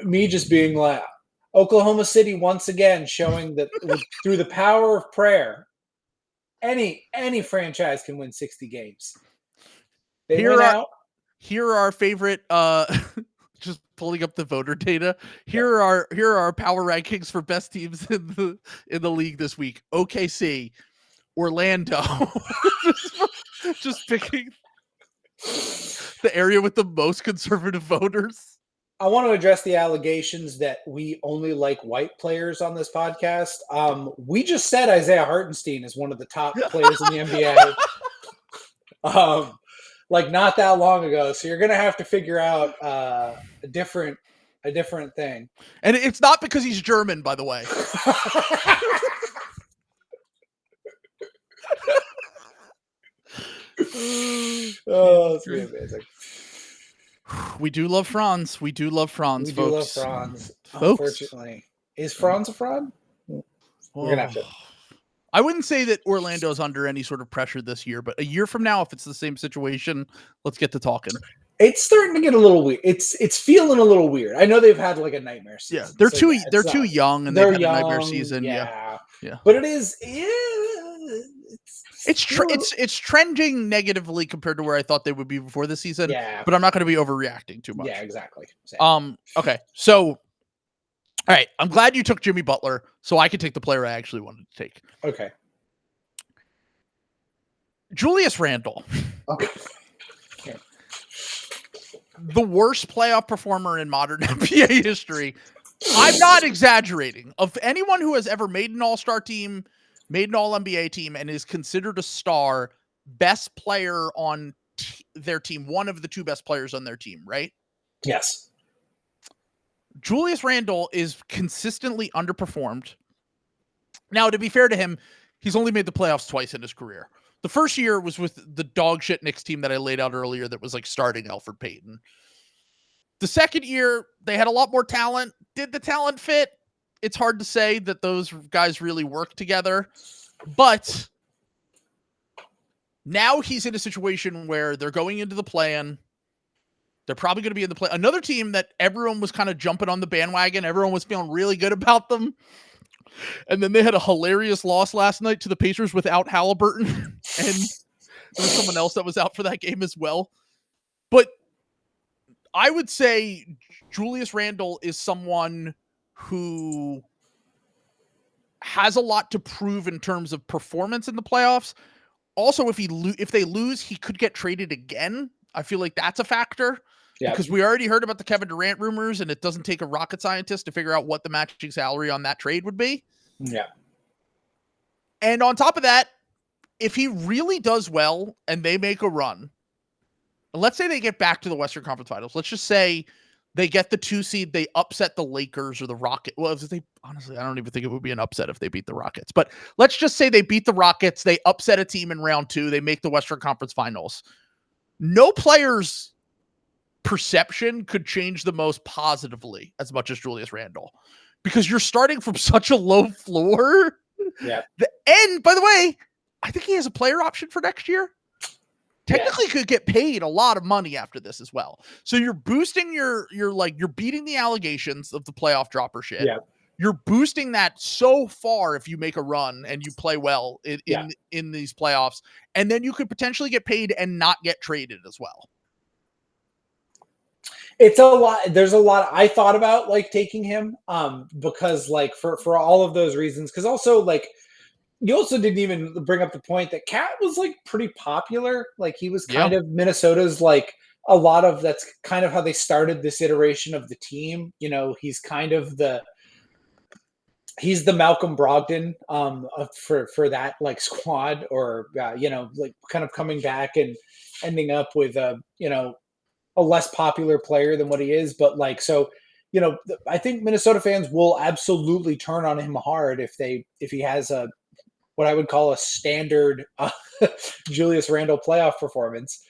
Me just being like Oklahoma City once again showing that through the power of prayer, any franchise can win 60 games. Here are our favorite just pulling up the voter data. Here are our power rankings for best teams in the league this week. OKC, Orlando. just picking the area with the most conservative voters. I want to address the allegations that we only like white players on this podcast. We just said Isaiah Hartenstein is one of the top players in the NBA. Like not that long ago. So you're going to have to figure out a different thing. And it's not because he's German, by the way. Oh, it's really amazing. We do love Franz. We do love Franz, folks. We do love Franz. Unfortunately. Is Franz a fraud? We're going to have to. I wouldn't say that Orlando's under any sort of pressure this year, but a year from now, if it's the same situation, let's get to talking. It's starting to get a little weird. It's feeling a little weird. I know they've had like a nightmare season. Yeah, they're too young, and they've had a nightmare season. Yeah. But it is. It's trending negatively compared to where I thought they would be before the season. Yeah. But I'm not going to be overreacting too much. Yeah, exactly. Same. Okay. So. All right, I'm glad you took Jimmy Butler, so I could take the player I actually wanted to take. Okay. Julius Randle. Okay. The worst playoff performer in modern NBA history. I'm not exaggerating. Of anyone who has ever made an all-star team, made an all-NBA team, and is considered a star, best player on their team, one of the 2 best players on their team, right? Yes. Julius Randle is consistently underperformed. Now, to be fair to him, he's only made the playoffs twice in his career. The first year was with the dog shit Knicks team that I laid out earlier that was like starting Elfrid Payton. The second year, they had a lot more talent. Did the talent fit? It's hard to say that those guys really work together. But now he's in a situation where they're going into the play-in. They're probably going to be in the play. Another team that everyone was kind of jumping on the bandwagon. Everyone was feeling really good about them. And then they had a hilarious loss last night to the Pacers without Halliburton. And there was someone else that was out for that game as well. But I would say Julius Randle is someone who has a lot to prove in terms of performance in the playoffs. Also, if they lose, he could get traded again. I feel like that's a factor. Yeah. Because we already heard about the Kevin Durant rumors, and it doesn't take a rocket scientist to figure out what the matching salary on that trade would be. Yeah. And on top of that, if he really does well and they make a run, let's say they get back to the Western Conference Finals. Let's just say They get the 2 seed. They upset the Lakers or the Rockets. Well, honestly, I don't even think it would be an upset if they beat the Rockets. But let's just say they beat the Rockets. They upset a team in round 2. They make the Western Conference Finals. No player's perception could change the most positively as much as Julius Randle, because you're starting from such a low floor. Yeah. And by the way, I think he has a player option for next year. Technically could get paid a lot of money after this as well. So you're boosting you're beating the allegations of the playoff dropper shit. Yeah. You're boosting that so far if you make a run and you play well in these playoffs. And then you could potentially get paid and not get traded as well. It's a lot. There's a lot. I thought about like taking him because like for all of those reasons, because also like, you also didn't even bring up the point that Cat was like pretty popular. Like he was kind of Minnesota's like a lot of, that's kind of how they started this iteration of the team. You know, he's kind of he's the Malcolm Brogdon for that like squad, or you know, like kind of coming back and ending up with you know, a less popular player than what he is. But like, so, you know, I think Minnesota fans will absolutely turn on him hard if he has what I would call a standard Julius Randle playoff performance.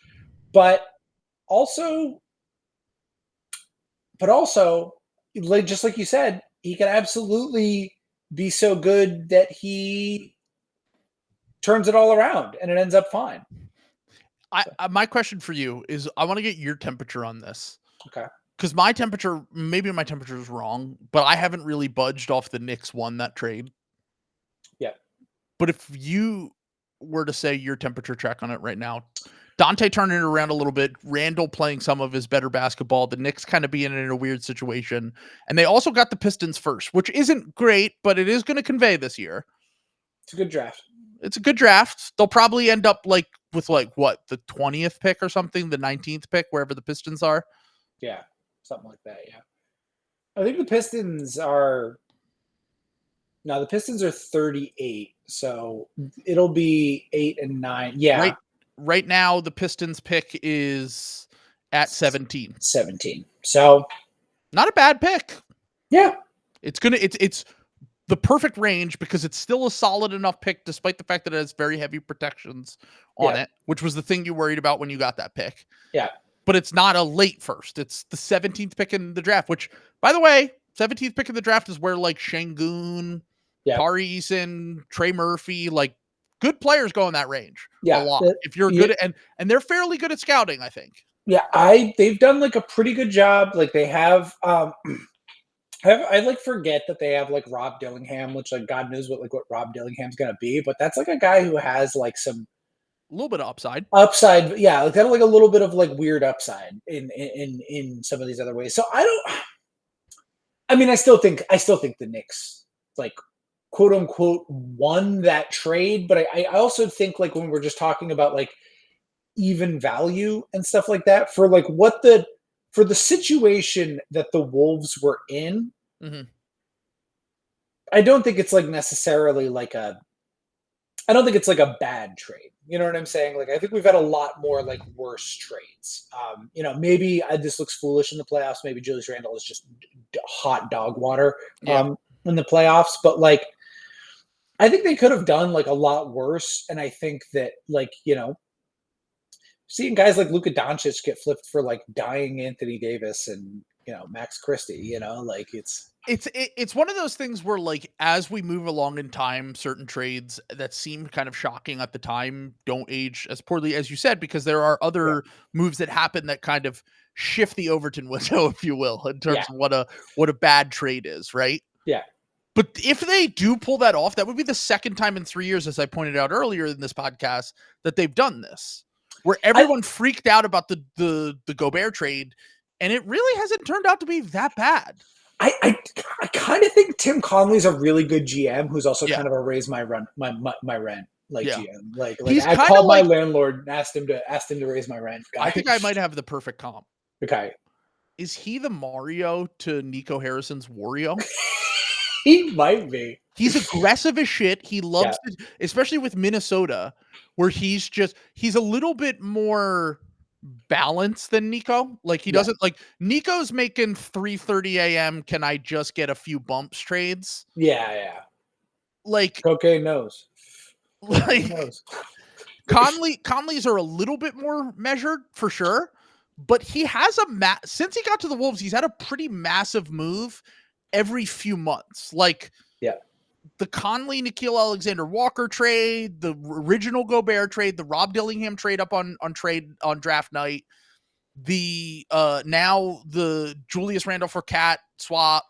But also, like, just like you said, he can absolutely be so good that he turns it all around and it ends up fine. My question for you is, I want to get your temperature on this. Okay. Because maybe my temperature is wrong, but I haven't really budged off the Knicks won that trade. Yeah. But if you were to say your temperature check on it right now, Dante turning it around a little bit, Randle playing some of his better basketball, the Knicks kind of being in a weird situation, and they also got the Pistons first, which isn't great, but it is going to convey this year. It's a good draft. It's a good draft. They'll probably end up like with like what, the 20th pick or something, the 19th pick, wherever the Pistons are. Yeah, something like that. Yeah, I think the Pistons are 38, so it'll be 8 and 9. Yeah, right now the Pistons pick is at 17. 17. So not a bad pick. Yeah, it's the perfect range, because it's still a solid enough pick, despite the fact that it has very heavy protections on it, which was the thing you worried about when you got that pick. Yeah. But it's not a late first. It's the 17th pick in the draft, which, by the way, 17th pick in the draft is where like Şengün, Tari Eason, Trey Murphy, like good players go in that range a lot. If you're good and they're fairly good at scouting, I think. Yeah, they've done like a pretty good job. Like they have I like forget that they have like Rob Dillingham, which like God knows what Rob Dillingham's gonna be, but that's like a guy who has like some a little bit of upside. Yeah, like kind of like a little bit of like weird upside in some of these other ways. So I still think the Knicks like quote unquote won that trade, but I also think like when we're just talking about like even value and stuff like that for like for the situation that the Wolves were in, I don't think it's like necessarily like I don't think it's like a bad trade. You know what I'm saying? Like, I think we've had a lot more like worse trades. You know, maybe this looks foolish in the playoffs. Maybe Julius Randle is just hot dog water in the playoffs. But like, I think they could have done like a lot worse. And I think that like, you know, seeing guys like Luka Doncic get flipped for like dying Anthony Davis and, you know, Max Christie, you know, like it's one of those things where like, as we move along in time, certain trades that seemed kind of shocking at the time don't age as poorly as you said, because there are other moves that happen that kind of shift the Overton window, if you will, in terms of what a bad trade is. Right. Yeah. But if they do pull that off, that would be the second time in 3 years, as I pointed out earlier in this podcast, that they've done this, where everyone freaked out about the Gobert trade, and it really hasn't turned out to be that bad. I kind of think Tim Conley's a really good GM who's also kind of a raise my rent like GM. Like I called my landlord and asked him to raise my rent. I think I might have the perfect comp. Okay. Is he the Mario to Nico Harrison's Wario? He might be. He's aggressive as shit. He loves it, especially with Minnesota, where he's a little bit more balance than Nico. Like he doesn't like Nico's making 3:30 a.m. Can I just get a few bumps trades? Yeah. Like Cocaine knows. Conley's are a little bit more measured for sure, but he has since he got to the Wolves, he's had a pretty massive move every few months. Like the Conley, Nickeil Alexander-Walker trade, the original Gobert trade, the Rob Dillingham trade up on draft night, the now the Julius Randle for Cat swap.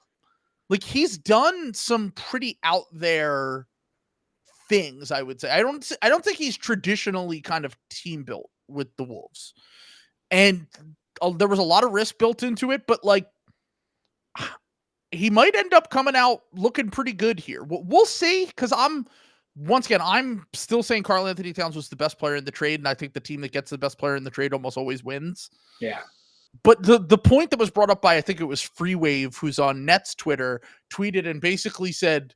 Like he's done some pretty out there things, I would say. I don't think he's traditionally kind of team built with the Wolves. And there was a lot of risk built into it, but like he might end up coming out looking pretty good here. We'll see, because I'm still saying Karl-Anthony Towns was the best player in the trade, and I think the team that gets the best player in the trade almost always wins. Yeah. But the point that was brought up by, I think it was Freewave, who's on Nets Twitter, tweeted and basically said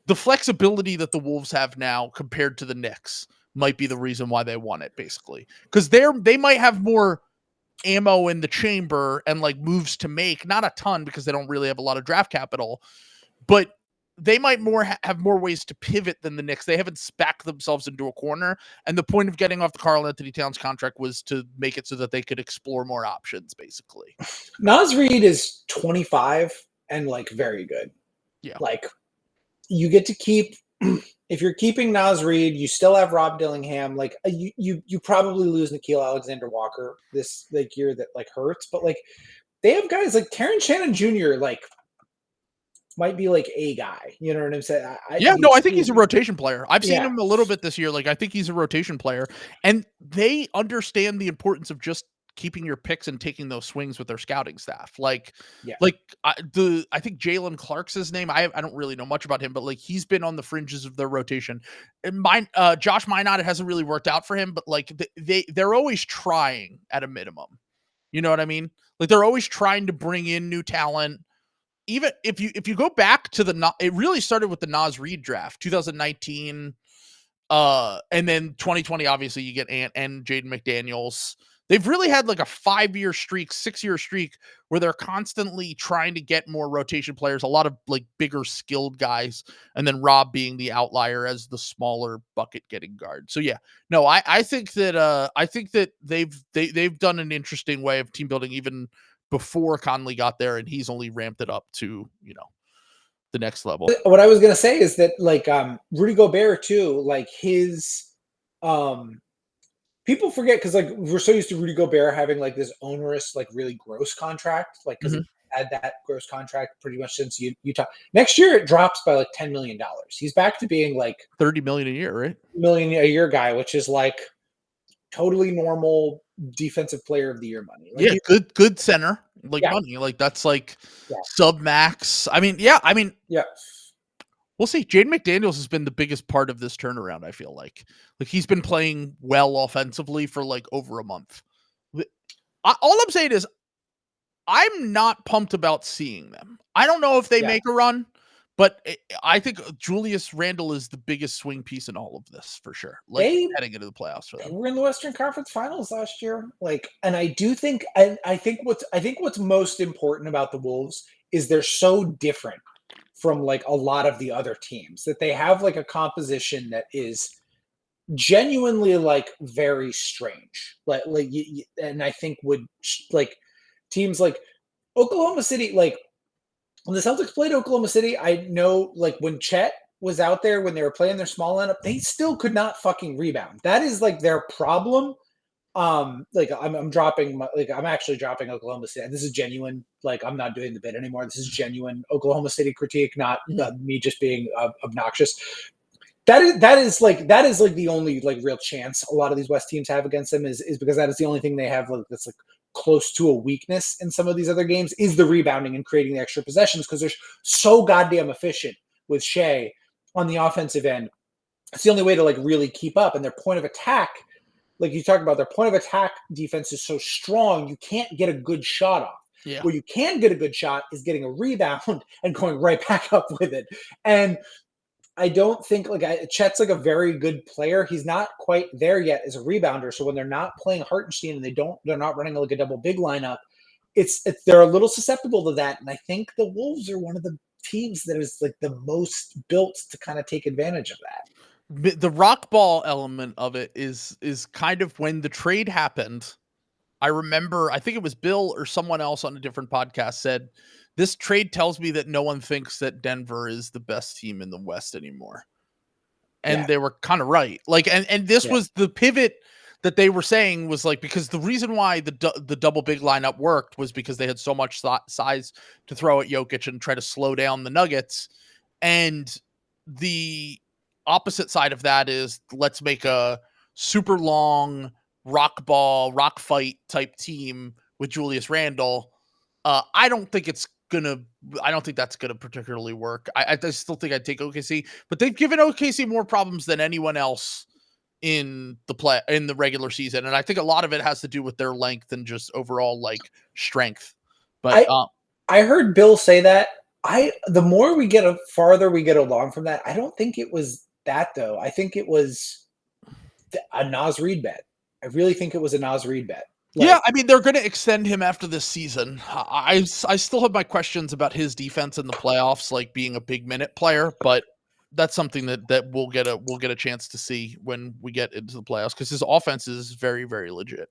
the flexibility that the Wolves have now compared to the Knicks might be the reason why they won it, basically. Because they might have more ammo in the chamber and like moves to make, not a ton because they don't really have a lot of draft capital, but they might have more ways to pivot than the Knicks. They haven't backed themselves into a corner, and the point of getting off the Karl-Anthony Towns contract was to make it so that they could explore more options, basically. Naz Reid is 25 and like very good. Yeah, like you get to keep. If you're keeping Naz Reid, you still have Rob Dillingham. Like you probably lose Nickeil Alexander-Walker this like year that like hurts, but like they have guys like Terrence Shannon Jr. like might be like a guy. You know what I'm saying? I think he's a rotation player. I've seen him a little bit this year. Like I think he's a rotation player, and they understand the importance of just keeping your picks and taking those swings with their scouting staff. I think Jalen Clark's his name. I don't really know much about him, but like he's been on the fringes of their rotation. And Josh Minot, it hasn't really worked out for him, but like they're always trying at a minimum. You know what I mean? Like they're always trying to bring in new talent. Even if you go back to it really started with the Naz Reid draft, 2019, and then 2020. Obviously, you get Ant and Jaden McDaniels. They've really had like a 5-year streak, 6-year streak where they're constantly trying to get more rotation players, a lot of like bigger skilled guys, and then Rob being the outlier as the smaller bucket getting guard. So yeah, no, I think that they've done an interesting way of team building even before Conley got there, and he's only ramped it up to, the next level. What I was going to say is that like Rudy Gobert too, like his people forget because like we're so used to Rudy Gobert having like this onerous, like really gross contract, like because he had that gross contract pretty much since Utah. Next year it drops by like $10 million. He's back to being like $30 million a year, right? $million a year guy, which is like totally normal defensive player of the year money. Like good center money. Like that's like sub max. I mean. We'll see. Jaden McDaniels has been the biggest part of this turnaround, I feel like. Like he's been playing well offensively for like over a month. All I'm saying is I'm not pumped about seeing them. I don't know if they make a run, but I think Julius Randle is the biggest swing piece in all of this for sure. Like heading into the playoffs for them. They were in the Western Conference Finals last year. Like, and I do think, and I think what's most important about the Wolves is they're so different from like a lot of the other teams that they have like a composition that is genuinely like very strange. And I think would like teams like Oklahoma City, like when the Celtics played Oklahoma City, I know like when Chet was out there, when they were playing their small lineup, they still could not fucking rebound. That is like their problem. I'm actually dropping Oklahoma City. This is genuine. Like I'm not doing the bit anymore. This is genuine Oklahoma City critique, not me just being obnoxious. That is like the only like real chance a lot of these West teams have against them is because that is the only thing they have like that's like close to a weakness in some of these other games is the rebounding and creating the extra possessions because they're so goddamn efficient with Shea on the offensive end. It's the only way to like really keep up, and their point of attack. Like you talk about, their point of attack defense is so strong, you can't get a good shot off. Yeah. Where you can get a good shot is getting a rebound and going right back up with it. And I don't think Chet's like a very good player. He's not quite there yet as a rebounder. So when they're not playing Hartenstein and they're not running like a double big lineup, they're a little susceptible to that. And I think the Wolves are one of the teams that is like the most built to kind of take advantage of that. The rock ball element of it is kind of when the trade happened. I remember, I think it was Bill or someone else on a different podcast said, this trade tells me that no one thinks that Denver is the best team in the West anymore. And they were kind of right. Like, and this was the pivot that they were saying was like, because the reason why the double big lineup worked was because they had so much size to throw at Jokic and try to slow down the Nuggets. And the opposite side of that is let's make a super long rock fight type team with Julius Randle. I don't think that's gonna particularly work. I still think I'd take OKC, but they've given OKC more problems than anyone else in the regular season, and I think a lot of it has to do with their length and just overall like strength. But I heard Bill say that. The more we get farther we get along from that, I don't think it was that though. I think it was a Naz Reid bet. I really think it was a Naz Reid bet. Yeah, I mean, they're going to extend him after this season. I still have my questions about his defense in the playoffs, like being a big minute player, but that's something that we'll get a chance to see when we get into the playoffs because his offense is very, very legit.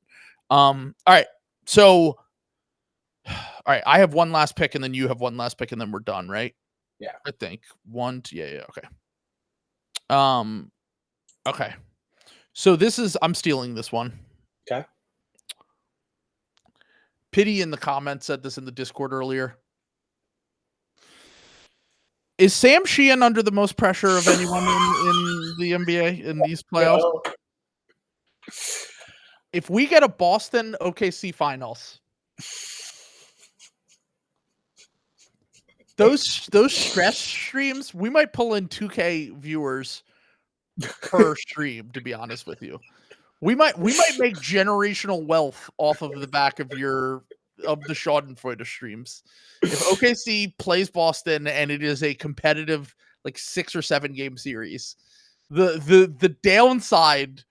All right. So, all right, I have one last pick and then you have one last pick and then we're done, right? Yeah. I think. Okay. Okay. So I'm stealing this one. Okay. Pity in the comments said this in the Discord earlier. Is Sam Sheehan under the most pressure of anyone in the NBA in these playoffs? No. If we get a Boston OKC finals, those stress streams, we might pull in 2K viewers per stream, to be honest with you. We might make generational wealth off of the back of the Schadenfreude streams. If OKC plays Boston and it is a competitive like 6 or 7 game series, the downside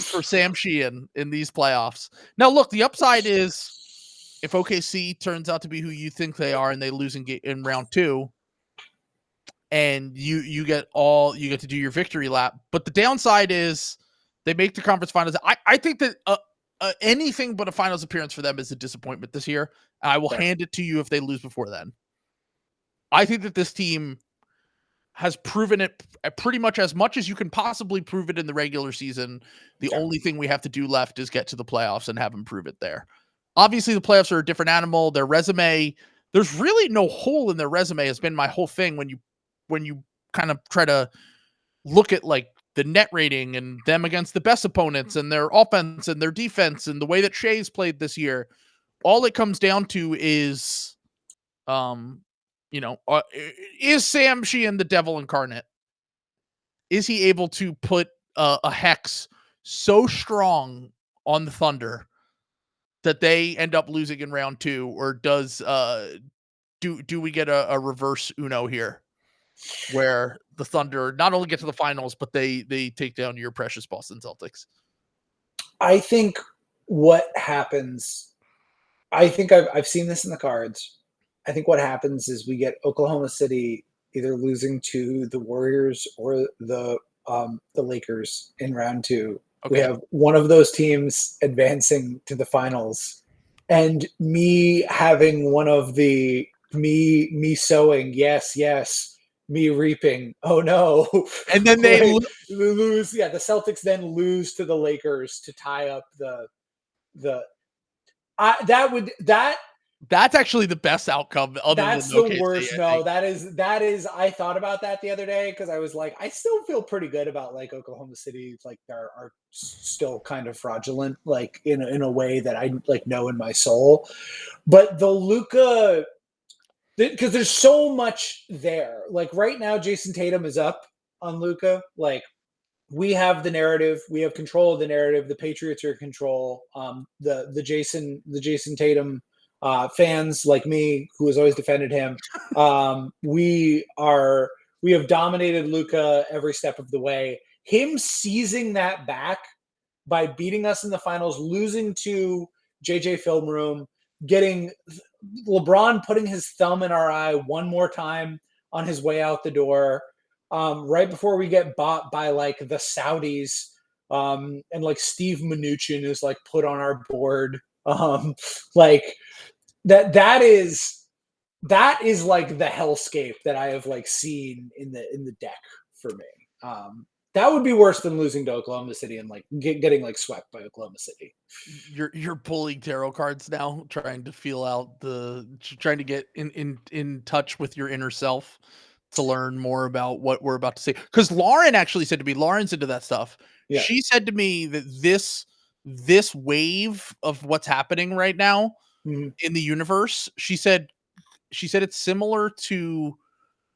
for Sam Sheehan in these playoffs. Now look, the upside is if OKC turns out to be who you think they are and they lose in round 2 and you get to do your victory lap. But the downside is they make the conference finals. I think that anything but a finals appearance for them is a disappointment this year. And I will hand it to you if they lose before then. I think that this team has proven it pretty much as you can possibly prove it in the regular season. The only thing we have to do left is get to the playoffs and have them prove it there. Obviously, the playoffs are a different animal. Their resume, there's really no hole in their resume has been my whole thing when you kind of try to look at like the net rating and them against the best opponents and their offense and their defense and the way that Shea's played this year. All it comes down to is, is Sam Sheehan the devil incarnate? Is he able to put a hex so strong on the Thunder that they end up losing in round 2, or does do we get a reverse Uno here, where the Thunder not only get to the finals, but they take down your precious Boston Celtics? I think what happens, I think I've seen this in the cards. I think what happens is we get Oklahoma City either losing to the Warriors or the Lakers in round 2. Okay. We have one of those teams advancing to the finals, and me having one of the me sowing, yes, me reaping, oh no, and then they lose. Yeah, the Celtics then lose to the Lakers to tie up that's actually the best outcome. That's the OKC, worst. No, that is. I thought about that the other day because I was like, I still feel pretty good about like Oklahoma City. Like they are still kind of fraudulent, like in a way that I like know in my soul. But the Luka, because there's so much there. Like right now, Jason Tatum is up on Luka. Like we have the narrative, we have control of the narrative. The Patriots are in control. The Jason Tatum. Fans like me, who has always defended him, we We have dominated Luka every step of the way. Him seizing that back by beating us in the finals, losing to JJ Film Room, getting LeBron putting his thumb in our eye one more time on his way out the door, right before we get bought by like the Saudis, and like Steve Mnuchin is like put on our board. Like that is like the hellscape that I have like seen in the deck for me. That would be worse than losing to Oklahoma City and like getting like swept by Oklahoma City. You're pulling tarot cards now, trying to get in touch with your inner self to learn more about what we're about to say. Because Lauren actually said to me, Lauren's into that stuff. Yeah. She said to me that this wave of what's happening right now in the universe, she said it's similar to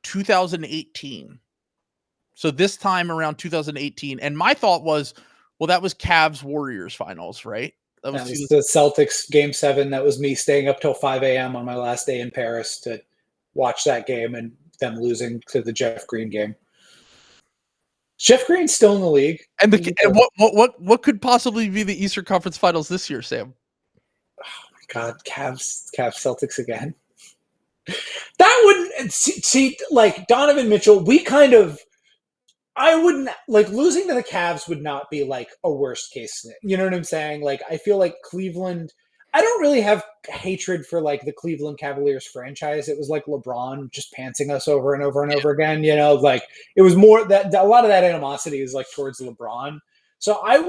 2018. So this time around 2018, and my thought was, well, that was Cavs Warriors finals, right? That was the Celtics Game 7. That was me staying up till 5 a.m. on my last day in Paris to watch that game and them losing to the Jeff Green game. Jeff Green's still in the league. And what could possibly be the Eastern Conference Finals this year, Sam? Oh my God, Cavs Celtics again. That wouldn't see like Donovan Mitchell. I wouldn't like losing to the Cavs would not be like a worst case. You know what I'm saying? Like, I feel like Cleveland, I don't really have hatred for like the Cleveland Cavaliers franchise. It was like LeBron just pantsing us over and over and over again. You know, like it was more that a lot of that animosity is like towards LeBron. So I'd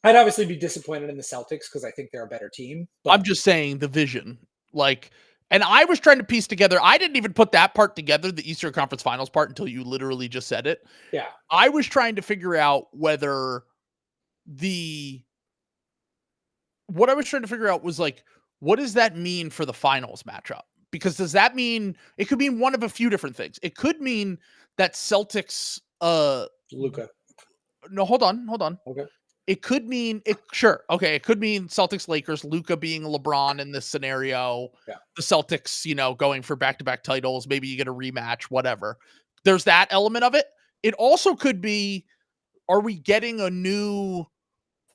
obviously be disappointed in the Celtics because I think they're a better team. But I'm just saying the vision, like, and I was trying to piece together. I didn't even put that part together, the Eastern Conference Finals part, until you literally just said it. Yeah. I was trying to figure out whether what I was trying to figure out was like, what does that mean for the finals matchup? Because does that mean it could mean one of a few different things? It could mean that Celtics, Luka. No, hold on. Okay. It could mean it. Sure. Okay. It could mean Celtics, Lakers, Luka being LeBron in this scenario. Yeah. The Celtics, going for back-to-back titles. Maybe you get a rematch, whatever. There's that element of it. It also could be, are we getting a new,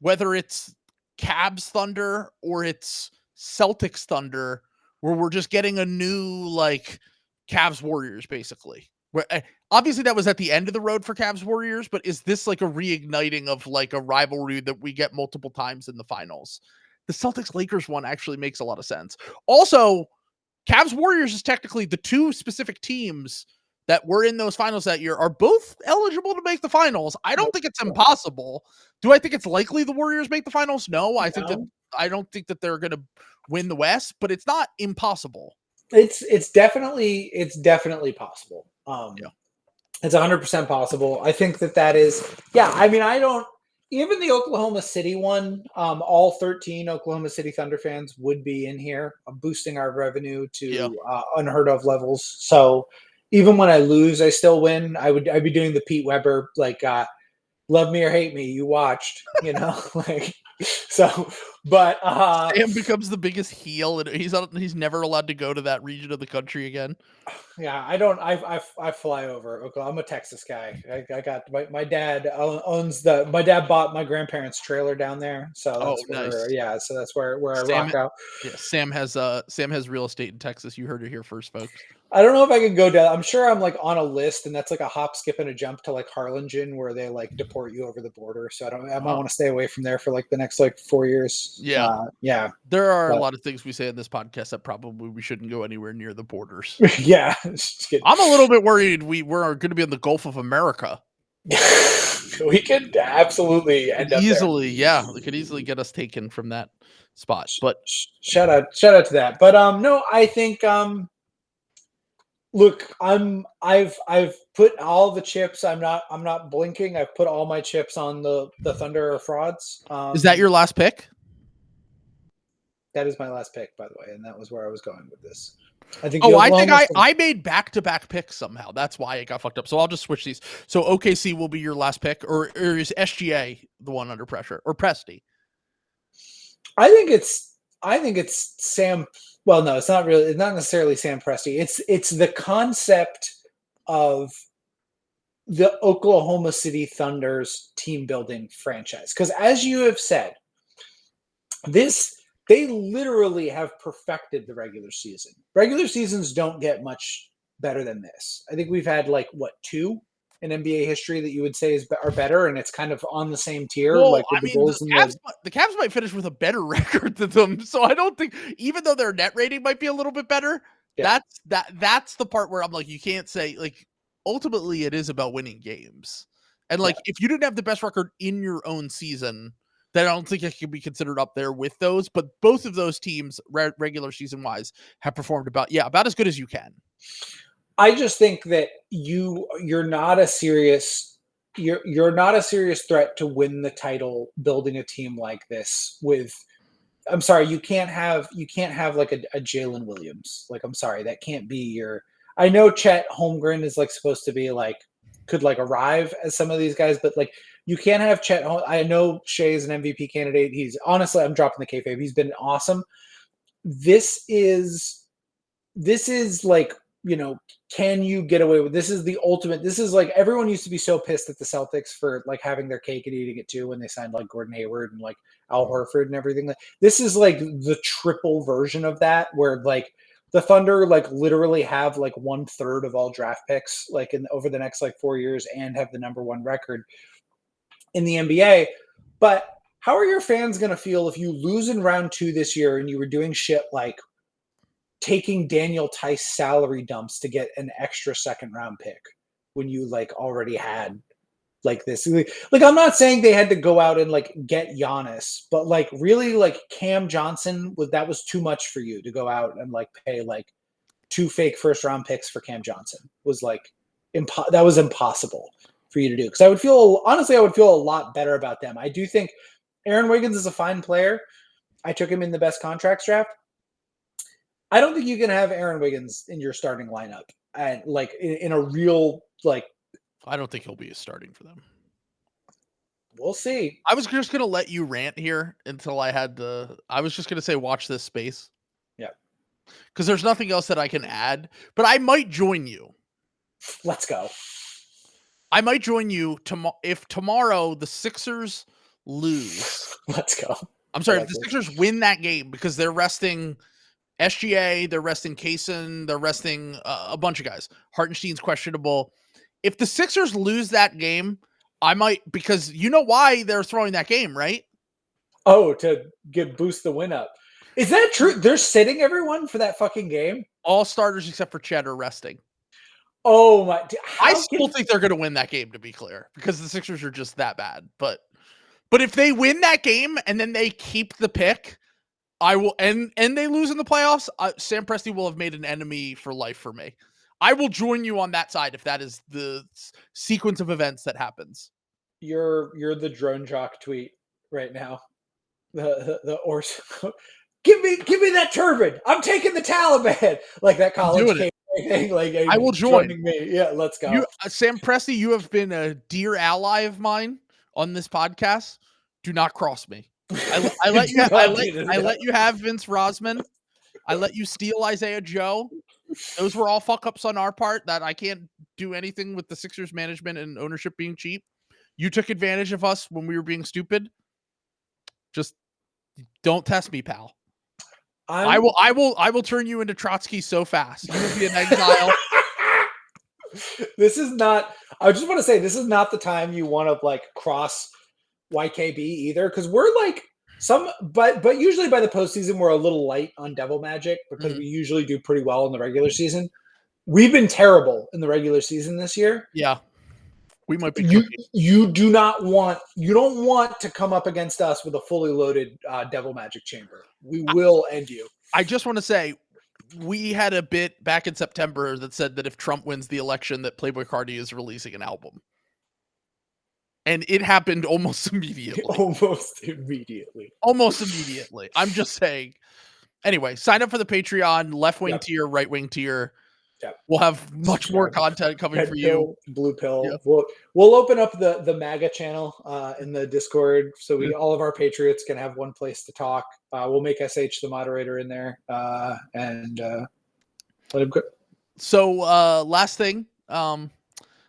whether it's Cavs Thunder or it's Celtics Thunder, where we're just getting a new like Cavs Warriors, basically. Where, obviously that was at the end of the road for Cavs Warriors, but is this like a reigniting of like a rivalry that we get multiple times in the finals? The Celtics Lakers one actually makes a lot of sense. Also, Cavs Warriors is technically the two specific teams that were in those finals that year are both eligible to make the finals. I don't think it's impossible. Do I think it's likely the Warriors make the finals? No, I don't think that they're going to win the West, but it's not impossible. It's definitely possible. It's 100% possible. I think that is, I mean, even the Oklahoma City one, all 13 Oklahoma City Thunder fans would be in here, boosting our revenue to unheard of levels. So even when I lose, I still win. I'd be doing the Pete Weber, like, love me or hate me, you watched, like, so, but Sam becomes the biggest heel, and he's never allowed to go to that region of the country again. Yeah, I fly over Oklahoma. I'm a Texas guy. I got my dad owns my dad bought my grandparents' trailer down there, so that's so that's where I rock out. Yeah, Sam has real estate in Texas. You heard it here first, folks. I don't know if I can go down. I'm sure I'm like on a list, and that's like a hop, skip, and a jump to like Harlingen, where they like deport you over the border. So I might want to stay away from there for like the next like 4 years. Yeah. There are a lot of things we say in this podcast that probably we shouldn't go anywhere near the borders. Yeah. I'm a little bit worried we're going to be in the Gulf of America. We could absolutely end up easily there. Yeah, it could easily get us taken from that spot. But shout out to that. But no, I think look, I've put all the chips. I'm not blinking. I've put all my chips on the Thunder frauds. Is that your last pick? That is my last pick, by the way, and that was where I was going with this. I think I made back-to-back picks somehow. That's why it got fucked up. So I'll just switch these. So OKC will be your last pick, or is SGA the one under pressure, or Presti? I think it's Sam. Well, no, it's not really. It's not necessarily Sam Presti. It's the concept of the Oklahoma City Thunder's team building franchise. Because as you have said, they literally have perfected the regular season. Regular seasons don't get much better than this. I think we've had like two in NBA history that you would say are better, and it's kind of on the same tier. Well, like with I mean, the Cavs might finish with a better record than them, so I don't think, even though their net rating might be a little bit better, that's the part where I'm like, you can't say, like, ultimately it is about winning games, and like if you didn't have the best record in your own season, then I don't think it can be considered up there with those. But both of those teams, regular season wise, have performed about as good as you can. I just think that you're not a serious threat to win the title building a team like this with. I'm sorry, you can't have like a Jalen Williams. Like, I'm sorry, that can't be your. I know Chet Holmgren is like supposed to be like could like arrive as some of these guys, but like you can't have Chet. I know Shea is an MVP candidate. He's honestly, I'm dropping the kayfabe. He's been awesome. This is like, can you get away with this? Is the ultimate. This is like everyone used to be so pissed at the Celtics for like having their cake and eating it too when they signed like Gordon Hayward and like Al Horford and everything. This is like the triple version of that, where like the Thunder like literally have like 1/3 of all draft picks like over the next like 4 years and have the #1 record in the NBA. But how are your fans going to feel if you lose in round 2 this year and you were doing shit like taking Daniel Tice salary dumps to get an extra second round pick when you like already had like this? Like, I'm not saying they had to go out and like get Giannis, but like really like Cam Johnson that was too much for you to go out and like pay like 2 fake first round picks for Cam Johnson. Was like that was impossible for you to do. Because I would feel a lot better about them. I do think Aaron Wiggins is a fine player. I took him in the best contracts draft. I don't think you can have Aaron Wiggins in your starting lineup and like in a real like. I don't think he'll be starting for them. We'll see. I was just gonna let you rant here until I was just gonna say watch this space. Yeah, because there's nothing else that I can add. But I might join you. Let's go. I might join you if tomorrow the Sixers lose. Let's go. I'm sorry, if the Sixers win that game because they're resting SGA, they're resting Kaysen, they're resting a bunch of guys. Hartenstein's questionable. If the Sixers lose that game, I might, because you know why they're throwing that game, right? Oh, to boost the win up. Is that true? They're sitting everyone for that fucking game? All starters except for Chet are resting. Oh my! I still think they're going to win that game, to be clear, because the Sixers are just that bad. But if they win that game and then they keep the pick, I will, and they lose in the playoffs, Sam Presti will have made an enemy for life for me. I will join you on that side if that is the sequence of events that happens. You're the drone jock tweet right now. The Ors. Give me that turban. I'm taking the Taliban. Like that college game thing. Like I will join me. Yeah, let's go. Sam Presti, you have been a dear ally of mine on this podcast. Do not cross me. I let you have Vince Rosman. I let you steal Isaiah Joe. Those were all fuck ups on our part that I can't do anything with the Sixers management and ownership being cheap. You took advantage of us when we were being stupid. Just don't test me, pal. I will turn you into Trotsky so fast. You will be in exile. This is not. I just want to say this is not the time you want to like cross YKB either, because we're like but usually by the postseason we're a little light on Devil Magic because we usually do pretty well in the regular season. We've been terrible in the regular season this year. Yeah, we might be. You don't want to come up against us with a fully loaded Devil Magic chamber. We will end you. I just want to say, we had a bit back in September that said that if Trump wins the election, that Playboi Carti is releasing an album. And it happened almost immediately. Almost immediately. I'm just saying. Anyway, sign up for the Patreon, left-wing tier, right-wing tier. Yep. We'll have much more content coming Red for pill, you. Blue pill. Yep. We'll open up the MAGA channel in the Discord so all of our Patriots can have one place to talk. We'll make SH the moderator in there and let him go. So last thing,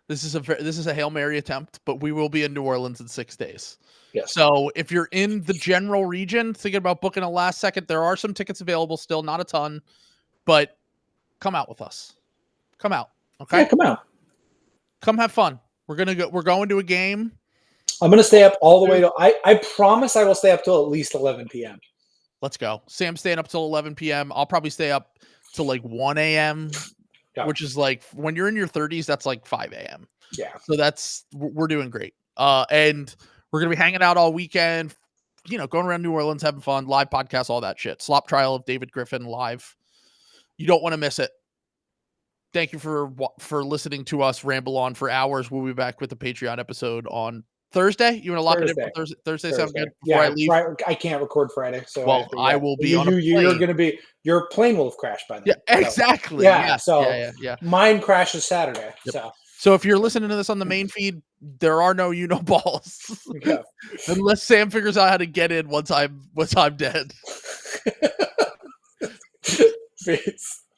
This is a Hail Mary attempt, but we will be in New Orleans in 6 days. Yes. So if you're in the general region, thinking about booking a last second, there are some tickets available still, not a ton, but come out with us. Come out. Okay. Yeah, come out. Come have fun. We're going to a game. I'm gonna stay up all the way to. I promise I will stay up till at least 11 p.m. Let's go. Sam's staying up till 11 p.m. I'll probably stay up till like 1 a.m. Yeah. Which is like when you're in your 30s, that's like 5 a.m. Yeah. So we're doing great. And we're gonna be hanging out all weekend. Going around New Orleans, having fun, live podcasts, all that shit. Slop trial of David Griffin live. You don't want to miss it. Thank you for listening to us ramble on for hours. We'll be back with the Patreon episode on Thursday. You want to lock it in for Thursday? Thursday sound good before I leave? I can't record Friday, so I will be on a plane. Your plane will have crashed by then. Yeah, exactly. Yeah. Mine crashes Saturday. Yep. So if you're listening to this on the main feed, there are no balls. Yeah. Unless Sam figures out how to get in once I'm dead. Peace.